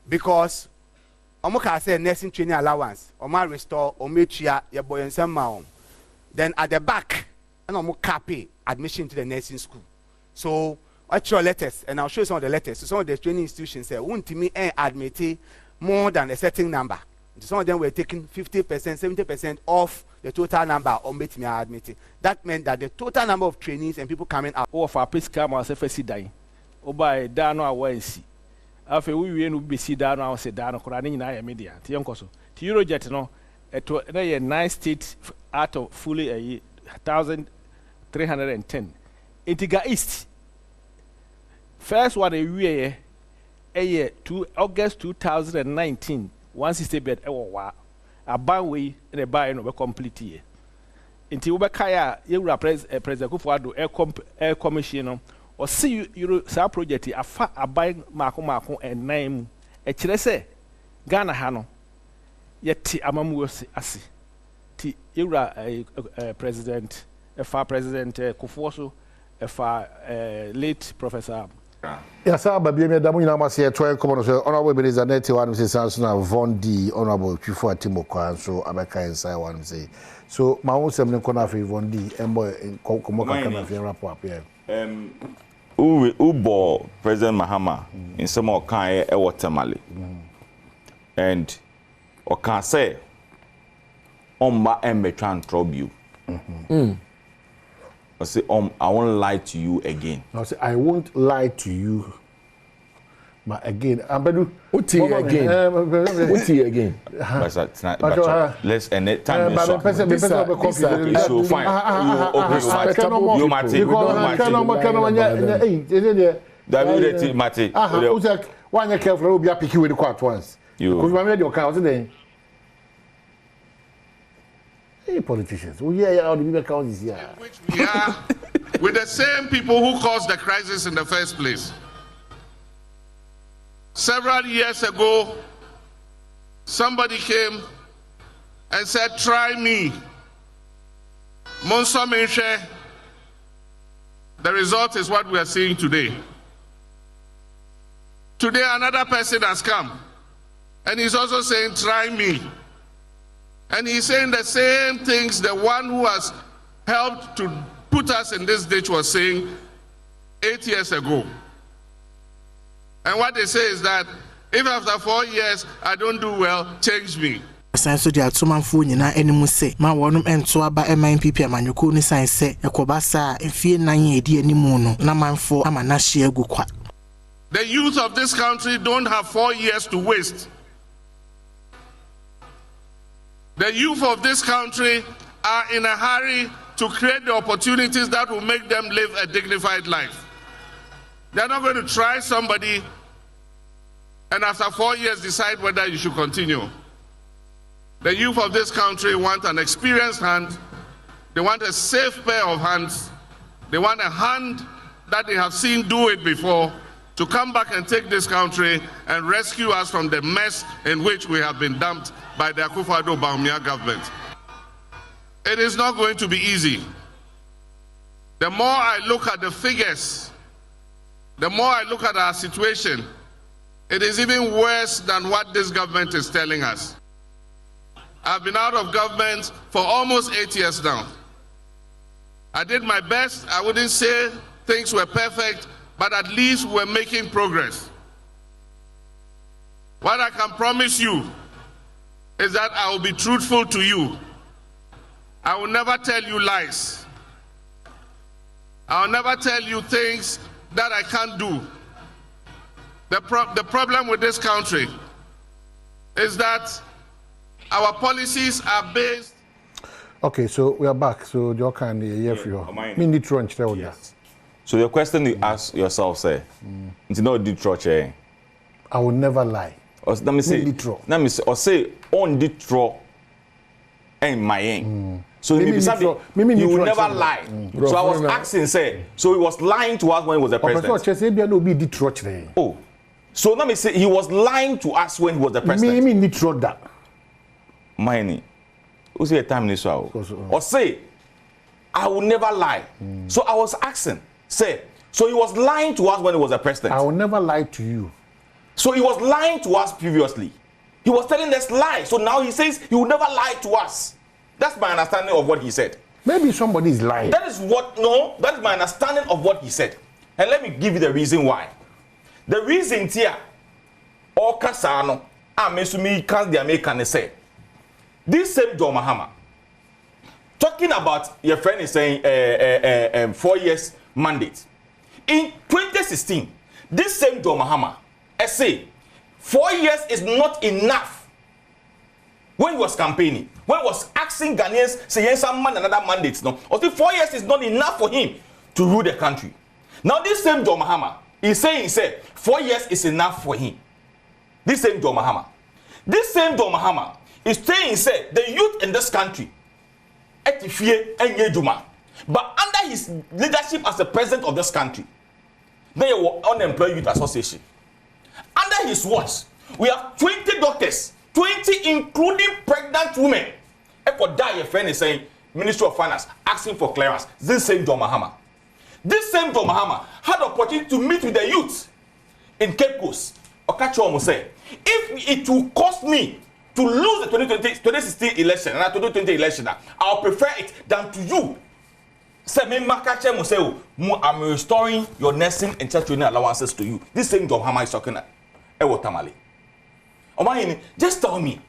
Because Omoka say nursing training allowance. Oma restore ometua your boy and some. Then at the back, and omo copy admission to the nursing school. So what's your letters? And I'll show you some of the letters. So some of the training institutions say, won't me admit more than a certain number. Some of them were taking 50%, 70% off the total number of me admitting. That meant that the total number of trainees and people coming out. Oh, for a piece come as if I see dying. Oh, by Dano, I won't see. After we will be see down, I say down, Koraning in our media. Tionkoso. To Eurojet, no, a 9 states out of fully 1,310. Intiga East. First one a year to August 2019. 160 bed a banway and a buy no complete year. Until Ubakaya, you President Kufuado Air Commission. Or see you sa project a buying Marco and name a chilese Ghana Hano yet Amamu Asi T Ira President a far President Kufoso a far late Professor. Yes, sir, but being a Damina must say, try come on, honorable Minister Netty, one say, Sansona Vondi, honorable Chifu Timoko, and so Abeka inside one say. So, my own 7 corner for Vondi, and boy, in Komoka can have a rap up here. Ubo President Mahama in some more kind of watermali. And or can say, Omba Embe trying trouble you. I say, I won't lie to you again. I say, I won't lie to you. But again, what again? Let's end it. Time is so fine. You Mati. David Mati. Why you careful? Be picky with the quart once. Because we made your cows today. Hey, politicians. We hear how the people count this year. We are with the same people who caused the crisis in the first place. Several years ago, somebody came and said, try me. Monso Menche. The result is what we are seeing today. Today, another person has come. And he's also saying, try me. And he's saying the same things the one who has helped to put us in this ditch was saying 8 years ago. And what they say is that if after 4 years I don't do well, change me. Sanso dia tomanfo nyina animu se ma wonum ento aba MPP amanyoko ni sanse ekobasa efie nan edi animu no na manfo ama na hye agukwa. The youth of this country don't have 4 years to waste. The youth of this country are in a hurry to create the opportunities that will make them live a dignified life. They're not going to try somebody and after 4 years decide whether you should continue. The youth of this country want an experienced hand. They want a safe pair of hands. They want a hand that they have seen do it before to come back and take this country and rescue us from the mess in which we have been dumped by the Akufo-Addo Bawumia government. It is not going to be easy. The more I look at the figures, the more I look at our situation, it is even worse than what this government is telling us. I've been out of government for almost 8 years now. I did my best. I wouldn't say things were perfect, but at least we're making progress. What I can promise you is that I will be truthful to you. I will never tell you lies. I will never tell you things that I can't do. The problem with this country is that our policies are based. Okay, so we are back. So you can hear for you. Me need to yes. So your question you ask yourself, say, it's not the truth. I will never lie. Let me say, or say on the truth and my aim. So you will never lie. So I was asking, say, so he was lying to us when he was the president. Oh, so let me say, he was lying to us when he was the president. Me need to that. Mine. Who's the time this hour? Or say, I will never lie. So I was asking, say, so he was lying to us when he was the president. I will never lie to you. So he was lying to us previously. He was telling us lies. So now he says he will never lie to us. That's my understanding of what he said. Maybe somebody is lying. That is that is my understanding of what he said. And let me give you the reason why. The reason here, or Kasano, Amesumi can the American say. This same John Mahama, talking about your friend is saying 4 years mandate. In 2016, this same John Mahama, say 4 years is not enough. When he was campaigning, when he was asking Ghanaians, say some man another mandates, no, or 4 years is not enough for him to rule the country. Now this same John Mahama is saying, 4 years is enough for him. This same John Mahama. This same John Mahama is saying, the youth in this country, but under his leadership as the president of this country, they were unemployed youth association. Under his watch, we have 20 doctors, 20 including pregnant women. And for that, your friend is saying, Ministry of Finance asking for clearance. This same John Mahama. This same John Mahama had the opportunity to meet with the youth in Cape Coast. Okacho say, if it will cost me to lose the 2016 election and the 2020 election, I'll prefer it than to you. Say, I'm restoring your nursing and church training allowances to you. This same John Mahama is talking Tamale. Just tell me,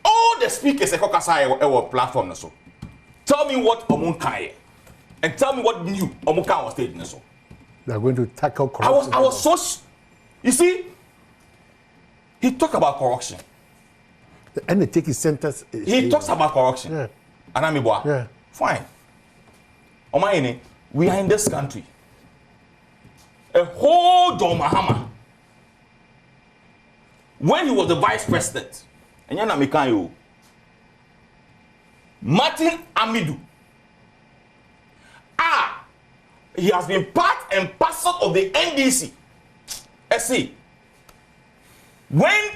all the speakers at our platform, so tell me what Omunkaye and tell me what new Omunka was stating. So they are going to tackle corruption. I was so, you see, he talked about corruption. And they take his sentence. He talks about corruption. Yeah. Anamibwa. Yeah. Fine. Omayini, we are in this country. A whole John Mahama, when he was the vice president, and yana Mikayo, Martin Amidu, he has been part and parcel of the NDC. See, when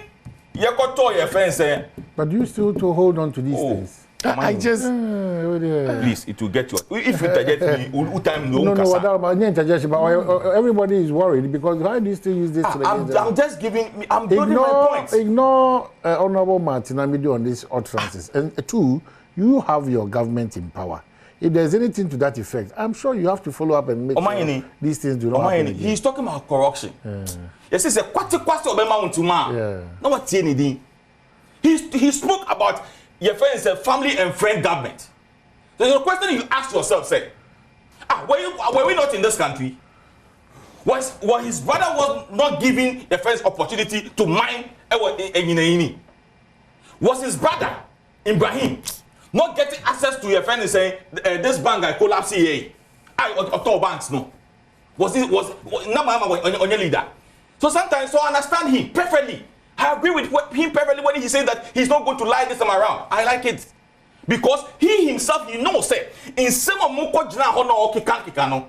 Yakoto your friend say, but do you still to hold on to these things? I just please, it will get you. If you interject me, time no, everybody is worried because why do you still use this? I'm just giving. I'm building my points. Ignore Honorable Martin Amidu on these utterances. And two, you have your government in power. If there's anything to that effect, I'm sure you have to follow up and make sure these things do not happen again. He's talking about corruption. Yes, it's a kwati obema untuma. No what anything. He spoke about your friend is a family and friend government. So the question you ask yourself, say, were we not in this country? Was his brother was not giving the friends opportunity to mine? Was his brother Ibrahim not getting access to your friend and saying this bank I collapse here? Or banks no. Was on your leader? So sometimes I understand him perfectly. I agree with him perfectly when he says that he's not going to lie this time around. I like it. Because he himself, say, in some moko jina hono okikano.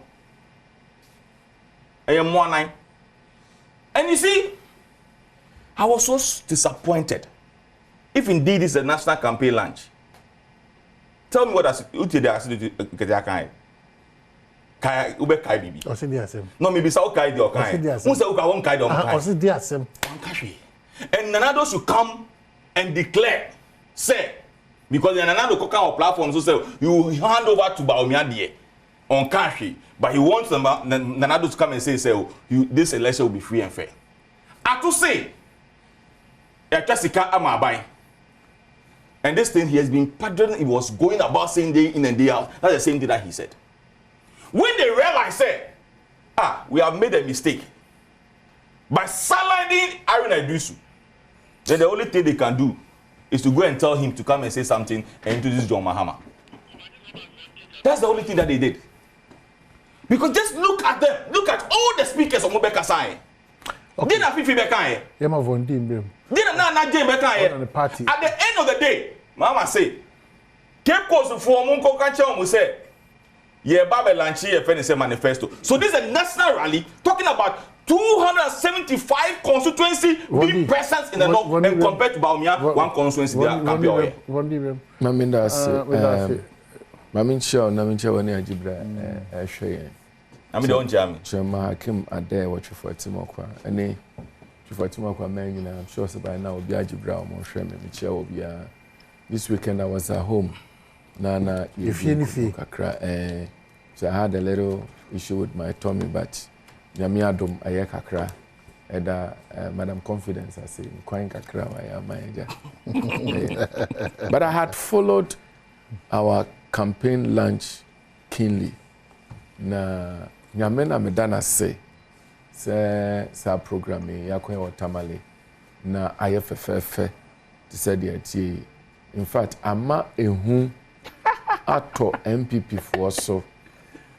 And you see, I was so disappointed. If indeed this is a national campaign launch, tell me what I said. Kai ube kai bibi. Osi di asem. No maybe sa kai di o kai. Who say uka won kai di o kai. Osi di asem. And Nanado should come and declare, say, because the Nanado Koka or platforms who say you hand over to Baumia on Kashi, but he wants Nanado to come and say, this election will be free and fair. I to say, Jessica Amabai. And this thing he has been pardoned, he was going about saying day in and day out. That's the same thing that he said. When they realize, we have made a mistake by silencing Aaron Adusu, then the only thing they can do is to go and tell him to come and say something and introduce John Mahama. That's the only thing that they did. Because just look at them. Look at all the speakers of Mobeka Sai. Didn't have Fifi Bekai. Yema Vondim Brim. Didn't not Jane Bekai. At the end of the day, Mama say, Cape Coast for Munko Kacha will say, yeah, Babelanchi, a Fenise manifesto. So this is a national rally talking about 275 constituency being present in the north and compared to Baumia, one constituency they are campaign. Mamindas, Mamincha, Namincha, when I Jibra, Shay. I'm the only Chama Hakim are there watching for Timokwa. And for Timokwa, man, I'm sure by now will be Ajibra, Monshem, and Michelle will be. This weekend I was at home. Nana, if anything, so I had a little issue with my tummy, but Adom Kakra, and Madam Confidence, I say, Quine Kakra, I am my. But I had followed our campaign launch keenly. Na Nyamena Medana say sa programming yakwen or tamale na IFFF to say the in fact ama ehu ato MPP for so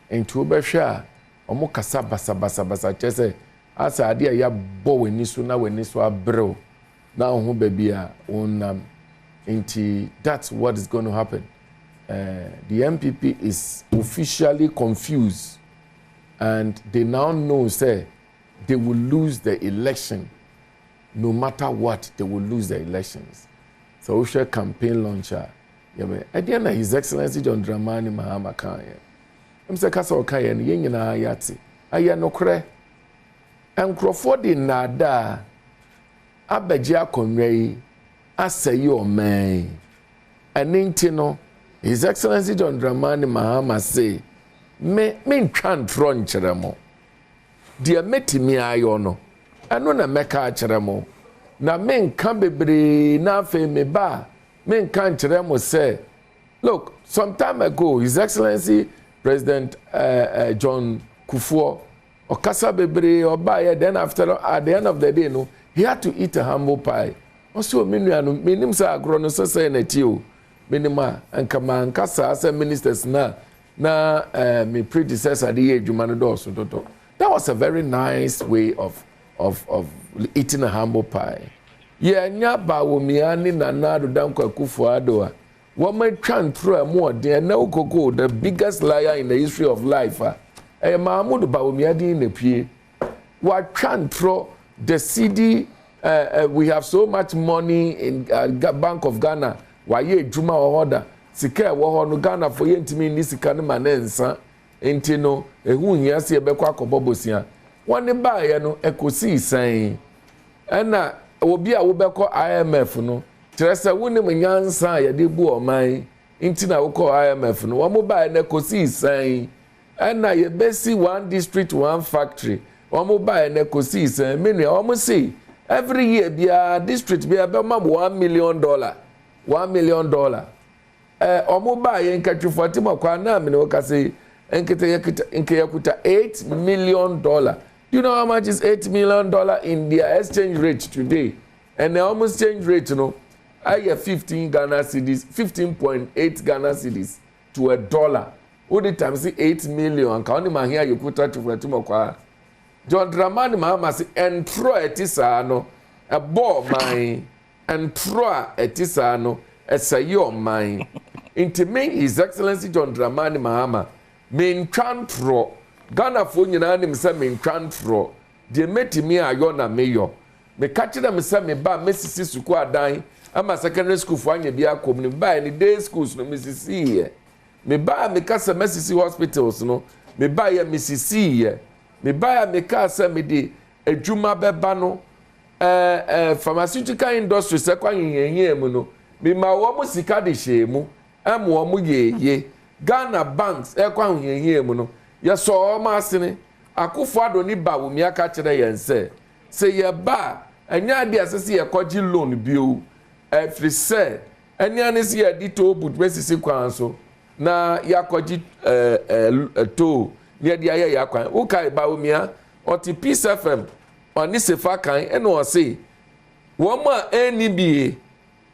enti obehwa omo kasa basa chese asa ade ya bo weni so na weni so abrel na ho babia onam enti that's what is going to happen. The MPP is officially confused and they now know say they will lose the election. No matter what, they will lose the elections. So we shall campaign launcher. At the end of His Excellency John Dramani Mahama Kanye. I'm saying Kasa Okaya and Yingina Ayati. Aya no kre. And Crawford in Nada. Abeja Conway. Asayo May. And Nintino. His Excellency John Dramani Mahama say, me ntwa ntro nkyeremo. De metimi ayo eno na meka akyeremo. Na me nka bebre na afa me ba, me nka nkyeremo say, look, some time ago His Excellency President John Kufuor okasa bebre oba then after at the end of the day he had to eat a humble pie. Also menuanu menim say agro no say na ti o. Minima and Kaman Kasa as ministers na me predecessor the Jumano Dosso. That was a very nice way of eating a humble pie. Yeah, nyaba womiani na nado danko kufuado. Woman trying through more dear no coco, the biggest liar in the history of life. Mahmoud Bawomiadi in the P. What trying through the CD we have so much money in Bank of Ghana. Waye juma order sika wo ho no Ghana for yentimi ni sika ne manensa enti no ehu hia se ebekwa akobobosia woni baaye no ekosi san ena obi a wo beko IMF no tresa woni munyansa ye de bu oman enti na wo ko IMF no wo mo baaye na ekosi san ena ye besi one district one factory wo mo baaye na ekosi san menu wo mo say every year bia district bia be ma $1 million $1 million. Omuba yenkatri Fatima kwa na mine wakase enke yakuta $8 million. Do you know how much is $8 million in their exchange rate today? And the almost exchange rate, you know, I have 15 Ghana cedis, 15.8 Ghana cedis to $1. All the time see 8 million and kaoni mahia yakuta to Fatima kwa. John Dramani Mahama say entro etisa no a ball mine. And throw etisano esayo mine into me His Excellency John Dramani Mahama main tran throw Ghana fo nyina nim se me ntwantro de metimi ayo na meyo me ka kire me se me ba mesisi suku adan ama secondary school fo anya bia kom ni ba ni day schools no mesisi ye me ba me ka se mesisi hospitals no me ba ye mesisi ye me ba ya me ka se me de adwuma beba no pharmaceutical industry se kwa yenyen mu no me ma wo mu sika de hyemu am wo mu ye Ghana banks kwa yenyen mu no ye so ma asene akufo ado ni ba wo mi aka kire yense se ye ba anya de asese ye koji loan bio free say anya ne se ye di to but mesisi kwan so na ya koji to ne de aye ya kwan wo kai ba wo mi a oti Peace FM oni sefa kan eno o se wo ma eni bi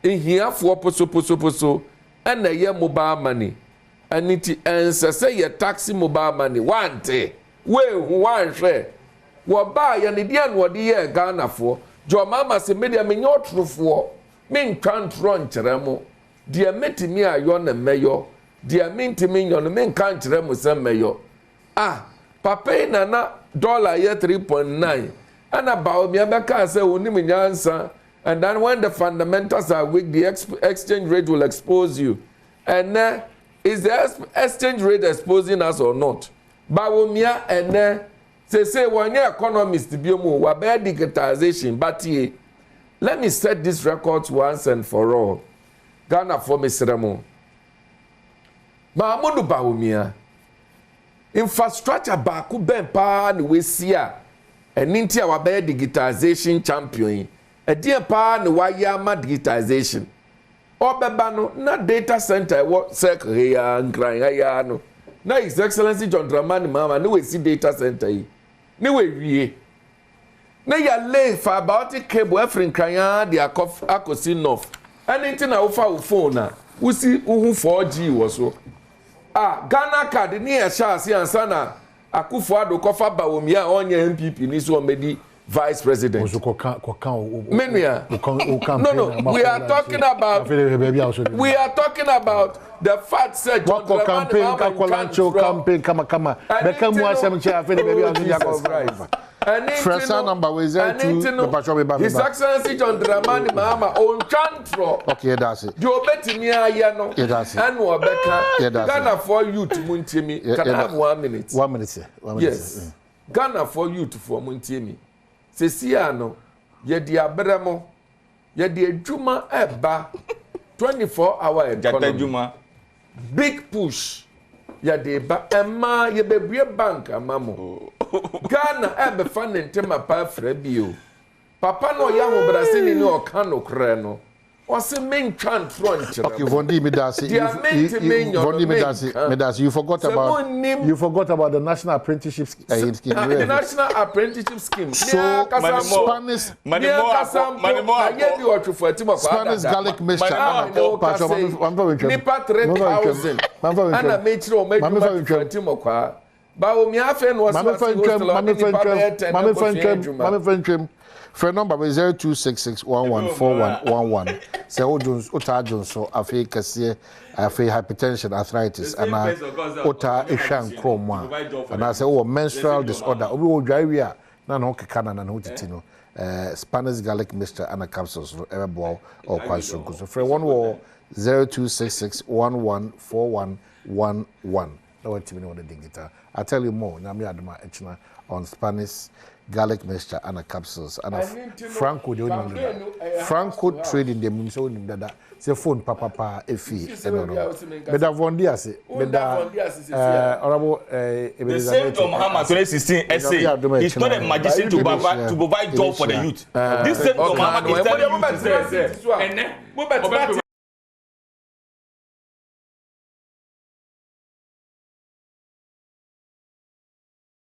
ehiafo poso ana ye mobile money aniti ensese ye taxi mobile money wante we hu wanhwe wo ba ye ne dia no de ye Ghana fo jo mama se media me nyotrofo me ntwantro nkyeremo de metimi ayo na meyo de mentimi nyo no me nkankyeremo se meyo papa na dollar ye 3.9 ana bawo mi abeka say onim nyansa and then when the fundamentals are weak the exchange rate will expose you and is the exchange rate exposing us or not bawo mi and say one economist bi mu wa be digitization but let me set this record once and for all Ghana for Mr. Mahamudu bawo mi infrastructure baako ben pa ne wesi a eninti a wa be digitization champion edie pa ne wa yama digitization obeba no na data center wo sekre ya nkran ya no na his excellency John Dramani Mahama ne wesi data center yi ne we wie na ya lay for about cable efrin kran ya de akosi north eninti na wo fa wo phone na wusi uhu 4G wo so Ghana card ni e sha ase ansa na akufo ado kofa bawomia onye MPP ni so medi vice president no we are talking about the fact said what campaign kama bekamu asem che afele baby Fresh number was there to His Excellency John Dramani Mahama on Chantro. Okay, that's it. You bet me no. That's it. And Wabeka. Ghana for you to Muntimi. Can I have 1 minute? 1 minute, sir. Yes. Ghana for you to for Muntimi. Sesiano, ye di abramo, ye di juma eba 24-hour economy. Big push. Ye di ba emma ye be bank amamo. Ghana ebe fan ntema pa frabio. Papa no ya ho brasini ni o kan no kre no. O se men twan tronche. Okay, Vondi Medasi. Vondi Medasi, you forgot about the national apprenticeship scheme. The national apprenticeship scheme. So Spanish garlic mixture. Nipa 3,000. Ana mechi o meju kwa. Bawo mi afen was phone number is 0266114111. Say Ota Jones so afi kase afi hypertension arthritis and Ota Ishan Chroma and I say menstrual disorder obi wo dwai a na no keka na no titino Spanish garlic mixture and capsules no ebo or kwaso so for 0266114111. No one TV no the digital. I tell you more. Nami Adama Echna on Spanish garlic mixture and capsules. And Franco the only Franco trading the mum so that say phone papa efi. Beda Vondia say beda honorable the same John Mahama 2016 essay. He's not a magician to provide job for the youth. This same John Mahama is telling you to say